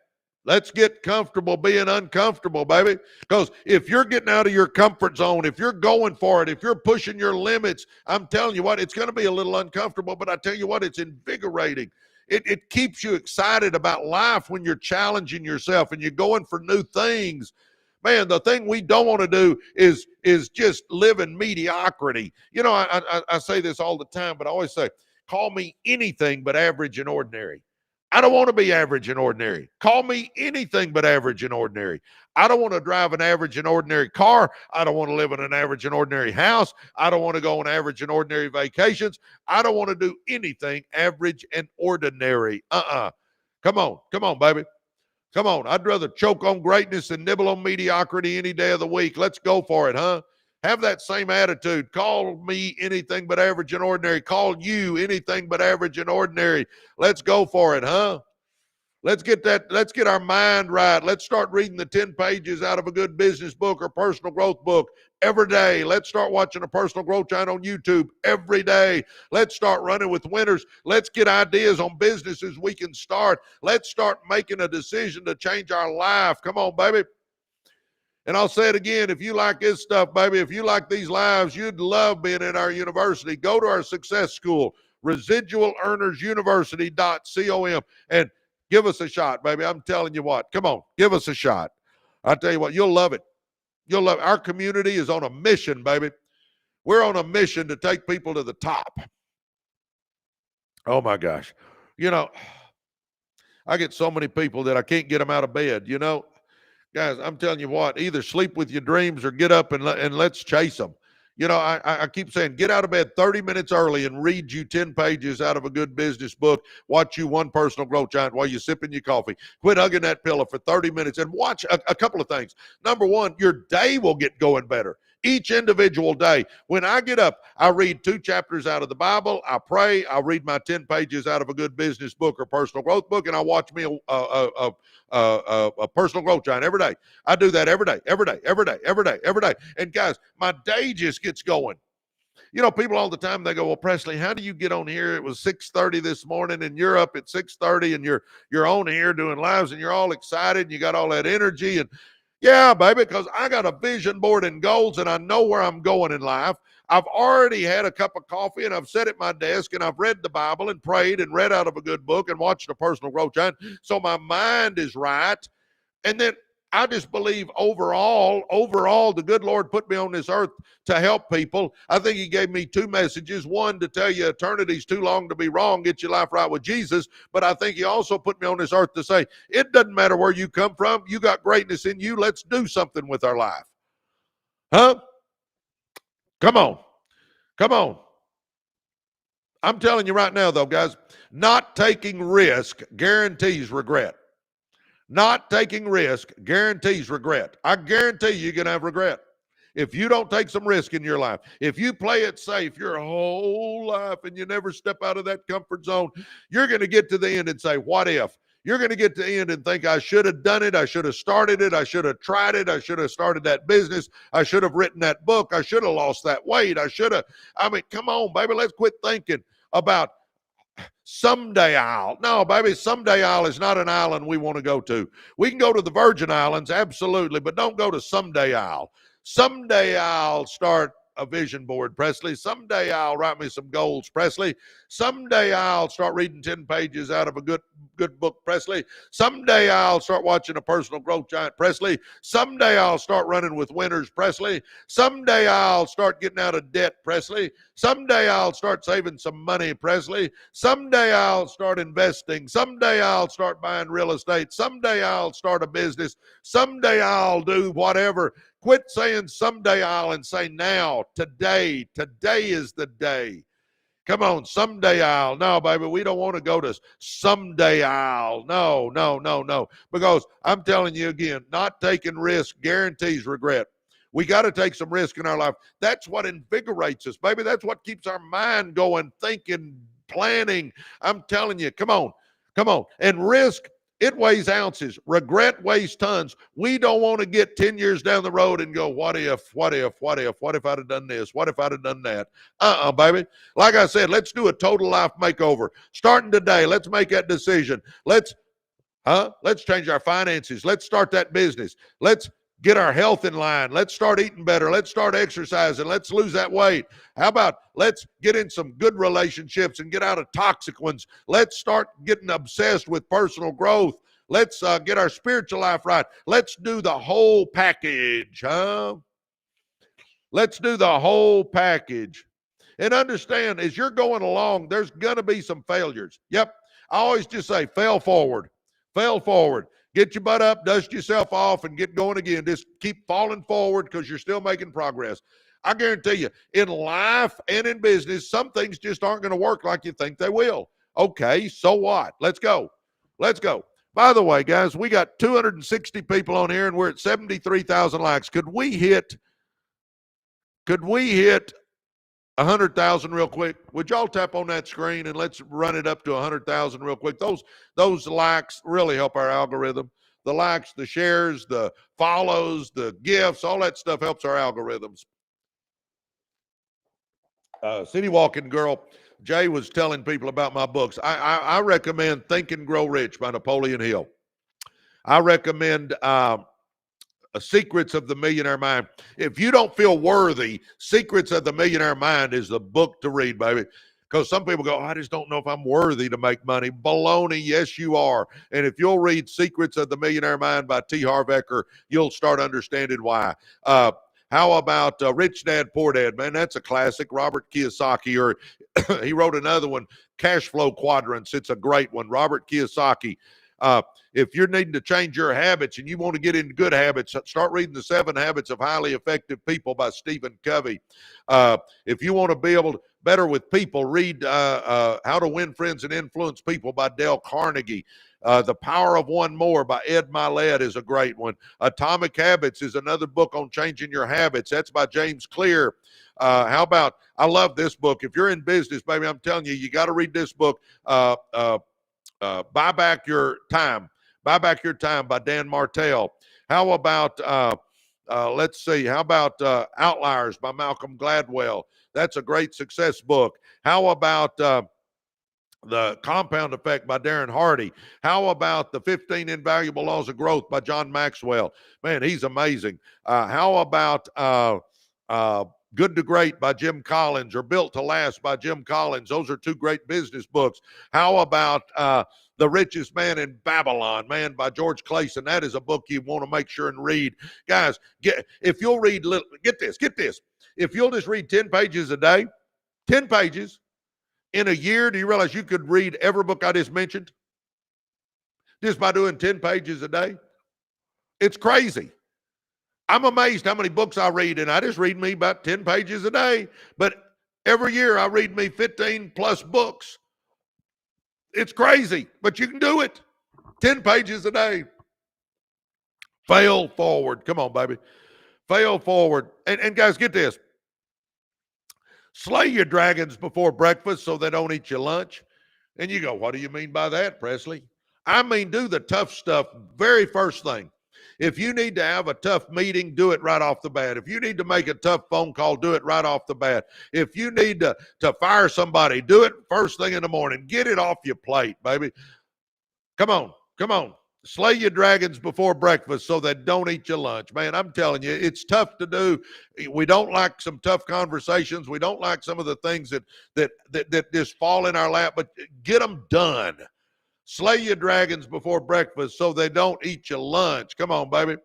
Let's get comfortable being uncomfortable, baby. Because if you're getting out of your comfort zone, if you're going for it, if you're pushing your limits, I'm telling you what, it's going to be a little uncomfortable, but I tell you what, it's invigorating. It keeps you excited about life when you're challenging yourself and you're going for new things. Man, the thing we don't want to do is just live in mediocrity. You know, I say this all the time, but I always say, call me anything but average and ordinary. I don't want to be average and ordinary. Call me anything but average and ordinary. I don't want to drive an average and ordinary car. I don't want to live in an average and ordinary house. I don't want to go on average and ordinary vacations. I don't want to do anything average and ordinary. Come on, baby. Come on. I'd rather choke on greatness than nibble on mediocrity any day of the week. Let's go for it, huh? Have that same attitude. Call me anything but average and ordinary. Call you anything but average and ordinary. Let's go for it, huh? Let's get our mind right. Let's start reading the 10 pages out of a good business book or personal growth book every day. Let's start watching a personal growth channel on YouTube every day. Let's start running with winners. Let's get ideas on businesses we can start. Let's start making a decision to change our life. Come on, baby. And I'll say it again, if you like this stuff, baby, if you like these lives, you'd love being in our university. Go to our success school, residualearnersuniversity.com, and give us a shot, baby. I'm telling you what. Come on, give us a shot. I'll tell you what, you'll love it. You'll love it. Our community is on a mission, baby. We're on a mission to take people to the top. Oh, my gosh. You know, I get so many people that I can't get them out of bed, you know. Guys, I'm telling you what, either sleep with your dreams or get up and let's chase them. I keep saying, get out of bed 30 minutes early and read you 10 pages out of a good business book. Watch you one personal growth giant while you're sipping your coffee. Quit hugging that pillow for 30 minutes and watch a couple of things. Number one, your day will get going better. Each individual day. When I get up, I read 2 chapters out of the Bible. I pray. I read my 10 pages out of a good business book or personal growth book, and I watch me a personal growth giant every day. I do that every day. And guys, my day just gets going. People all the time, they go, well, Presley, how do you get on here? It was 6:30 this morning and you're up at 6:30 and you're on here doing lives and you're all excited and you got all that energy. And yeah, baby, because I got a vision board and goals and I know where I'm going in life. I've already had a cup of coffee and I've sat at my desk and I've read the Bible and prayed and read out of a good book and watched a personal growth giant. So my mind is right. And then I just believe overall, the good Lord put me on this earth to help people. I think he gave me 2 messages. One, to tell you eternity's too long to be wrong. Get your life right with Jesus. But I think he also put me on this earth to say, it doesn't matter where you come from. You got greatness in you. Let's do something with our life. Huh? Come on. I'm telling you right now, though, guys, not taking risk guarantees regret. Not taking risk guarantees regret. I guarantee you're going to have regret. If you don't take some risk in your life, if you play it safe your whole life and you never step out of that comfort zone, you're going to get to the end and say, what if? You're going to get to the end and think, I should have done it. I should have started it. I should have tried it. I should have started that business. I should have written that book. I should have lost that weight. Come on, baby. Let's quit thinking about someday Isle. No, baby, someday Isle is not an island we want to go to. We can go to the Virgin Islands, absolutely, but don't go to someday Isle. Someday I'll start a vision board, Presley. Someday I'll write me some goals, Presley. Someday I'll start reading 10 pages out of a good book, Presley. Someday I'll start watching a personal growth giant, Presley. Someday I'll start running with winners, Presley. Someday I'll start getting out of debt, Presley. Someday I'll start saving some money, Presley. Someday I'll start investing. Someday I'll start buying real estate. Someday I'll start a business. Someday I'll do whatever. Quit saying someday I'll and say now, today. Today is the day. Come on, someday I'll. No, baby, we don't want to go to someday I'll. No. Because I'm telling you again, not taking risk guarantees regret. We got to take some risk in our life. That's what invigorates us, baby. That's what keeps our mind going, thinking, planning. I'm telling you, come on. And risk, it weighs ounces. Regret weighs tons. We don't want to get 10 years down the road and go, what if I'd have done this? What if I'd have done that? Baby. Like I said, let's do a total life makeover. Starting today, let's make that decision. Let's change our finances. Let's start that business. Let's get our health in line. Let's start eating better. Let's start exercising. Let's lose that weight. How about let's get in some good relationships and get out of toxic ones. Let's start getting obsessed with personal growth. Let's get our spiritual life right. Let's do the whole package, huh? Let's do the whole package. And understand, as you're going along, there's going to be some failures. Yep. I always just say, fail forward. Get your butt up, dust yourself off, and get going again. Just keep falling forward because you're still making progress. I guarantee you, in life and in business, some things just aren't going to work like you think they will. Okay, so what? Let's go. By the way, guys, we got 260 people on here, and we're at 73,000 likes. Could we hit 100,000 real quick? Would y'all tap on that screen and let's run it up to 100,000 real quick? Those likes really help our algorithm. The likes, the shares, the follows, the gifts, all that stuff helps our algorithms. City Walking Girl, Jay was telling people about my books. I recommend Think and Grow Rich by Napoleon Hill. I recommend Secrets of the Millionaire Mind. If you don't feel worthy, Secrets of the Millionaire Mind is the book to read, baby. Because some people go, I just don't know if I'm worthy to make money. Baloney, yes, you are. And if you'll read Secrets of the Millionaire Mind by T. Harv Eker, you'll start understanding why. How about Rich Dad, Poor Dad? Man, that's a classic. Robert Kiyosaki, or he wrote another one, Cash Flow Quadrants. It's a great one. Robert Kiyosaki. If you're needing to change your habits and you want to get into good habits, start reading The 7 Habits of Highly Effective People by Stephen Covey. If you want to be able to better with people, read How to Win Friends and Influence People by Dale Carnegie. The Power of One More by Ed Mylett is a great one. Atomic Habits is another book on changing your habits. That's by James Clear. How about, I love this book. If you're in business, baby, I'm telling you, you got to read this book, Buy Back Your Time. Buy Back Your Time by Dan Martell. How about, let's see, how about Outliers by Malcolm Gladwell? That's a great success book. How about The Compound Effect by Darren Hardy? How about The 15 Invaluable Laws of Growth by John Maxwell? Man, he's amazing. How about Good to Great by Jim Collins, or Built to Last by Jim Collins? Those are two great business books. How about The Richest Man in Babylon, man, by George Clayson? That is a book you want to make sure and read. Guys, if you'll read, get this. If you'll just read 10 pages a day, 10 pages, in a year, do you realize you could read every book I just mentioned just by doing 10 pages a day? It's crazy. I'm amazed how many books I read, and I just read me about 10 pages a day. But every year I read me 15 plus books. It's crazy, but you can do it. 10 pages a day. Fail forward. Come on, baby. Fail forward. And guys, get this. Slay your dragons before breakfast so they don't eat your lunch. And you go, what do you mean by that, Presley? I mean, do the tough stuff very first thing. If you need to have a tough meeting, do it right off the bat. If you need to make a tough phone call, do it right off the bat. If you need to fire somebody, do it first thing in the morning. Get it off your plate, baby. Come on. Slay your dragons before breakfast so they don't eat your lunch. Man, I'm telling you, it's tough to do. We don't like some tough conversations. We don't like some of the things that just fall in our lap, but get them done. Slay your dragons before breakfast so they don't eat your lunch. Come on, baby.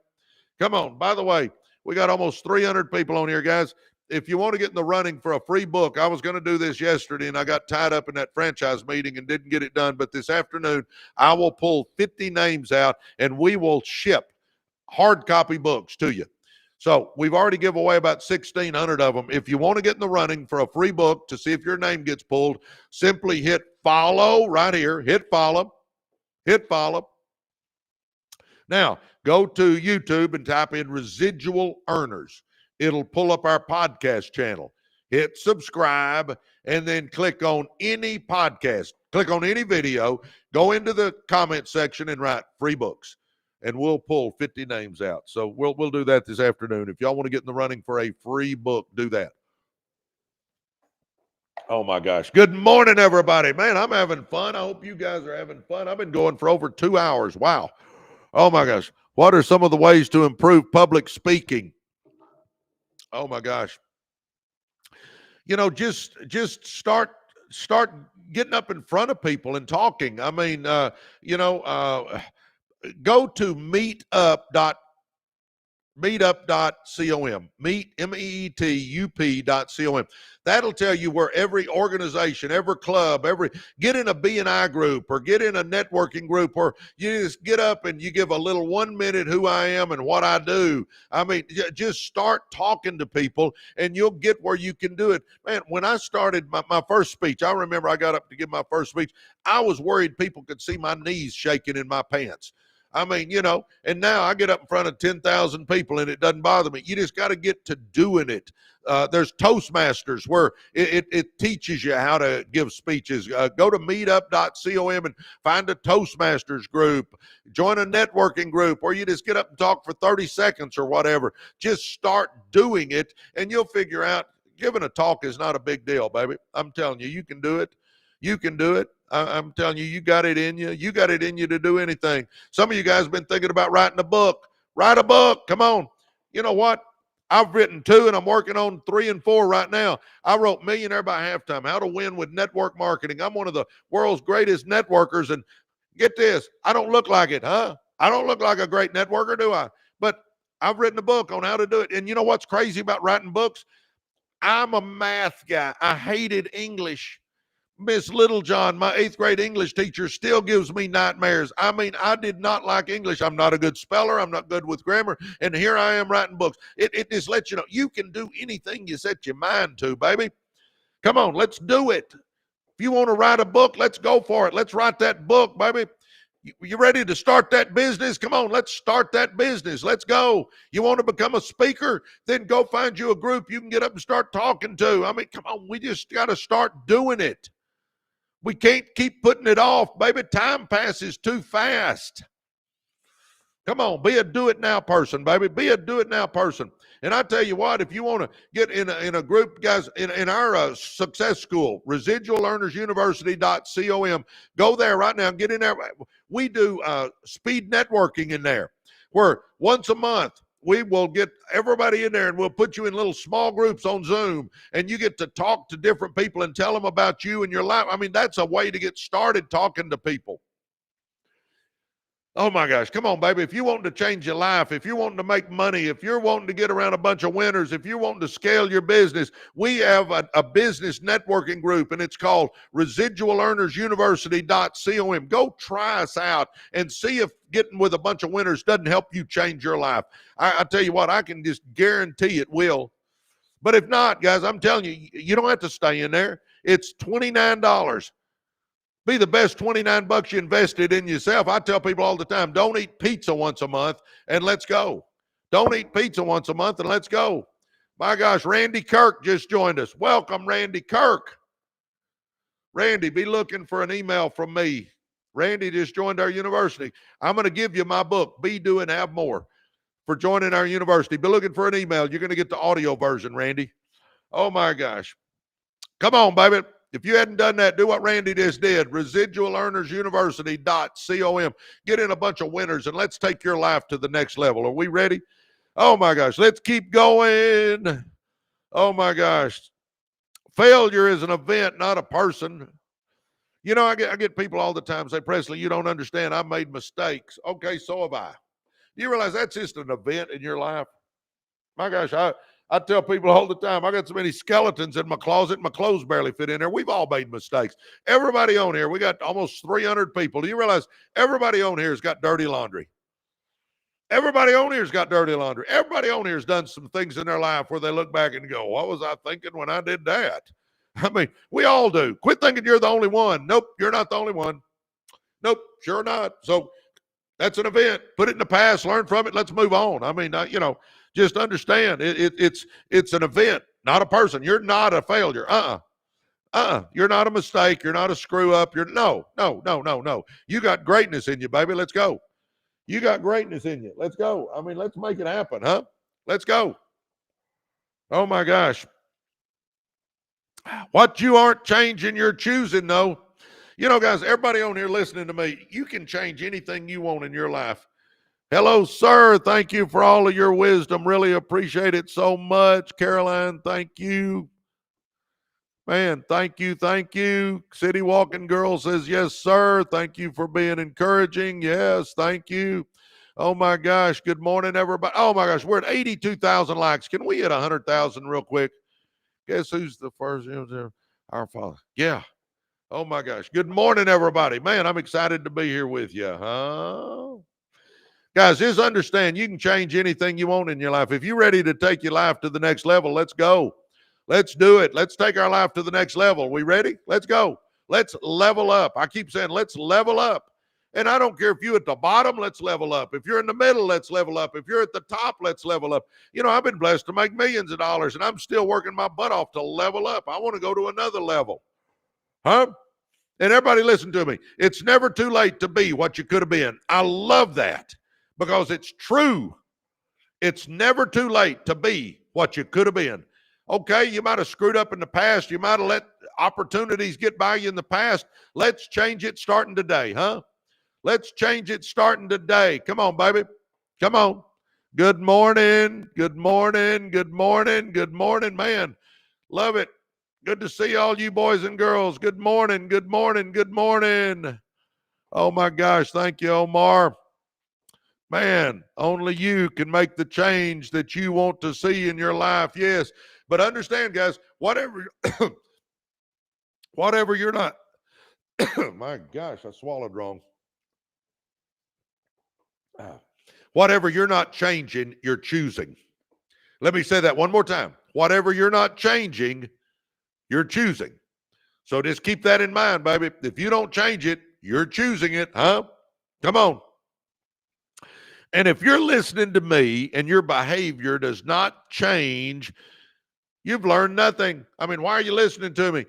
Come on. By the way, we got almost 300 people on here, guys. If you want to get in the running for a free book, I was going to do this yesterday, and I got tied up in that franchise meeting and didn't get it done. But this afternoon, I will pull 50 names out, and we will ship hard copy books to you. So we've already given away about 1,600 of them. If you want to get in the running for a free book to see if your name gets pulled, simply hit follow right here. Hit follow. Now, go to YouTube and type in Residual Earners. It'll pull up our podcast channel. Hit subscribe, and then click on any podcast. Click on any video. Go into the comment section and write free books, and we'll pull 50 names out. So we'll do that this afternoon. If y'all want to get in the running for a free book, do that. Oh, my gosh. Good morning, everybody. Man, I'm having fun. I hope you guys are having fun. I've been going for over 2 hours. Wow. Oh, my gosh. What are some of the ways to improve public speaking? Oh, my gosh. You know, just start getting up in front of people and talking. I mean, go to meetup.com. meetup.com. That'll tell you where every organization, every club, get in a B&I group or get in a networking group, or you just get up and you give a little 1 minute who I am and what I do. I mean, just start talking to people and you'll get where you can do it. Man, when I started my first speech, I remember I got up to give my first speech. I was worried people could see my knees shaking in my pants. I mean, and now I get up in front of 10,000 people and it doesn't bother me. You just got to get to doing it. There's Toastmasters where it teaches you how to give speeches. Go to meetup.com and find a Toastmasters group. Join a networking group where you just get up and talk for 30 seconds or whatever. Just start doing it and you'll figure out giving a talk is not a big deal, baby. I'm telling you, you can do it. You can do it. I'm telling you, you got it in you. You got it in you to do anything. Some of you guys have been thinking about writing a book. Write a book. Come on. You know what? I've written 2 and I'm working on 3 and 4 right now. I wrote Millionaire by Halftime, How to Win with Network Marketing. I'm one of the world's greatest networkers. And get this, I don't look like it, huh? I don't look like a great networker, do I? But I've written a book on how to do it. And you know what's crazy about writing books? I'm a math guy. I hated English. Miss Littlejohn, my 8th grade English teacher, still gives me nightmares. I mean, I did not like English. I'm not a good speller. I'm not good with grammar. And here I am writing books. It just lets you know you can do anything you set your mind to, baby. Come on, let's do it. If you want to write a book, let's go for it. Let's write that book, baby. You ready to start that business? Come on, let's start that business. Let's go. You want to become a speaker? Then go find you a group you can get up and start talking to. I mean, come on, we just got to start doing it. We can't keep putting it off, baby. Time passes too fast. Come on, be a do-it-now person, baby. Be a do-it-now person. And I tell you what, if you want to get in a group, guys, in our success school, residualearnersuniversity.com, go there right now. Get in there. We do speed networking in there, where once a month we will get everybody in there and we'll put you in little small groups on Zoom, and you get to talk to different people and tell them about you and your life. I mean, that's a way to get started talking to people. Oh my gosh, come on, baby. If you want to change your life, if you're wanting to make money, if you're wanting to get around a bunch of winners, if you're wanting to scale your business, we have a business networking group, and it's called residualearnersuniversity.com. Go try us out and see if getting with a bunch of winners doesn't help you change your life. I tell you what, I can just guarantee it will. But if not, guys, I'm telling you, you don't have to stay in there. It's $29. Be the best $29 you invested in yourself. I tell people all the time, don't eat pizza once a month and let's go. Don't eat pizza once a month and let's go. My gosh, Randy Kirk just joined us. Welcome, Randy Kirk. Randy, be looking for an email from me. Randy just joined our university. I'm going to give you my book, Be, Do, and Have More, for joining our university. Be looking for an email. You're going to get the audio version, Randy. Oh, my gosh. Come on, baby. If you hadn't done that, do what Randy just did. Residualearnersuniversity.com. Get in a bunch of winners and let's take your life to the next level. Are we ready? Oh, my gosh. Let's keep going. Oh, my gosh. Failure is an event, not a person. You know, I get people all the time say, Presley, you don't understand. I've made mistakes. Okay, so have I. You realize that's just an event in your life? My gosh, I tell people all the time, I got so many skeletons in my closet, my clothes barely fit in there. We've all made mistakes. Everybody on here, we got almost 300 people. Do you realize everybody on here has got dirty laundry? Everybody on here has got dirty laundry. Everybody on here has done some things in their life where they look back and go, what was I thinking when I did that? I mean, we all do. Quit thinking you're the only one. Nope, you're not the only one. Nope, sure not. So that's an event. Put it in the past, learn from it, let's move on. I mean, just understand it's an event, not a person. You're not a failure. You're not a mistake. You're not a screw up. No. You got greatness in you, baby. Let's go. You got greatness in you. Let's go. I mean, let's make it happen, huh? Let's go. Oh my gosh. What you aren't changing, you're choosing, though. You know, guys, everybody on here listening to me, you can change anything you want in your life. Hello, sir. Thank you for all of your wisdom. Really appreciate it so much. Caroline, thank you. Man, thank you. Thank you. City Walking Girl says, yes, sir. Thank you for being encouraging. Yes, thank you. Oh, my gosh. Good morning, everybody. Oh, my gosh. We're at 82,000 likes. Can we hit 100,000 real quick? Guess who's the first? Our Father. Yeah. Oh, my gosh. Good morning, everybody. Man, I'm excited to be here with you. Huh? Guys, just understand you can change anything you want in your life. If you're ready to take your life to the next level, let's go. Let's do it. Let's take our life to the next level. We ready? Let's go. Let's level up. I keep saying, let's level up. And I don't care if you're at the bottom, let's level up. If you're in the middle, let's level up. If you're at the top, let's level up. You know, I've been blessed to make millions of dollars, and I'm still working my butt off to level up. I want to go to another level. Huh? And everybody listen to me. It's never too late to be what you could have been. I love that because it's true. It's never too late to be what you could have been. Okay, you might have screwed up in the past. You might have let opportunities get by you in the past. Let's change it starting today, huh? Let's change it starting today. Come on, baby. Come on. Good morning. Good morning. Good morning. Good morning, man. Love it. Good to see all you boys and girls. Good morning. Good morning. Good morning. Oh, my gosh. Thank you, Omar. Man, only you can make the change that you want to see in your life. Yes. But understand, guys, whatever Whatever you're not, my gosh, I swallowed wrong. Whatever you're not changing, you're choosing. Let me say that one more time. Whatever you're not changing, you're choosing. So just keep that in mind, baby. If you don't change it, you're choosing it, huh? Come on. And if you're listening to me and your behavior does not change, you've learned nothing. I mean, why are you listening to me?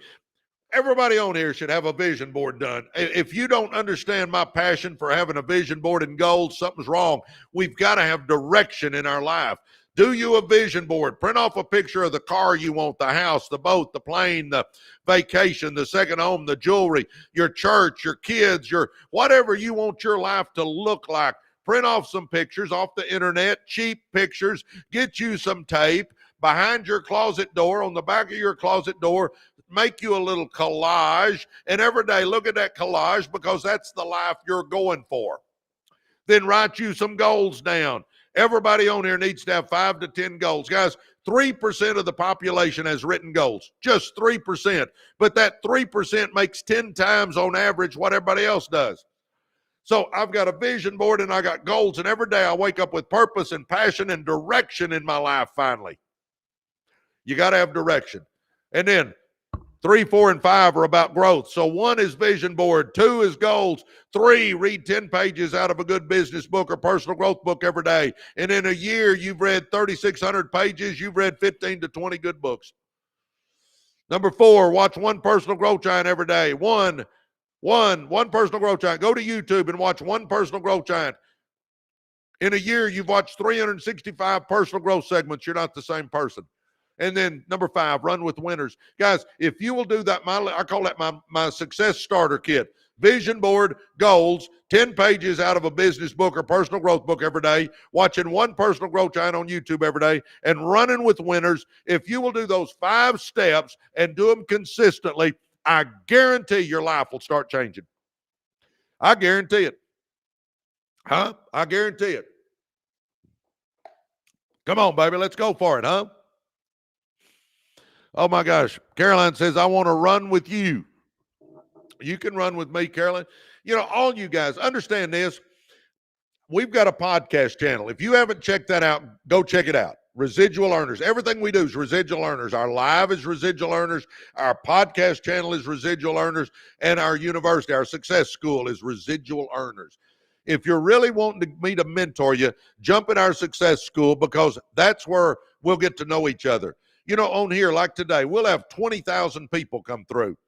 Everybody on here should have a vision board done. If you don't understand my passion for having a vision board and goals, something's wrong. We've got to have direction in our life. Do you a vision board? Print off a picture of the car you want, the house, the boat, the plane, the vacation, the second home, the jewelry, your church, your kids, your whatever you want your life to look like. Print off some pictures off the internet, cheap pictures. Get you some tape behind your closet door, on the back of your closet door. Make you a little collage, and every day look at that collage, because that's the life you're going for. Then write you some goals down. Everybody on here needs to have 5 to 10 goals. Guys, 3% of the population has written goals, just 3%. But that 3% makes 10 times on average what everybody else does. So I've got a vision board and I got goals, and every day I wake up with purpose and passion and direction in my life finally. You got to have direction. And then 3, 4, and 5 are about growth. So 1 is vision board, 2 is goals, 3, read 10 pages out of a good business book or personal growth book every day. And in a year, you've read 3,600 pages. You've read 15 to 20 good books. Number 4, watch 1 personal growth giant every day. One personal growth giant. Go to YouTube and watch 1 personal growth giant. In a year, you've watched 365 personal growth segments. You're not the same person. And then number 5, run with winners. Guys, if you will do that, I call that my success starter kit. Vision board, goals, 10 pages out of a business book or personal growth book every day, watching 1 personal growth giant on YouTube every day, and running with winners. If you will do those 5 steps and do them consistently, I guarantee your life will start changing. I guarantee it. Huh? I guarantee it. Come on, baby. Let's go for it, huh? Oh, my gosh. Caroline says, I want to run with you. You can run with me, Caroline. You know, all you guys, understand this. We've got a podcast channel. If you haven't checked that out, go check it out. Residual Earners. Everything we do is Residual Earners. Our live is Residual Earners. Our podcast channel is Residual Earners. And our university, our success school is Residual Earners. If you're really wanting me to mentor you, jump in our success school, because that's where we'll get to know each other. You know, on here, like today, we'll have 20,000 people come through.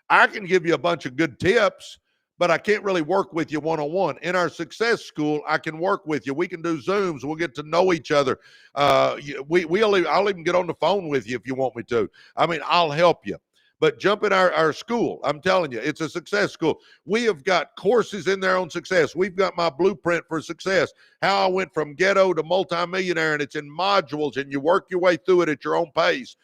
I can give you a bunch of good tips, but I can't really work with you one-on-one. In our success school, I can work with you. We can do Zooms. We'll get to know each other. I'll even get on the phone with you if you want me to. I mean, I'll help you. But jump in our school. I'm telling you, it's a success school. We have got courses in there on success. We've got my blueprint for success, how I went from ghetto to multimillionaire, and it's in modules, and you work your way through it at your own pace.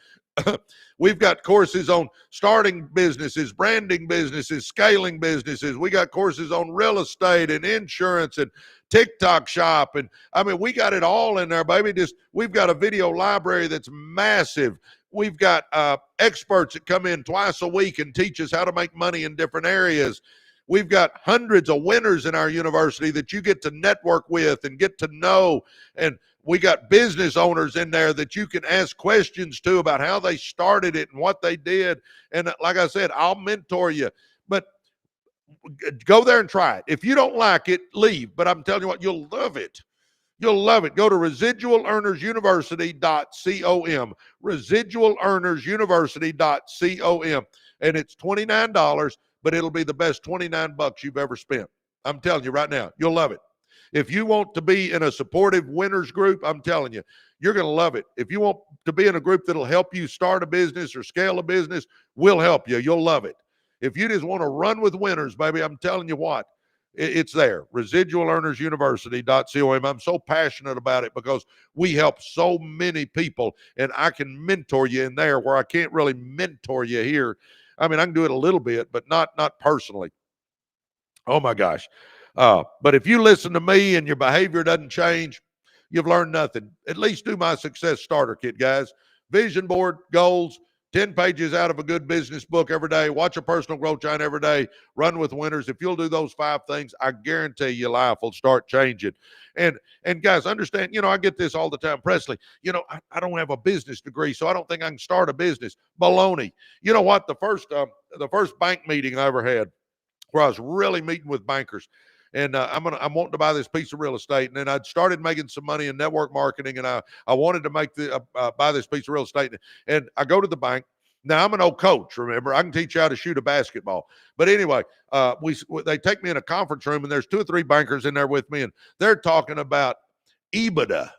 We've got courses on starting businesses, branding businesses, scaling businesses. We got courses on real estate and insurance and TikTok shop. And I mean, we got it all in there, baby. We've got a video library that's massive. We've got experts that come in twice a week and teach us how to make money in different areas. We've got hundreds of winners in our university that you get to network with and get to know. And we got business owners in there that you can ask questions to about how they started it and what they did. And like I said, I'll mentor you. But go there and try it. If you don't like it, leave. But I'm telling you what, you'll love it. You'll love it. Go to residualearnersuniversity.com. Residualearnersuniversity.com. And it's $29, but it'll be the best $29 you've ever spent. I'm telling you right now, you'll love it. If you want to be in a supportive winners group, I'm telling you, you're going to love it. If you want to be in a group that'll help you start a business or scale a business, we'll help you. You'll love it. If you just want to run with winners, baby, I'm telling you what, it's there. Residualearnersuniversity.com. I'm so passionate about it because we help so many people, and I can mentor you in there where I can't really mentor you here. I mean, I can do it a little bit, but not personally. Oh my gosh. But if you listen to me and your behavior doesn't change, you've learned nothing. At least do my success starter kit, guys. Vision board, goals, 10 pages out of a good business book every day, watch a personal growth giant every day, run with winners. If you'll do those 5 things, I guarantee your life will start changing. And guys, understand, I get this all the time. Presley, I don't have a business degree, so I don't think I can start a business. Baloney. You know what? The first bank meeting I ever had, where I was really meeting with bankers, and I'm wanting to buy this piece of real estate, and then I'd started making some money in network marketing, and I wanted to buy this piece of real estate, and I go to the bank. Now I'm an old coach, remember, I can teach you how to shoot a basketball. But anyway, they take me in a conference room, and there's 2 or 3 bankers in there with me, and they're talking about EBITDA,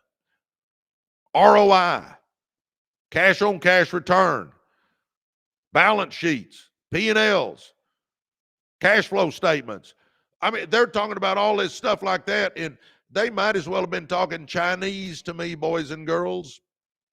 ROI, cash on cash return, balance sheets, P&Ls, cash flow statements. I mean, they're talking about all this stuff like that, and they might as well have been talking Chinese to me, boys and girls.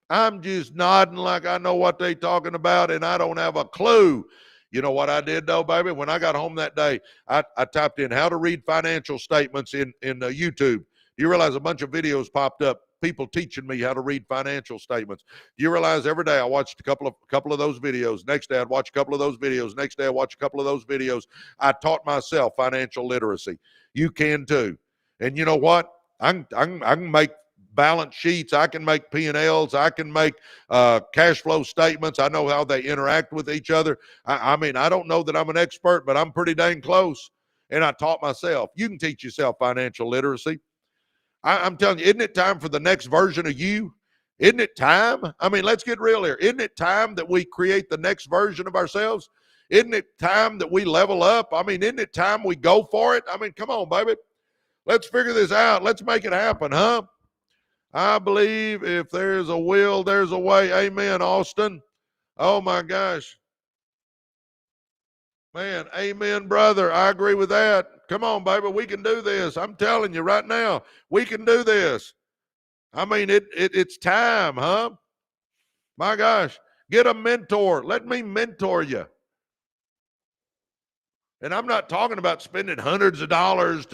I'm just nodding like I know what they're talking about, and I don't have a clue. You know what I did, though, baby? When I got home that day, I typed in how to read financial statements in YouTube. Do you realize a bunch of videos popped up, people teaching me how to read financial statements? Do you realize every day I watched a couple of those videos? Next day I'd watch a couple of those videos. Next day I'd watch a couple of those videos. I taught myself financial literacy. You can too. And you know what? I can make balance sheets. I can make P&Ls. I can make cash flow statements. I know how they interact with each other. I mean, I don't know that I'm an expert, but I'm pretty dang close. And I taught myself. You can teach yourself financial literacy. I'm telling you, isn't it time for the next version of you? Isn't it time? I mean, let's get real here. Isn't it time that we create the next version of ourselves? Isn't it time that we level up? I mean, isn't it time we go for it? I mean, come on, baby. Let's figure this out. Let's make it happen, huh? I believe if there's a will, there's a way. Amen, Austin. Oh, my gosh. Man, amen, brother. I agree with that. Come on, baby. We can do this. I'm telling you right now, we can do this. I mean, it's time, huh? My gosh. Get a mentor. Let me mentor you. And I'm not talking about spending hundreds of dollars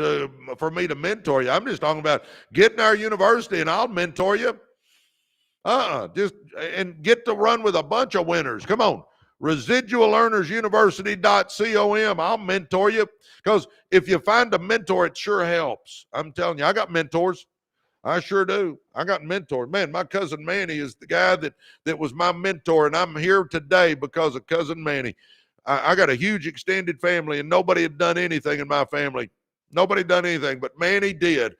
for me to mentor you. I'm just talking about getting our university and I'll mentor you. And get to run with a bunch of winners. Come on. Residual Earners University.com. I'll mentor you, because if you find a mentor, it sure helps. I'm telling you, I got mentors. I sure do. I got mentors. Man, my cousin Manny is the guy that was my mentor, and I'm here today because of cousin Manny. I got a huge extended family, and nobody had done anything in my family. Nobody done anything, but Manny did.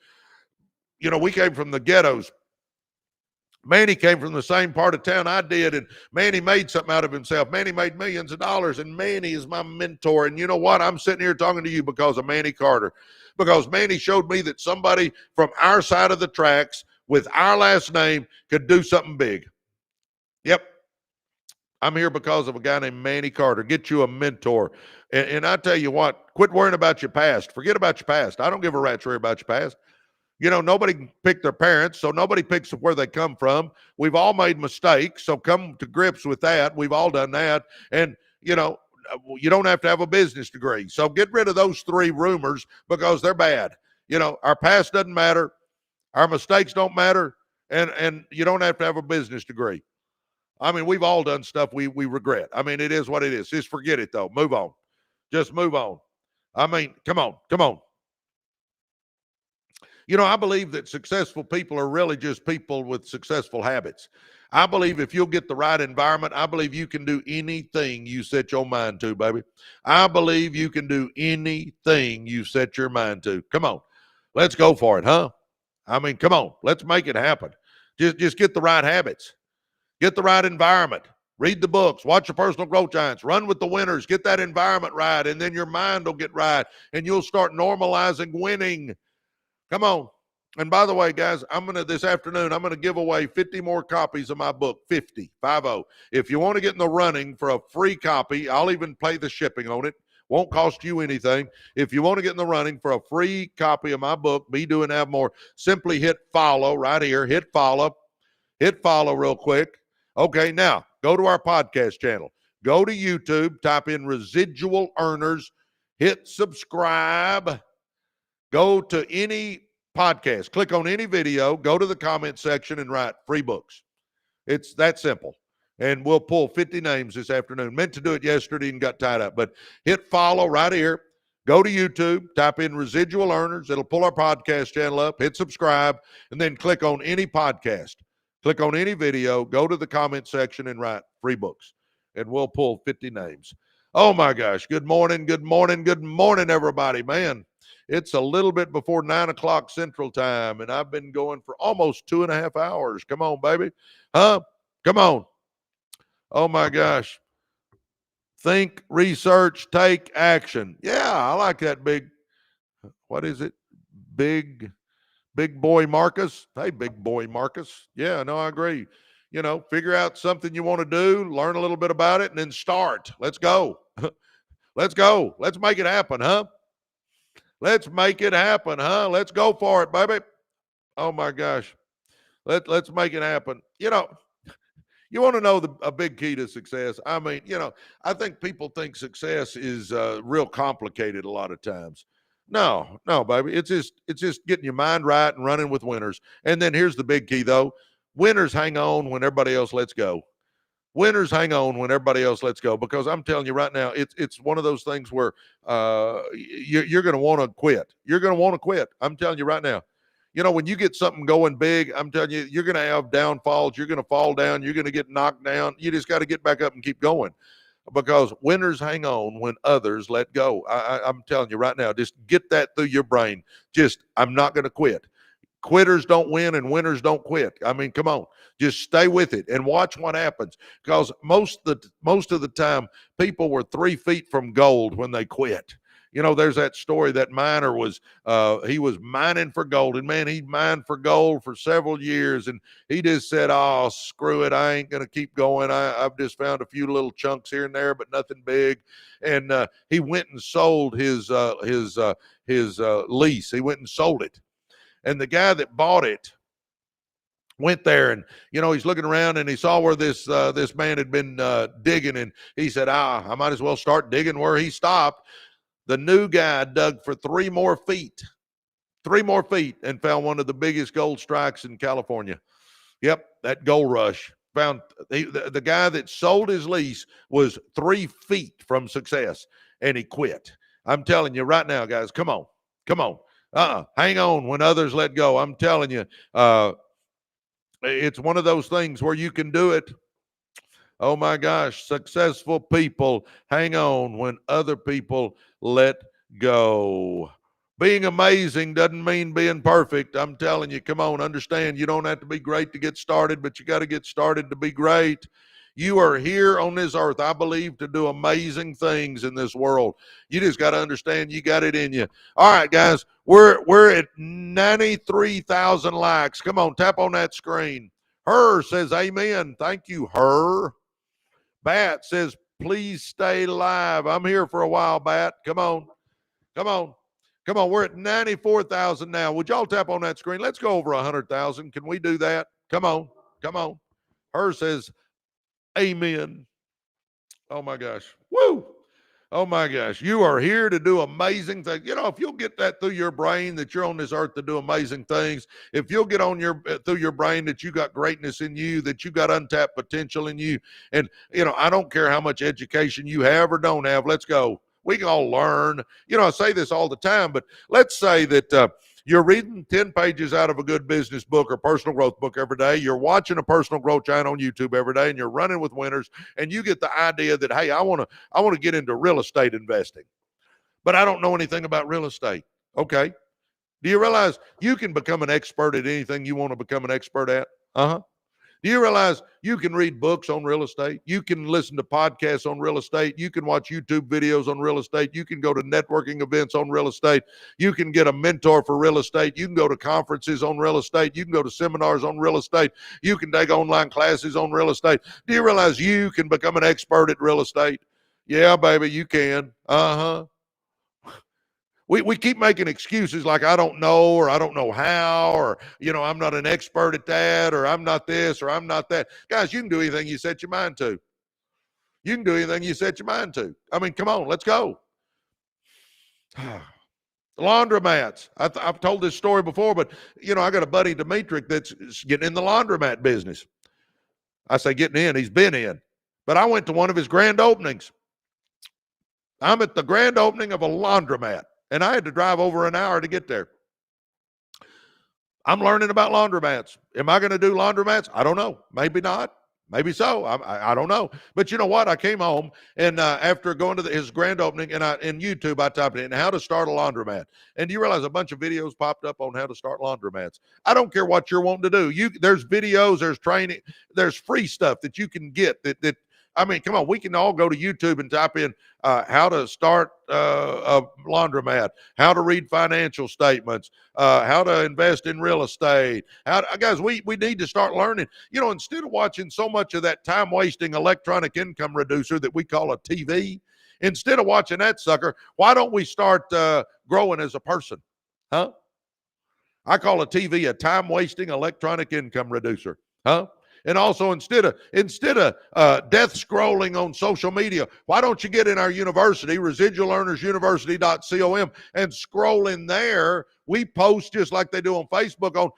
We came from the ghettos. Manny came from the same part of town I did, and Manny made something out of himself. Manny made millions of dollars, and Manny is my mentor. And you know what? I'm sitting here talking to you because of Manny Carter, because Manny showed me that somebody from our side of the tracks with our last name could do something big. Yep. I'm here because of a guy named Manny Carter. Get you a mentor. And I tell you what, quit worrying about your past. Forget about your past. I don't give a rat's rear about your past. Nobody picked their parents, so nobody picks where they come from. We've all made mistakes, so come to grips with that. We've all done that. And, you don't have to have a business degree. So get rid of those 3 rumors because they're bad. Our past doesn't matter. Our mistakes don't matter. And you don't have to have a business degree. I mean, we've all done stuff we regret. I mean, it is what it is. Just forget it, though. Move on. Just move on. I mean, come on. I believe that successful people are really just people with successful habits. I believe if you'll get the right environment, I believe you can do anything you set your mind to, baby. I believe you can do anything you set your mind to. Come on. Let's go for it, huh? I mean, come on. Let's make it happen. Just get the right habits. Get the right environment. Read the books. Watch the personal growth giants. Run with the winners. Get that environment right, and then your mind will get right, and you'll start normalizing winning. Come on. And by the way, guys, this afternoon, I'm going to give away 50 more copies of my book, 50. If you want to get in the running for a free copy, I'll even pay the shipping on it. Won't cost you anything. If you want to get in the running for a free copy of my book, Be Doing Have More, simply hit follow right here. Hit follow real quick. Okay, now go to our podcast channel. Go to YouTube, type in Residual Earners, hit subscribe. Go to any podcast, click on any video, go to the comment section and write free books. It's that simple. and we'll pull 50 names this afternoon. Meant to do it yesterday and got tied up, but hit follow right here. Go to YouTube, type in Residual Earners. It'll pull our podcast channel up, hit subscribe, and then click on any podcast. Click on any video, go to the comment section and write free books, and we'll pull 50 names. Oh, my gosh. Good morning, good morning, good morning, everybody. Man, it's a little bit before 9 o'clock Central Time, and I've been going for almost 2.5 hours. Come on, baby. Huh? Come on. Oh, my gosh. Think, research, take action. Yeah, I like that big, what is it? Big boy Marcus. Hey, big boy Marcus. Yeah, no, I agree. You know, figure out something you want to do, learn a little bit about it, and then start. Let's go. Let's go. Let's make it happen, huh? Let's make it happen, huh? Let's go for it, baby. Oh, my gosh. Let's make it happen. You know, you want to know a big key to success? I mean, you know, I think people think success is real complicated a lot of times. No, baby. It's just getting your mind right and running with winners. And then here's the big key, though. Winners hang on when everybody else lets go. Winners hang on when everybody else lets go, because I'm telling you right now, it's one of those things where you're going to want to quit. You're going to want to quit. I'm telling you right now. You know, when you get something going big, I'm telling you, you're going to have downfalls. You're going to fall down. You're going to get knocked down. You just got to get back up and keep going, because winners hang on when others let go. I'm telling you right now, just get that through your brain. I'm not going to quit. Quitters don't win and winners don't quit. I mean, come on, just stay with it and watch what happens, because most of the time people were 3 feet from gold when they quit. You know, there's that story that miner was he was mining for gold, and man, he mined for gold for several years, and he just said, "Oh, screw it, I ain't gonna keep going. I've just found a few little chunks here and there, but nothing big." And he went and sold his lease. He went and sold it, and the guy that bought it went there, and you know, he's looking around and he saw where this man had been digging, and he said, I might as well start digging where he stopped. The new guy dug for 3 more feet, and found one of the biggest gold strikes in California. Yep, that gold rush. Found the guy that sold his lease was 3 feet from success, and he quit. I'm telling you right now, guys, come on. Hang on when others let go. I'm telling you, it's one of those things where you can do it. Oh my gosh, successful people hang on when other people let go. Being amazing doesn't mean being perfect. I'm telling you, come on, understand, you don't have to be great to get started, but you got to get started to be great. You are here on this earth, I believe, to do amazing things in this world. You just got to understand you got it in you. All right, guys, we're at 93,000 likes. Come on, tap on that screen. Her says amen. Thank you, her. Bat says, please stay live. I'm here for a while, Bat. Come on. We're at 94,000 now. Would y'all tap on that screen? Let's go over 100,000. Can we do that? Come on. Her says, amen. Oh, my gosh. Woo. Oh, my gosh. You are here to do amazing things. You know, if you'll get that through your brain that you're on this earth to do amazing things, if you'll get through your brain that you got greatness in you, that you got untapped potential in you, and, you know, I don't care how much education you have or don't have, let's go. We can all learn. You know, I say this all the time, but let's say that you're reading 10 pages out of a good business book or personal growth book every day. You're watching a personal growth channel on YouTube every day, and you're running with winners, and you get the idea that, hey, I want to get into real estate investing, but I don't know anything about real estate. Okay. Do you realize you can become an expert at anything you want to become an expert at? Do you realize you can read books on real estate? You can listen to podcasts on real estate. You can watch YouTube videos on real estate. You can go to networking events on real estate. You can get a mentor for real estate. You can go to conferences on real estate. You can go to seminars on real estate. You can take online classes on real estate. Do you realize you can become an expert at real estate? Yeah, baby, you can. We keep making excuses like I don't know, or I don't know how, or, you know, I'm not an expert at that, or I'm not this, or I'm not that. Guys, you can do anything you set your mind to. I mean, come on, let's go. The laundromats. I've told this story before, but, you know, I got a buddy, Dimitri, that's getting in the laundromat business. I say getting in, he's been in. But I went to one of his grand openings. I'm at the grand opening of a laundromat, and I had to drive over an hour to get there. I'm learning about laundromats. Am I going to do laundromats? I don't know. Maybe not. Maybe so. I don't know. But you know what? I came home, and after going to his grand opening, and in YouTube, I typed in how to start a laundromat. And do you realize a bunch of videos popped up on how to start laundromats? I don't care what you're wanting to do. There's videos, there's training, there's free stuff that you can get that I mean, come on, we can all go to YouTube and type in how to start a laundromat, how to read financial statements, how to invest in real estate. Guys, we need to start learning. You know, instead of watching so much of that time-wasting electronic income reducer that we call a TV, instead of watching that sucker, why don't we start growing as a person? Huh? I call a TV a time-wasting electronic income reducer. Huh? And also, instead of death scrolling on social media, why don't you get in our university, residualearnersuniversity.com, and scroll in there? We post just like they do on Facebook.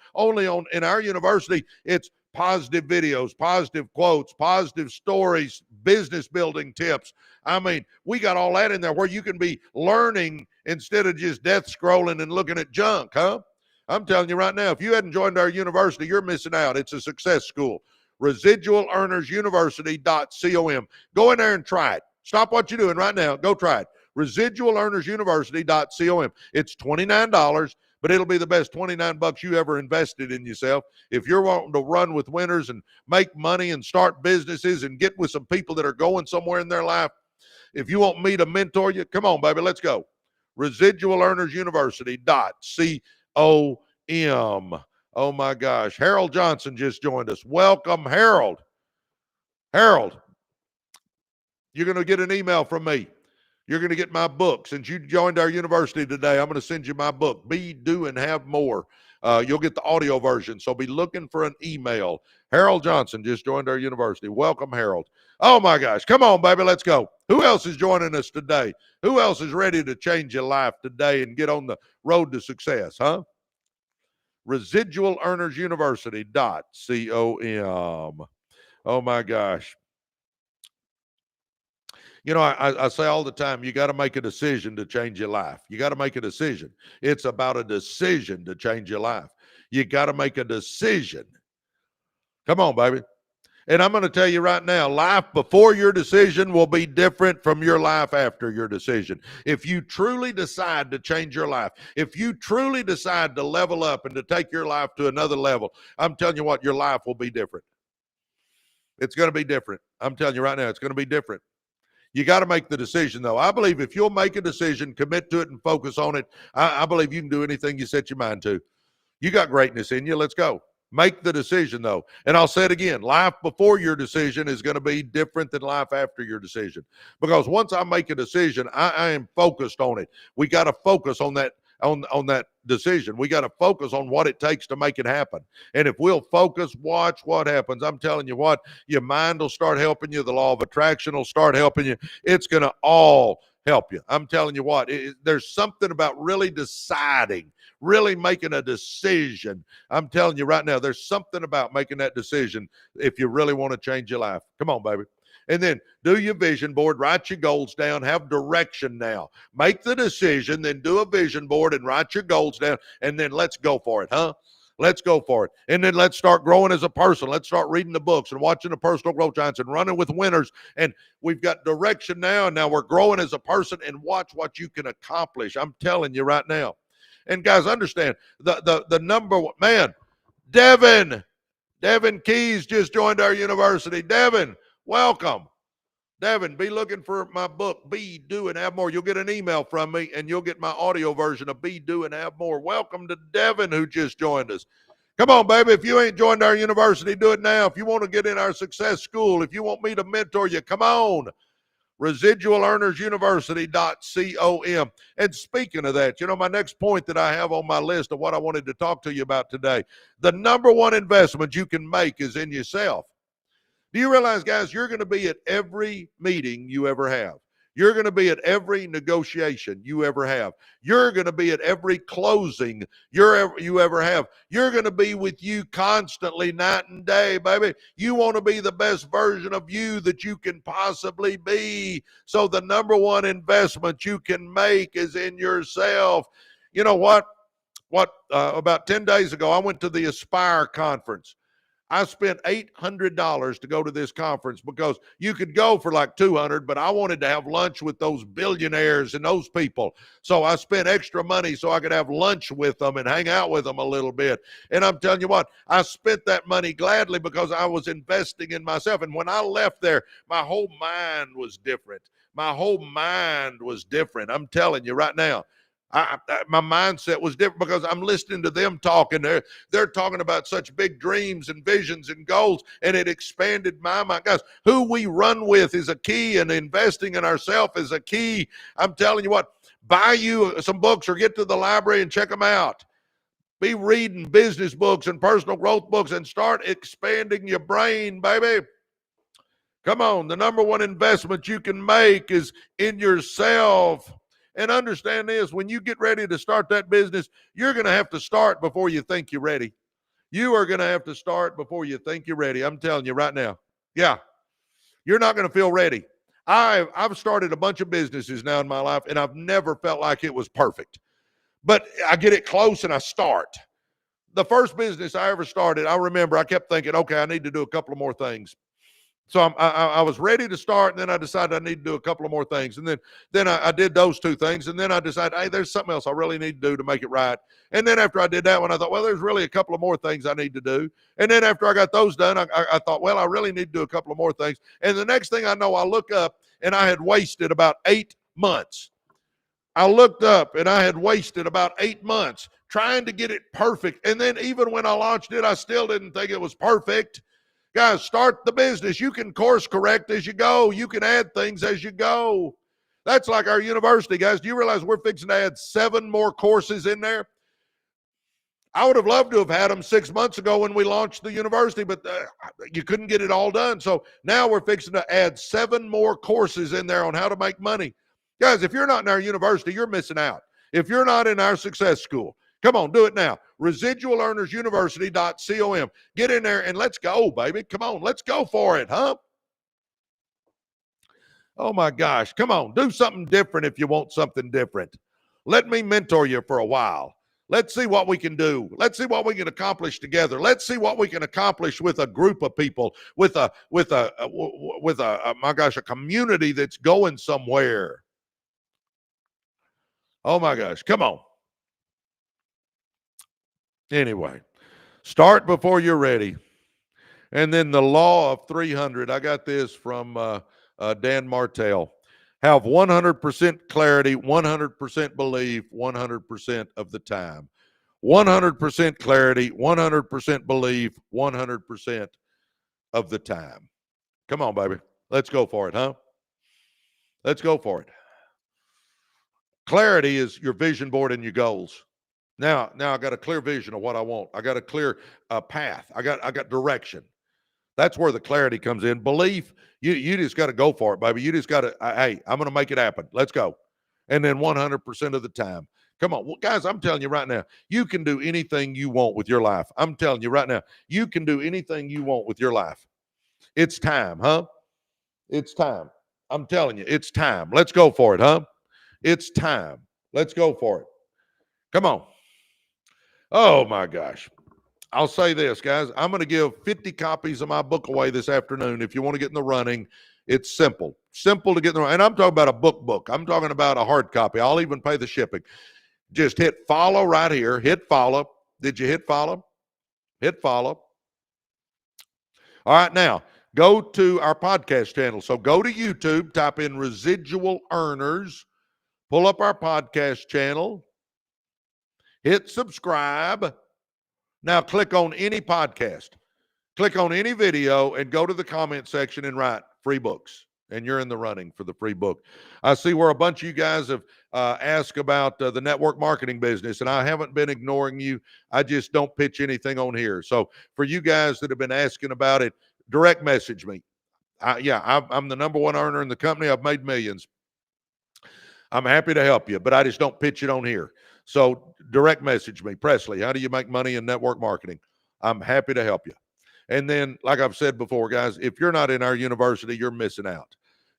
In our university, it's positive videos, positive quotes, positive stories, business building tips. I mean, we got all that in there where you can be learning instead of just death scrolling and looking at junk, huh? I'm telling you right now, if you hadn't joined our university, you're missing out. It's a success school. Residualearnersuniversity.com. Go in there and try it. Stop what you're doing right now. Go try it. Residualearnersuniversity.com. It's $29, but it'll be the best $29 you ever invested in yourself. If you're wanting to run with winners and make money and start businesses and get with some people that are going somewhere in their life, if you want me to mentor you, come on, baby, let's go. Residualearnersuniversity.com. Oh, my gosh. Harold Johnson just joined us. Welcome, Harold. Harold, you're going to get an email from me. You're going to get my book. Since you joined our university today, I'm going to send you my book, Be, Do, and Have More. You'll get the audio version, so be looking for an email. Harold Johnson just joined our university. Welcome, Harold. Oh, my gosh. Come on, baby. Let's go. Who else is joining us today? Who else is ready to change your life today and get on the road to success, huh? Residualearnersuniversity.com. Oh, my gosh. You know, I say all the time, you got to make a decision to change your life. You got to make a decision. It's about a decision to change your life. You got to make a decision. Come on, baby. And I'm going to tell you right now, life before your decision will be different from your life after your decision. If you truly decide to change your life, if you truly decide to level up and to take your life to another level, I'm telling you what, your life will be different. It's going to be different. I'm telling you right now, it's going to be different. You got to make the decision, though. I believe if you'll make a decision, commit to it, and focus on it, I believe you can do anything you set your mind to. You got greatness in you. Let's go. Make the decision, though. And I'll say it again, life before your decision is going to be different than life after your decision. Because once I make a decision, I am focused on it. We got to focus on that, on that decision. We got to focus on what it takes to make it happen. And if we'll focus, watch what happens. I'm telling you what, your mind will start helping you. The law of attraction will start helping you. It's going to all help you. I'm telling you what, there's something about really deciding, really making a decision. I'm telling you right now, there's something about making that decision if you really want to change your life. Come on, baby. And then do your vision board, write your goals down, have direction now. Make the decision, then do a vision board and write your goals down, and then let's go for it, huh? Let's go for it. And then let's start growing as a person. Let's start reading the books and watching the personal growth giants and running with winners. And we've got direction now, and now we're growing as a person, and watch what you can accomplish. I'm telling you right now. And guys, understand the number one, man, Devin Keys just joined our university. Devin, welcome. Devin, be looking for my book, Be, Do, and Have More. You'll get an email from me, and you'll get my audio version of Be, Do, and Have More. Welcome to Devin, who just joined us. Come on, baby. If you ain't joined our university, do it now. If you want to get in our success school, if you want me to mentor you, come on. Residualearnersuniversity.com. And speaking of that, you know, my next point that I have on my list of what I wanted to talk to you about today, the number one investment you can make is in yourself. Do you realize, guys, you're going to be at every meeting you ever have. You're going to be at every negotiation you ever have. You're going to be at every closing you ever have. You're going to be with you constantly, night and day, baby. You want to be the best version of you that you can possibly be. So the number one investment you can make is in yourself. You know what? About 10 days ago, I went to the Aspire conference. I spent $800 to go to this conference because you could go for like $200, but I wanted to have lunch with those billionaires and those people. So I spent extra money so I could have lunch with them and hang out with them a little bit. And I'm telling you what, I spent that money gladly because I was investing in myself. And when I left there, my whole mind was different. My whole mind was different. I'm telling you right now. My mindset was different because I'm listening to them talking. They're talking about such big dreams and visions and goals, and it expanded my mind. Guys, who we run with is a key, and investing in ourselves is a key. I'm telling you what, buy you some books or get to the library and check them out. Be reading business books and personal growth books and start expanding your brain, baby. Come on, the number one investment you can make is in yourself. And understand this, when you get ready to start that business, you're going to have to start before you think you're ready. You are going to have to start before you think you're ready. I'm telling you right now. Yeah, you're not going to feel ready. I've started a bunch of businesses now in my life, and I've never felt like it was perfect. But I get it close and I start. The first business I ever started, I remember I kept thinking, okay, I need to do a couple of more things. So I was ready to start, and then I decided I need to do a couple of more things. And then I did those two things, and then I decided, hey, there's something else I really need to do to make it right. And then after I did that one, I thought, well, there's really a couple of more things I need to do. And then after I got those done, I thought, well, I really need to do a couple of more things. And the next thing I know, I look up, and I had wasted about 8 months. I looked up, and I had wasted about 8 months trying to get it perfect. And then even when I launched it, I still didn't think it was perfect. Guys, start the business. You can course correct as you go. You can add things as you go. That's like our university, guys. Do you realize we're fixing to add 7 more courses in there? I would have loved to have had them 6 months ago when we launched the university, but you couldn't get it all done. So now we're fixing to add 7 more courses in there on how to make money. Guys, if you're not in our university, you're missing out. If you're not in our success school, come on, do it now. ResidualEarnersUniversity.com. Get in there and let's go, baby. Come on, let's go for it, huh? Oh, my gosh. Come on, do something different if you want something different. Let me mentor you for a while. Let's see what we can do. Let's see what we can accomplish together. Let's see what we can accomplish with a group of people, with a community that's going somewhere. Oh, my gosh. Come on. Anyway, start before you're ready. And then the law of 300. I got this from Dan Martell. Have 100% clarity, 100% belief, 100% of the time. 100% clarity, 100% belief, 100% of the time. Come on, baby. Let's go for it, huh? Let's go for it. Clarity is your vision board and your goals. Now I got a clear vision of what I want. I got a clear path. I got direction. That's where the clarity comes in. Belief, you just got to go for it, baby. You just got to, hey, I'm going to make it happen. Let's go. And then 100% of the time. Come on, well, guys, I'm telling you right now, you can do anything you want with your life. I'm telling you right now, you can do anything you want with your life. It's time, huh? It's time. I'm telling you, it's time. Let's go for it, huh? It's time. Let's go for it. Come on. Oh, my gosh. I'll say this, guys. I'm going to give 50 copies of my book away this afternoon. If you want to get in the running, it's simple to get in the running. And I'm talking about a book. I'm talking about a hard copy. I'll even pay the shipping. Just hit follow right here. Hit follow. Did you hit follow? Hit follow. All right, now go to our podcast channel. So go to YouTube, type in Residual Earners, pull up our podcast channel, hit subscribe. Now click on any podcast, click on any video, and go to the comment section and write free books. And you're in the running for the free book. I see where a bunch of you guys have asked about the network marketing business, and I haven't been ignoring you. I just don't pitch anything on here. So for you guys that have been asking about it, direct message me. I'm the number one earner in the company. I've made millions. I'm happy to help you, but I just don't pitch it on here. So direct message me, Presley, how do you make money in network marketing? I'm happy to help you. And then, like I've said before, guys, if you're not in our university, you're missing out.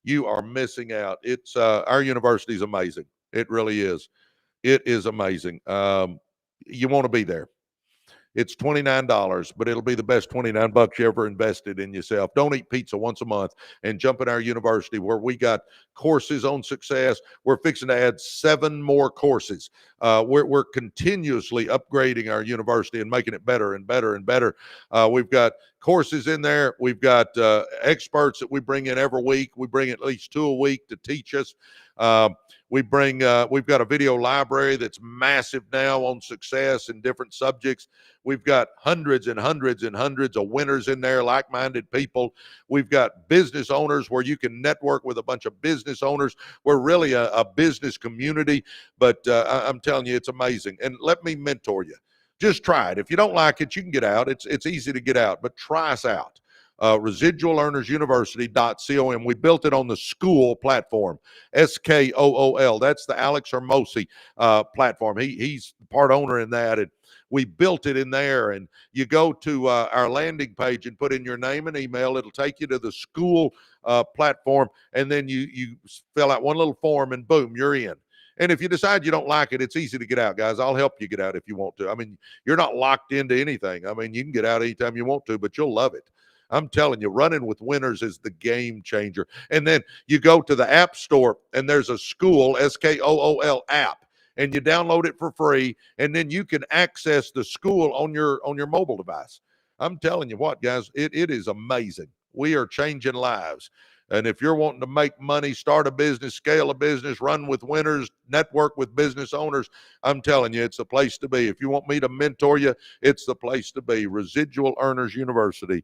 You are missing out. It's our university is amazing. It really is. It is amazing. You want to be there. It's $29, but it'll be the best $29 you ever invested in yourself. Don't eat pizza once a month and jump in our university where we got courses on success. We're fixing to add 7 more courses. We're continuously upgrading our university and making it better and better and better. We've got courses in there. We've got experts that we bring in every week. We bring at least 2 a week to teach us. We've got a video library that's massive now on success in different subjects. We've got hundreds and hundreds and hundreds of winners in there, like-minded people. We've got business owners where you can network with a bunch of business owners. We're really a business community, but I'm telling you, it's amazing. And let me mentor you. Just try it. If you don't like it, you can get out. It's easy to get out, but try us out. Residualearnersuniversity.com. We built it on the school platform, SKOOL. That's the Alex Hermosi platform. He's part owner in that, and we built it in there. And you go to our landing page and put in your name and email. It'll take you to the school platform, and then you fill out one little form, and boom, you're in. And if you decide you don't like it, it's easy to get out, guys. I'll help you get out if you want to. I mean, you're not locked into anything. I mean, you can get out anytime you want to, but you'll love it. I'm telling you, running with winners is the game changer. And then you go to the App Store, and there's a school, SKOOL app, and you download it for free, and then you can access the school on your mobile device. I'm telling you what, guys, it is amazing. We are changing lives. And if you're wanting to make money, start a business, scale a business, run with winners, network with business owners, I'm telling you, it's the place to be. If you want me to mentor you, it's the place to be. Residualearnersuniversity.com.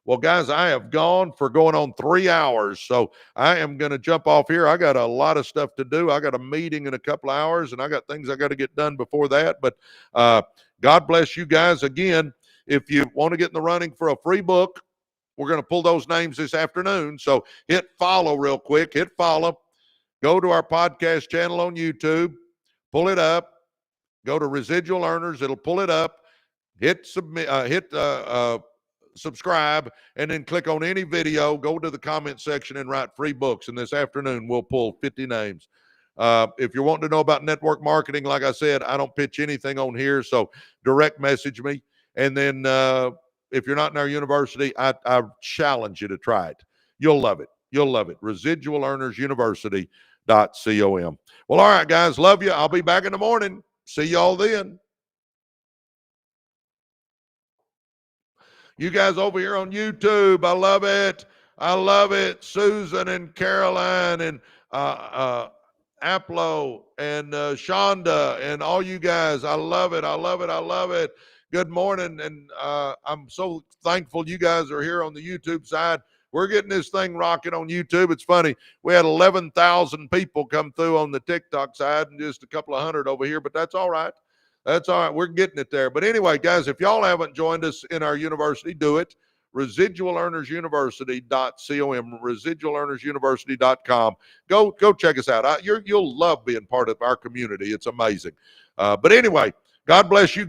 Well, guys, I have gone for going on 3 hours, so I am going to jump off here. I got a lot of stuff to do. I got a meeting in a couple of hours, and I got things I got to get done before that. But God bless you guys. Again, if you want to get in the running for a free book, we're going to pull those names this afternoon. So hit follow real quick. Hit follow. Go to our podcast channel on YouTube. Pull it up. Go to Residual Earners. It'll pull it up. Hit submit. Subscribe, and then click on any video. Go to the comment section and write free books. And this afternoon we'll pull 50 names. If you're wanting to know about network marketing, like I said, I don't pitch anything on here. So direct message me. And then if you're not in our university, I challenge you to try it. You'll love it. You'll love it. Residualearnersuniversity.com. Well, all right, guys. Love you. I'll be back in the morning. See y'all then. You guys over here on YouTube, I love it. I love it. Susan and Caroline and Aplo and Shonda and all you guys. I love it. I love it. I love it. Good morning, and I'm so thankful you guys are here on the YouTube side. We're getting this thing rocking on YouTube. It's funny. We had 11,000 people come through on the TikTok side and just a couple of hundred over here, but that's all right. That's all right. We're getting it there. But anyway, guys, if y'all haven't joined us in our university, do it. Residualearnersuniversity.com. Residualearnersuniversity.com. Go check us out. You'll love being part of our community. It's amazing. But anyway, God bless you guys.